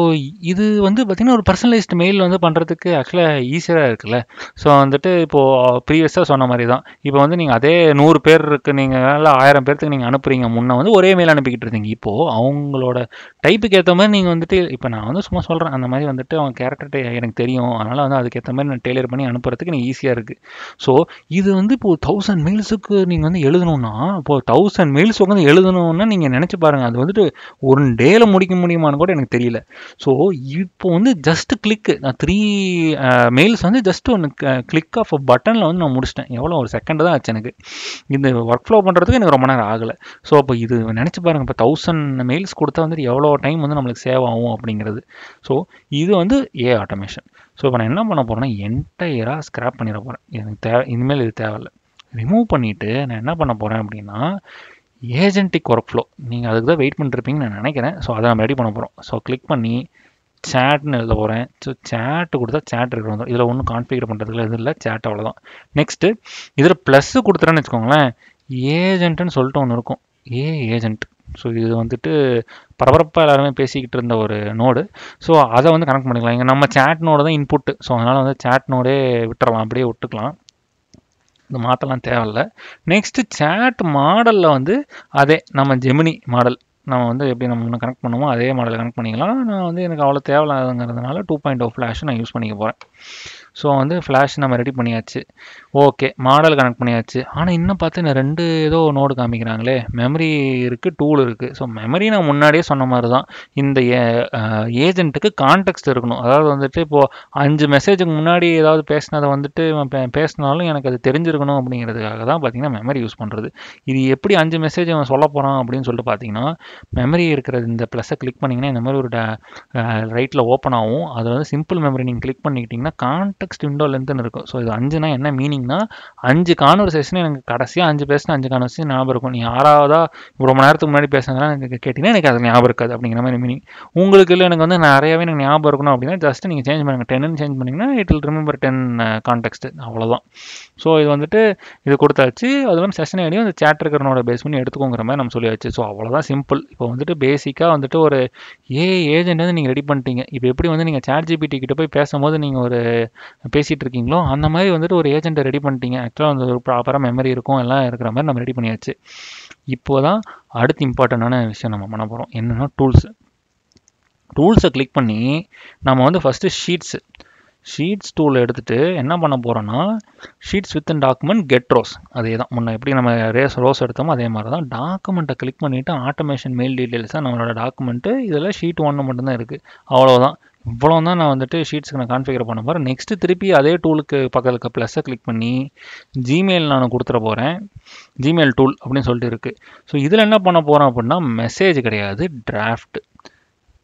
இது வந்து பார்த்திங்கன்னா ஒரு பர்சனலைஸ்டு மெயில் வந்து பண்ணுறதுக்கு ஆக்சுவலாக ஈஸியாக இருக்குல்ல. ஸோ வந்துட்டு இப்போது ப்ரீவியஸாக சொன்ன மாதிரி தான். இப்போ வந்து நீங்கள் அதே 100 பேருக்கு நீங்கள் 1000 பேர்த்துக்கு நீங்கள் அனுப்புகிறீங்க. முன்னே வந்து ஒரே மெயில் அனுப்பிக்கிட்டு இருந்தீங்க. இப்போது அவங்களோட டைப்புக்கு ஏற்ற மாதிரி நீங்கள் வந்துட்டு இப்போ நான் வந்து சும்மா சொல்கிறேன், அந்த மாதிரி வந்துட்டு அவங்க கேரக்டர் எனக்கு தெரியும், அதனால் வந்து அதுக்கேற்ற மாதிரி நான் டெய்லர் பண்ணி அனுப்புறதுக்கு எனக்கு ஈஸியாக இருக்குது. ஸோ இது வந்து இப்போது 1000 மெயில்ஸுக்கு நீங்கள் வந்து எழுதணும்னா, இப்போது 1000 மெயில்ஸ் உட்காந்து எழுதணும்னா நீங்கள் நினச்சி பாருங்கள், அது வந்துட்டு ஒரு டேயில் முடிக்க முடியுமான்னு கூட எனக்கு தெரியல. ஸோ இப்போ வந்து ஜஸ்ட் கிளிக்கு, நான் 3 மெயில்ஸ் வந்து ஜஸ்ட் ஒன்று கிளிக் ஆஃப் பட்டனில் வந்து நான் முடிச்சிட்டேன். எவ்வளோ ஒரு செகண்ட் தான் ஆச்சு எனக்கு இந்த ஒர்க் ஃப்ளோ பண்ணுறதுக்கு. எனக்கு ரொம்ப நேரம் ஆகலை. ஸோ அப்போ இது நினச்சி பாருங்கள், இப்போ 1000 மெயில்ஸ் கொடுத்தா வந்துட்டு எவ்வளோ டைம் வந்து நம்மளுக்கு சேவ் ஆகும் அப்படிங்கிறது. ஸோ இது வந்து ஆட்டோமேஷன். ஸோ இப்போ நான் என்ன பண்ண போகிறேன்னா என்டையராக ஸ்க்ராப் பண்ணிட போகிறேன். எனக்கு இனிமேல் இது தேவையில்லை. ரிமூவ் பண்ணிவிட்டு நான் என்ன பண்ண போகிறேன் அப்படின்னா ஏஜென்டிக் ஒர்க் ஃப்ளோ, நீங்கள் அதுக்கு தான் வெயிட் பண்ணிருப்பீங்கன்னு நான் நினைக்கிறேன். ஸோ அதை நம்ம ரெடி பண்ண போகிறோம். ஸோ கிளிக் பண்ணி சேட்னு எழுத போகிறேன். ஸோ சேட்டு கொடுத்தா சேட் இருக்கிற வந்துடும். இதில் ஒன்றும் கான்ஃபிகர் பண்ணுறதுல இது இல்லை, சேட் அவ்வளோதான். நெக்ஸ்ட்டு இதில் ப்ளஸ்ஸு கொடுத்துறேன்னு வச்சுக்கோங்களேன், ஏஜென்ட்டுன்னு சொல்லிட்டு ஒன்று இருக்கும். ஏஜென்ட் ஸோ இது வந்துட்டு பரபரப்பாக எல்லாருமே பேசிக்கிட்டு இருந்த ஒரு நோடு. ஸோ அதை வந்து கனெக்ட் பண்ணிக்கலாம். இங்கே நம்ம சேட் நோடு தான் இன்புட்டு. ஸோ அதனால் வந்து சேட் நோடே விட்டுறலாம், அப்படியே விட்டுக்கலாம், இது மாற்றலாம் தேவையில்ல. நெக்ஸ்ட்டு சேட் மாடலில் வந்து அதே நம்ம ஜெமினி மாடல் நம்ம வந்து எப்படி நம்ம இன்னும் கனெக்ட் பண்ணுமோ அதே மாடலை கனெக்ட் பண்ணிக்கலாம். நான் வந்து எனக்கு அவ்வளோ தேவையில்லாதங்கிறதுனால 2.0 ஃப்ளாஷ் நான் யூஸ் பண்ணிக்க போகிறேன். ஸோ வந்து ஃப்ளாஷ் நம்ம ரெடி பண்ணியாச்சு. ஓகே, மாடல் கனெக்ட் பண்ணியாச்சு. ஆனால் இன்னும் பார்த்து இந்த 2 ஏதோ நோடு காமிக்கிறாங்களே. மெமரி இருக்குது, டூல் இருக்குது. ஸோ மெமரி நான் முன்னாடியே சொன்ன மாதிரி தான், இந்த ஏஜென்ட்டுக்கு கான்டெக்ஸ்ட் இருக்கணும். அதாவது வந்துட்டு இப்போது 5 மெசேஜுக்கு முன்னாடி ஏதாவது பேசினதை வந்துட்டு பேசினாலும் எனக்கு அது தெரிஞ்சிருக்கணும் அப்படிங்கிறதுக்காக தான் பார்த்தீங்கன்னா மெமரி யூஸ் பண்ணுறது. இது எப்படி 5 மெசேஜ் அவன் சொல்ல போகிறான் அப்படின்னு சொல்லிட்டு பார்த்தீங்கன்னா, மெமரி இருக்கிறது இந்த ப்ளஸ்ஸை கிளிக் பண்ணிங்கன்னா இந்த மாதிரி ஒரு ரைட்டில் ஓப்பன் ஆகும். அதில் வந்து சிம்பிள் மெமரி நீங்கள் கிளிக் பண்ணிக்கிட்டிங்கன்னா கான்டெக்ஸ்ட் விண்டோ லென்த்னு இருக்கும். ஸோ இது 5னா என்ன மீனிங்னா, 5 கான்வர்சேஷன் எனக்கு கடைசியாக 5 பேசினா 5 கான்வர்சேஷன் ஞாபகம் இருக்கும். நீ 6வதா ரொம்ப நேரத்துக்கு முன்னாடி பேசுனதுலாம் எனக்கு கேட்டிங்கன்னா எனக்கு அது ஞாபகம் இருக்காது அப்படிங்கிற மாதிரி மீனிங். உங்களுக்கு இல்லை எனக்கு வந்து நிறையாவே எனக்கு ஞாபகம் இருக்கணும் அப்படின்னா ஜஸ்ட் நீங்கள் சேஞ்ச் பண்ணுங்கள், 10ன்னு சேஞ்ச் பண்ணிங்கன்னா இட் வில் ரிமெம்பர் 10 கான்டெக்ஸ்ட், அவ்வளோதான். ஸோ இது வந்துட்டு இது கொடுத்தாச்சு. அது இல்லாமல் செஷன் ஐடியும் அந்த சேட் இருக்கிறனோட பேஸ் பண்ணி எடுத்துக்கோங்கிற மாதிரி நம்ம சொல்லியாச்சு. ஸோ அவ்வளோதான், சிம்பிள். இப்போ வந்துட்டு பேசிக்காக வந்துட்டு ஒரு ஏஜென்ட் வந்து நீங்கள் ரெடி பண்ணிட்டீங்க. இப்போ எப்படி வந்து நீங்கள் சேட் ஜிபிடி கிட்ட போய் பேசும்போது நீங்கள் ஒரு பேசிகிட்டு இருக்கீங்களோ அந்த மாதிரி வந்துட்டு ஒரு ஏஜென்ட்டை ரெடி பண்ணிட்டீங்க. ஆக்சுவலாக வந்து ஒரு ப்ராப்பராக மெமரி இருக்கும், எல்லாம் இருக்கிற மாதிரி நம்ம ரெடி பண்ணியாச்சு. இப்போ தான் அடுத்து இம்பார்ட்டண்டான விஷயம் நம்ம பண்ண போகிறோம். என்னென்னா டூல்ஸை கிளிக் பண்ணி நம்ம வந்து ஃபஸ்ட்டு ஷீட்ஸ் டூல் எடுத்துகிட்டு என்ன பண்ண போகிறோன்னா, sheets with document get rose, அதே தான் முன்ன எப்படி நம்ம ரோஸ் எடுத்தோமோ அதே மாதிரி தான். டாக்குமெண்ட்டை கிளிக் பண்ணிவிட்டு ஆட்டோமேஷன் மெயில் டீட்டெயில்ஸாக நம்மளோட டாக்குமெண்ட்டு இதில் ஷீட் 1 மட்டும்தான் இருக்குது. அவ்வளோதான். இவ்வளோ தான் நான் வந்துட்டு ஷீட்ஸுக்கு நான் கான்ஃபிகர் பண்ண போகிறேன். நெக்ஸ்ட்டு திருப்பி அதே டூலுக்கு பக்கத்தில் இருக்க ப்ளஸ்ஸை கிளிக் பண்ணி ஜிமெயில் நான் கொடுத்துட போகிறேன். ஜிமெயில் டூல் அப்படின்னு சொல்லிட்டு இருக்குது. ஸோ இதில் என்ன பண்ண போகிறோம் அப்படின்னா, மெசேஜ் கிடையாது, டிராஃப்ட்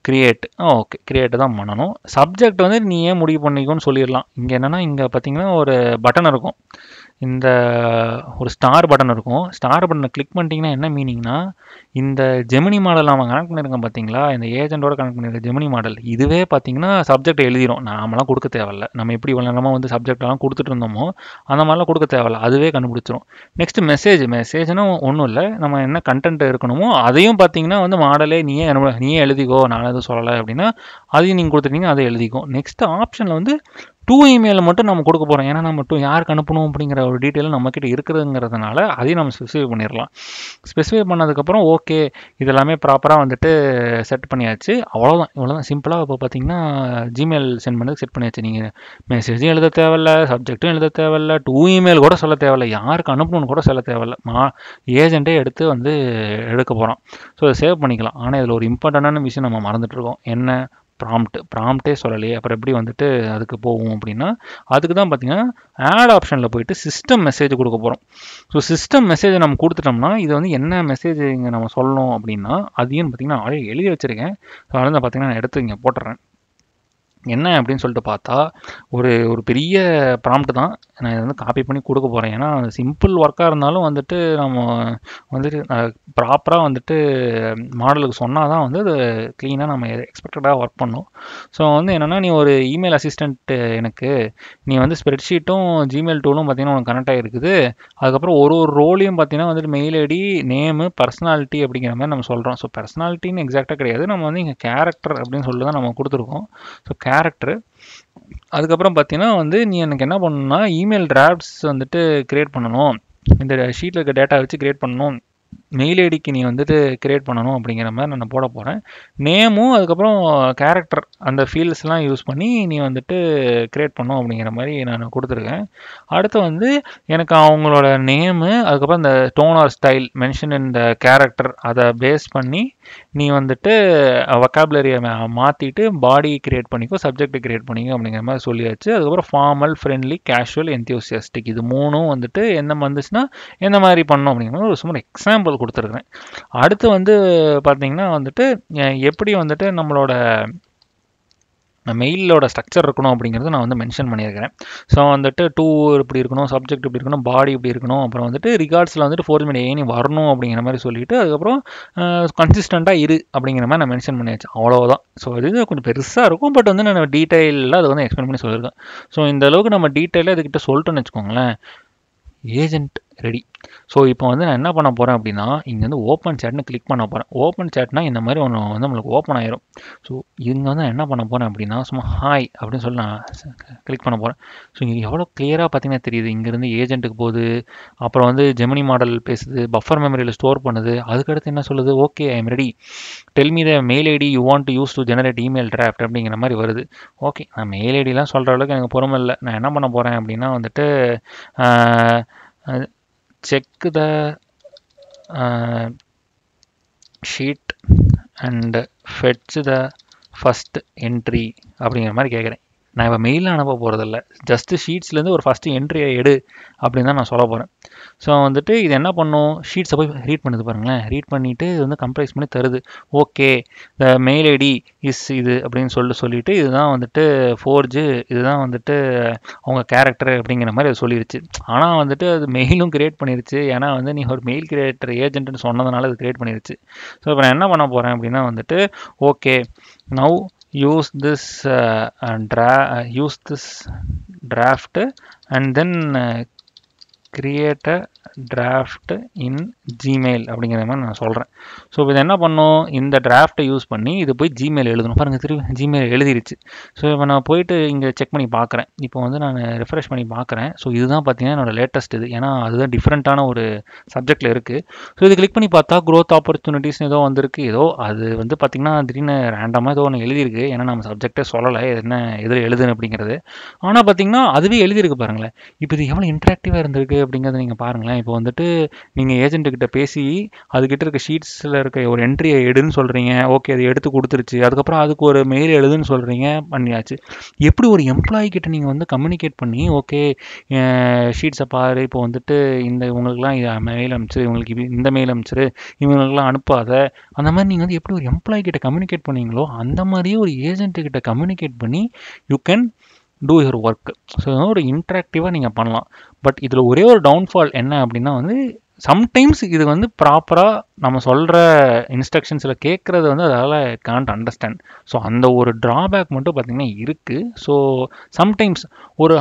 கிரியேட். ஓகே, கிரியேட்டு தான் பண்ணணும். சப்ஜெக்ட் வந்து நீ ஏன் முடிவு பண்ணிக்கோன்னு சொல்லிடலாம். இங்கே என்னென்னா, இங்கே பார்த்தீங்கன்னா ஒரு பட்டன் இருக்கும், இந்த ஒரு ஸ்டார் பட்டன் இருக்கும். ஸ்டார் பட்டனை கிளிக் பண்ணிட்டீங்கன்னா என்ன மீனிங்னா, இந்த ஜெமினி மாடல் நம்ம கனெக்ட் பண்ணியிருக்கோம் பார்த்தீங்களா, இந்த ஏஜென்ட்டோட கனெக்ட் பண்ணியிருக்க ஜெமினி மாடல், இதுவே பார்த்தீங்கன்னா சப்ஜெக்ட் எழுதிடும். நாமெல்லாம் கொடுக்க தேவையில்ல. நம்ம எப்படி இவ்வளோ நேரமாக வந்து சப்ஜெக்டெல்லாம் கொடுத்துட்டு இருந்தோமோ அந்த மாதிரிலாம் கொடுக்க தேவையில்ல, அதுவே கண்டுபிடிச்சிரும். நெக்ஸ்ட் மெசேஜ்னா ஒன்றும் இல்லை, நம்ம என்ன கண்டென்ட் இருக்கணுமோ அதையும் பார்த்தீங்கன்னா வந்து மாடலே நீயே எழுதிக்கோ, நான் எதுவும் சொல்லலை அப்படின்னா அதையும் நீங்கள் கொடுத்துட்டீங்கன்னா அதை எழுதிக்கும். நெக்ஸ்ட் ஆப்ஷனில் வந்து டூ இமெயில் மட்டும் நம்ம கொடுக்க போகிறோம். ஏன்னா நம்ம யாருக்கு அனுப்பணும் அப்படிங்கிற ஒரு டீட்டெயில் நம்மக்கிட்ட இருக்குதுங்கிறதுனால அதையும் நம்ம ஸ்பெசிஃபை பண்ணிடலாம். ஸ்பெசிஃபை பண்ணதுக்கப்புறம் ஓகே, இதெல்லாமே ப்ராப்பராக வந்துட்டு செட் பண்ணியாச்சு. இவ்வளோதான் சிம்பிளாக. இப்போ பார்த்தீங்கன்னா ஜிமெயில் சென்ட் பண்ணது செட் பண்ணியாச்சு. நீங்கள் மெசேஜும் எழுத தேவையில்ல, சப்ஜெக்ட்டும் எழுத தேவையில்ல, டூ இமெயில் கூட சொல்ல தேவையில்ல, யாருக்கு அனுப்பணும்னு கூட சொல்ல தேவையில்ல, ஏஜென்ட்டே எடுத்து வந்து எடுக்க போகிறோம். ஸோ அதை சேவ் பண்ணிக்கலாம். ஆனால் இதில் ஒரு இம்பார்ட்டண்டான விஷயம் நம்ம மறந்துட்டுருக்கோம். என்ன? ப்ராம்ப்டே சொல்லலையே, அப்புறம் எப்படி வந்துட்டு அதுக்கு போகும் அப்படின்னா, அதுக்கு தான் பார்த்தீங்கன்னா ஆட் ஆப்ஷனில் போயிட்டு சிஸ்டம் மெசேஜ் கொடுக்க போகிறோம். ஸோ சிஸ்டம் மெசேஜை நம்ம கொடுத்துட்டோம்னா இது வந்து என்ன மெசேஜ் இங்கே நம்ம சொல்லணும் அப்படின்னா, அதையும் பார்த்தீங்கன்னா ஆல்ரெடி எழுதி வச்சுருக்கேன். ஸோ அதனால் பார்த்தீங்கன்னா நான் எடுத்து இங்கே போட்டுறேன். என்ன அப்படின்னு சொல்லிட்டு பார்த்தா, ஒரு பெரிய ப்ராம்ப்ட் தான். நான் இதை வந்து காப்பி பண்ணி கொடுக்க போகிறேன். ஏன்னா சிம்பிள் ஒர்க்காக இருந்தாலும் வந்துட்டு நம்ம வந்துட்டு ப்ராப்பராக வந்துட்டு மாடலுக்கு சொன்னால் தான் வந்து அது க்ளீனாக நம்ம எக்ஸ்பெக்டடாக ஒர்க் பண்ணும். ஸோ வந்து என்னென்னா, நீ ஒரு இமெயில் அசிஸ்டண்ட்டு எனக்கு, நீ வந்து ஸ்ப்ரெட்ஷீட்டும் ஜிமெயில் டூலும் பார்த்தீங்கன்னா உனக்கு கனெக்ட் ஆகிருக்குது. அதுக்கப்புறம் ஒரு ரோலையும் பார்த்தீங்கன்னா வந்துட்டு மெயில் ஐடி, நேமு, பர்சனாலிட்டி அப்படிங்கிற மாதிரி நம்ம சொல்கிறோம். ஸோ பர்சனாலிட்டின்னு எக்ஸாக்டாக கிடையாது, நம்ம வந்து இங்கே கேரக்டர் அப்படின்னு சொல்லி தான் நம்ம கொடுத்துருக்கோம். So character. அதுக்கப்புறம் பார்த்தீங்கன்னா வந்து நீ எனக்கு என்ன பண்ணணும்னா, இமெயில் டிராஃப்ட்ஸ் வந்துட்டு கிரியேட் பண்ணணும், இந்த ஷீட்டில் இருக்க டேட்டா வச்சு கிரியேட் பண்ணணும், மெயில் ஐடிக்கு நீ வந்துட்டு கிரியேட் பண்ணணும் அப்படிங்கிற மாதிரி நான் போட போகிறேன். நேமும் அதுக்கப்புறம் கேரக்டர் அந்த ஃபீல்ட்ஸ்லாம் யூஸ் பண்ணி நீ வந்துட்டு கிரியேட் பண்ணணும் அப்படிங்கிற மாதிரி நான் கொடுத்துருக்கேன். அடுத்து வந்து எனக்கு அவங்களோட நேமு, அதுக்கப்புறம் இந்த டோன் ஆர் ஸ்டைல் மென்ஷன் இந்த கேரக்டர் அதை பேஸ் பண்ணி நீ வந்துட்டு வொக்காபுலரியை மாற்றிட்டு பாடி கிரியேட் பண்ணிக்கோ, சப்ஜெக்ட் கிரியேட் பண்ணிக்கோ அப்படிங்கிற மாதிரி சொல்லியாச்சு. அதுக்கப்புறம் ஃபார்மல், ஃப்ரெண்ட்லி, கேஷுவல், என்தியூசியாஸ்டிக், இது மூணும் வந்துட்டு என்ன வந்துச்சுன்னா எந்த மாதிரி பண்ணணும் அப்படிங்கிற மாதிரி ஒரு சும்மா எக்ஸாம்பிள் கொடுத்துருக்குறேன். அடுத்து வந்து பார்த்தீங்கன்னா வந்துட்டு எப்படி வந்துட்டு நம்மளோட மெயிலோட ஸ்ட்ரக்சர் இருக்கணும் அப்படிங்கிறது நான் வந்து மென்ஷன் பண்ணியிருக்கிறேன். ஸோ வந்துட்டு டூ இப்படி இருக்கணும், சப்ஜெக்ட் இப்படி இருக்கணும், பாடி இப்படி இருக்கணும், அப்புறம் வந்துட்டு ரிகார்ட்ஸில் வந்துட்டு ஃபோர்மேட் ஏனி வரணும் அப்படிங்கிற மாதிரி சொல்லிட்டு அதுக்கப்புறம் கன்சிஸ்டண்ட்டாக இரு அப்படிங்கிற மாதிரி நான் மென்ஷன் பண்ணியாச்சு. அவ்வளோதான். ஸோ இது கொஞ்சம் பெருசாக இருக்கும், பட் வந்து நான் டீட்டெயிலில் அதை வந்து எக்ஸ்பிளைன் பண்ணி சொல்லியிருக்கேன். ஸோ இந்த அளவுக்கு நம்ம டீட்டெயிலாக இதுக்கிட்ட சொல்லிட்டோன்னு வச்சுக்கோங்களேன், ஏஜென்ட் ரெடி. ஸோ இப்போ வந்து நான் என்ன பண்ண போகிறேன் அப்படின்னா, இங்கே வந்து ஓப்பன் சேட்னு கிளிக் பண்ண போகிறேன். ஓப்பன் சேட்னா இந்த மாதிரி ஒன்று வந்து நம்மளுக்கு ஓப்பன் ஆயிரும். ஸோ இங்கே வந்து நான் என்ன பண்ண போகிறேன் அப்படின்னா, சும்மா ஹாய் அப்படின்னு சொல்லி நான் கிளிக் பண்ண போகிறேன். ஸோ இங்கே எவ்வளோ கிளியராக பார்த்தீங்கன்னா தெரியுது. இங்கேருந்து ஏஜென்ட்டுக்கு போகுது, அப்புறம் வந்து ஜெமினி மாடல் பேசுது, பஃபர் மெமரியில் ஸ்டோர் பண்ணுது. அதுக்கடுத்து என்ன சொல்லுது, okay I am ready, tell me the mail ID you want to use to generate email draft அப்படிங்கிற மாதிரி வருது. ஓகே, நான் மெயில் ஐடிலாம் சொல்கிற அளவுக்கு எனக்கு பொறுமை இல்லை. நான் என்ன பண்ண போகிறேன் அப்படின்னா வந்துட்டு check the sheet and fetch the first entry அப்படிங்கிற மாதிரி கேட்குறேன். நான் இப்போ மெயிலில் அனுப்ப போகிறதில்ல, ஜஸ்ட்டு ஷீட்ஸ்லேருந்து ஒரு ஃபஸ்ட்டு என்ட்ரியை எடு அப்படின்னு தான் நான் சொல்ல போகிறேன். ஸோ வந்துட்டு இது என்ன பண்ணும், ஷீட்ஸை போய் ரீட் பண்ணுது பாருங்களேன். ரீட் பண்ணிவிட்டு இது வந்து கம்ப்ரைஸ் பண்ணி தருது. Okay the mail ID is இது அப்படின்னு சொல்லிட்டு இதுதான் வந்துட்டு ஃபோர்ஜு, இதுதான் வந்துட்டு அவங்க கேரக்டர் அப்படிங்கிற மாதிரி அது சொல்லிடுச்சு. ஆனால் வந்துட்டு அது மெயிலும் கிரியேட் பண்ணிருச்சு. ஏன்னா வந்து நீ ஒரு மெயில் கிரியேட்டர் ஏஜென்ட்னு சொன்னதுனால அது கிரியேட் பண்ணிருச்சு. ஸோ இப்போ நான் என்ன பண்ண போகிறேன் அப்படின்னா வந்துட்டு okay now use this draft and then create a draft in Gmail அப்படிங்கிற மாதிரி நான் சொல்கிறேன். ஸோ இப்போ இதை என்ன பண்ணோம், இந்த டிராஃப்டை யூஸ் பண்ணி இது போய் ஜிமெயில் எழுதணும். பாருங்கள் திரும்பி ஜிமெயில் எழுதிருச்சு. ஸோ இப்போ நான் போயிட்டு இங்கே செக் பண்ணி பார்க்குறேன். இப்போ வந்து நான் ரெஃப்ரெஷ் பண்ணி பார்க்குறேன். ஸோ இதுதான் பார்த்தீங்கன்னா என்னோட லேட்டஸ்ட் இது. ஏன்னா அதுதான் டிஃப்ரெண்ட்டான ஒரு சப்ஜெக்டில் இருக்குது. ஸோ இது கிளிக் பண்ணி பார்த்தா க்ரோத் ஆப்பர்ச்சுனிட்டிஸ் ஏதோ வந்திருக்கு. ஏதோ அது வந்து பார்த்திங்கன்னா திடீர்னு ரேண்டமாக ஏதோ ஒன்று எழுதியிருக்கு. ஏன்னா நம்ம சப்ஜெக்டே சொல்லலை என்ன எதில் எழுதுன்னு அப்படிங்கிறது. ஆனால் பார்த்திங்கன்னா அதுவே எழுதியிருக்கு பாருங்களேன். இப்போ இது எவ்வளோ இன்ட்ராக்டிவாக இருந்திருக்கு அப்படிங்கிறத நீங்கள் பாருங்களேன். இப்போ வந்துட்டு நீங்கள் ஏஜென்ட்டுக்கிட்ட பேசி அதுக்கிட்ட இருக்க ஷீட்ஸில் இருக்க ஒரு என்ட்ரியை எடுன்னு சொல்கிறீங்க. ஓகே அது எடுத்து கொடுத்துருச்சு. அதுக்கப்புறம் அதுக்கு ஒரு மெயில் எழுதுன்னு சொல்கிறீங்க, பண்ணியாச்சு. எப்படி ஒரு எம்ப்ளாயி கிட்ட நீங்கள் வந்து கம்யூனிகேட் பண்ணி ஓகே ஷீட்ஸை பாரு, இப்போ வந்துட்டு இந்த இவங்களுக்குலாம் மெயில் அனுப்பிச்சிரு, இவங்களுக்கு இந்த மெயில் அனுப்பிச்சிரு, இவங்களுக்குலாம் அனுப்பாத, அந்த மாதிரி நீங்கள் வந்து எப்படி ஒரு எம்ப்ளாயி கிட்ட கம்யூனிகேட் பண்ணீங்களோ அந்த மாதிரியே ஒரு ஏஜென்ட்டுக்கிட்ட கம்யூனிகேட் பண்ணி you can do your work. So ஒரு இன்ட்ராக்டிவாக நீங்கள் பண்ணலாம். பட் இதில் ஒரே ஒரு டவுன்ஃபால் என்ன அப்படின்னா வந்து சம்டைம்ஸ் இது வந்து ப்ராப்பராக நம்ம சொல்கிற இன்ஸ்ட்ரக்ஷன்ஸில் கேட்குறது வந்து அதால் காண்ட் அண்டர்ஸ்டாண்ட். ஸோ அந்த ஒரு ட்ராபேக் மட்டும் பார்த்திங்கன்னா இருக்குது. ஸோ சம்டைம்ஸ் ஒரு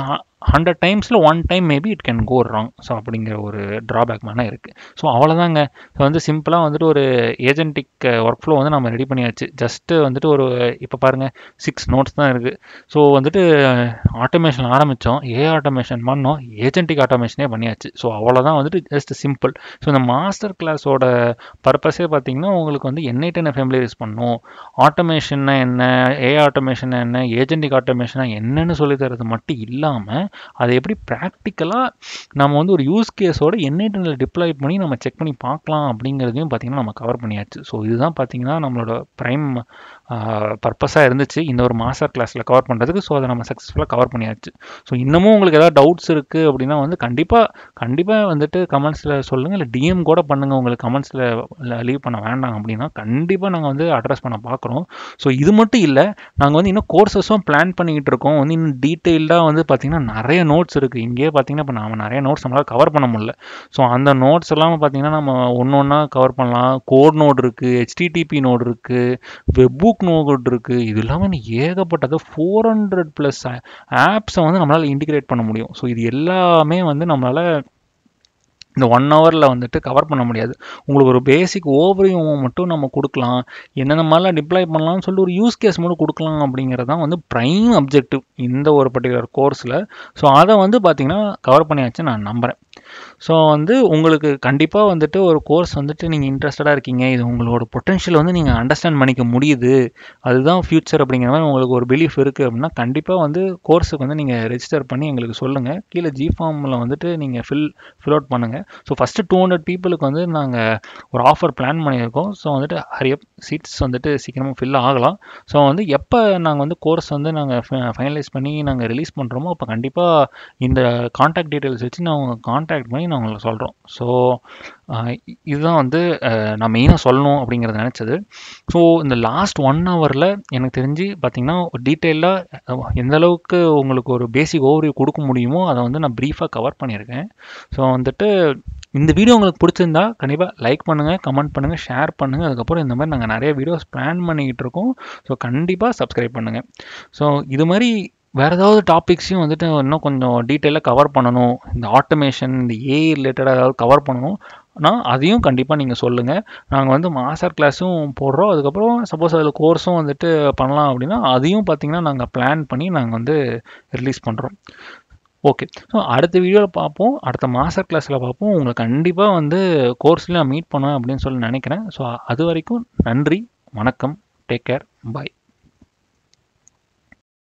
100 டைம்ஸில் 1 time maybe it can go wrong. So அப்படிங்கிற ஒரு ட்ராபேக் மாதிரி இருக்குது. ஸோ அவ்வளோதாங்க. ஸோ வந்து சிம்பிளாக வந்துட்டு ஒரு ஏஜென்டிக் ஒர்க் ஃப்ளோ வந்து நம்ம ரெடி பண்ணியாச்சு. ஜஸ்ட்டு வந்துட்டு ஒரு இப்போ பாருங்கள் 6 நோட்ஸ் தான் இருக்குது. ஸோ வந்துட்டு ஆட்டோமேஷன் ஆரம்பித்தோம், ஆட்டோமேஷன் பண்ணோம், ஏஜென்டிக் ஆட்டோமேஷனே பண்ணியாச்சு. ஸோ அவ்வளோதான் வந்துட்டு ஜஸ்ட் சிம்பிள். ஸோ இந்த மாஸ்டர் கிளாஸோட பர்பஸே பார்த்தீங்கன்னா உங்களுக்கு வந்து N8N ஃபேமிலியரைஸ் பண்ணணும். ஆட்டோமேஷன்னா என்ன, ஆட்டோமேஷன் என்ன, ஏஜென்டிக் ஆட்டோமேஷனா என்னன்னு சொல்லி தரது மட்டும் இல்லாமல் அதை எப்படி ப்ராக்டிக்கலாக நம்ம வந்து ஒரு யூஸ் கேஸோட N8Nல டிப்ளாய் பண்ணி நம்ம செக் பண்ணி பார்க்கலாம் அப்படிங்கிறதையும் பார்த்தீங்கன்னா நம்ம கவர் பண்ணியாச்சு. ஸோ இதுதான் பார்த்தீங்கன்னா நம்மளோட ப்ரைம் பர்பஸாக இருந்துச்சு இந்த ஒரு மாஸ்டர் கிளாஸில் கவர் பண்ணுறதுக்கு. ஸோ அதை நம்ம சக்ஸஸ்ஃபுல்லாக கவர் பண்ணியாச்சு. ஸோ இன்னமும் உங்களுக்கு ஏதாவது டவுட்ஸ் இருக்குது அப்படின்னா வந்து கண்டிப்பாக வந்துட்டு கமெண்ட்ஸில் சொல்லுங்கள், இல்லை டிஎம் கூட பண்ணுங்கள். உங்களுக்கு கமெண்ட்ஸில் லீவ் பண்ண வேண்டாம் அப்படின்னா கண்டிப்பாக நாங்கள் வந்து அட்ரஸ் பண்ண பார்க்குறோம். ஸோ இது மட்டும் இல்லை, நாங்கள் வந்து இன்னும் கோர்சஸும் பிளான் பண்ணிக்கிட்டு இருக்கோம். வந்து இன்னும் டீட்டெயில்டாக வந்து பார்த்திங்கன்னா நிறைய நோட்ஸ் இருக்குது. இங்கேயே பார்த்திங்கன்னா இப்போ நம்ம நிறைய நோட்ஸ் நம்மளால் கவர் பண்ண முடியல. ஸோ அந்த நோட்ஸ் எல்லாம் பார்த்திங்கன்னா நம்ம ஒன்று ஒன்றா கவர் பண்ணலாம். கோட் நோட் இருக்குது, HTTP நோட் இருக்குது, வெப்புக் நோட் இருக்குது. இது இல்லாமல் ஏகப்பட்டது 400+ ஆப்ஸை வந்து நம்மளால் இன்டிகிரேட் பண்ண முடியும். ஸோ இது எல்லாமே வந்து நம்மளால் இந்த 1 ஹவரில் வந்துட்டு கவர் பண்ண முடியாது. உங்களுக்கு ஒரு பேசிக் ஓவர்வியூ மட்டும் நம்ம கொடுக்கலாம், என்னென்ன மாதிரிலாம் டிப்ளாய் பண்ணலாம்னு சொல்லிட்டு ஒரு யூஸ் கேஸ் மட்டும் கொடுக்கலாம். அப்படிங்கிறது தான் வந்து ப்ரைம் அப்ஜெக்டிவ் இந்த ஒரு பர்டிகுலர் கோர்ஸில். ஸோ அதை வந்து பார்த்திங்கன்னா கவர் பண்ணியாச்சு நான் நம்புகிறேன். ஸோ வந்து உங்களுக்கு கண்டிப்பாக வந்துட்டு ஒரு கோர்ஸ் வந்துட்டு நீங்கள் இன்ட்ரெஸ்டடாக இருக்கீங்க, இது உங்களோட பொட்டென்ஷியல் வந்து நீங்கள் அண்டர்ஸ்டாண்ட் பண்ணிக்க முடியுது, அதுதான் ஃப்யூச்சர் அப்படிங்கிற மாதிரி உங்களுக்கு ஒரு பிலீஃப் இருக்குது அப்படின்னா கண்டிப்பாக வந்து கோர்ஸுக்கு வந்து நீங்கள் ரெஜிஸ்டர் பண்ணி எங்களுக்கு சொல்லுங்கள். கீழே ஜிஃபார்மில் வந்துட்டு நீங்கள் ஃபில் அவுட் பண்ணுங்கள். ஸோ ஃபஸ்ட்டு 200 பீப்புளுக்கு வந்து நாங்கள் ஒரு ஆஃபர் பிளான் பண்ணியிருக்கோம். ஸோ வந்துட்டு ஹரியப் சீட்ஸ் வந்துட்டு சீக்கிரமாக ஃபில் ஆகலாம். ஸோ வந்து எப்போ நாங்கள் வந்து கோர்ஸ் வந்து நாங்கள் ஃபைனலைஸ் பண்ணி நாங்கள் ரிலீஸ் பண்ணுறோமோ அப்போ கண்டிப்பாக இந்த கான்டாக்ட் டீட்டெயில்ஸ் வச்சு நான் கான்டாக்ட் பண்ணி நான் உங்களுக்கு சொல்கிறோம். ஸோ இதுதான் வந்து நான் மெயினாக சொல்லணும் அப்படிங்கிறத நினச்சது. ஸோ இந்த லாஸ்ட் 1 ஹவரில் எனக்கு தெரிஞ்சு பார்த்திங்கன்னா டீட்டெயிலாக எந்த அளவுக்கு உங்களுக்கு ஒரு பேசிக் ஓவர்வியூ கொடுக்க முடியுமோ அதை வந்து நான் ப்ரீஃபாக கவர் பண்ணியிருக்கேன். ஸோ வந்துட்டு இந்த வீடியோ உங்களுக்கு பிடிச்சிருந்தா கண்டிப்பாக லைக் பண்ணுங்கள், கமெண்ட் பண்ணுங்கள், ஷேர் பண்ணுங்கள். அதுக்கப்புறம் இந்த மாதிரி நாங்கள் நிறைய வீடியோஸ் பிளான் பண்ணிக்கிட்டு இருக்கோம். ஸோ கண்டிப்பாக சப்ஸ்கிரைப் பண்ணுங்கள். ஸோ இது மாதிரி வேறு ஏதாவது டாபிக்ஸையும் வந்துட்டு இன்னும் கொஞ்சம் டீட்டெயிலாக கவர் பண்ணணும், இந்த ஆட்டோமேஷன் இந்த ஏஐ ரிலேட்டடாக ஏதாவது கவர் பண்ணணும், அதையும் கண்டிப்பாக நீங்கள் சொல்லுங்கள். நாங்கள் வந்து மாஸ்டர் கிளாஸும் போடுறோம். அதுக்கப்புறம் சப்போஸ் அதில் கோர்ஸும் வந்துட்டு பண்ணலாம் அப்படின்னா அதையும் பார்த்தீங்கன்னா நாங்கள் பிளான் பண்ணி நாங்கள் வந்து ரிலீஸ் பண்ணுறோம். ஓகே. ஸோ அடுத்த வீடியோவில் பார்ப்போம். அடுத்த மாஸ்டர் கிளாஸில் பார்ப்போம். உங்களை கண்டிப்பாக வந்து கோர்ஸ்லேயும் நான் மீட் பண்ணுவேன் அப்படின்னு சொல்லி நினைக்கிறேன். ஸோ அது வரைக்கும் நன்றி, வணக்கம், டேக் கேர், பாய்.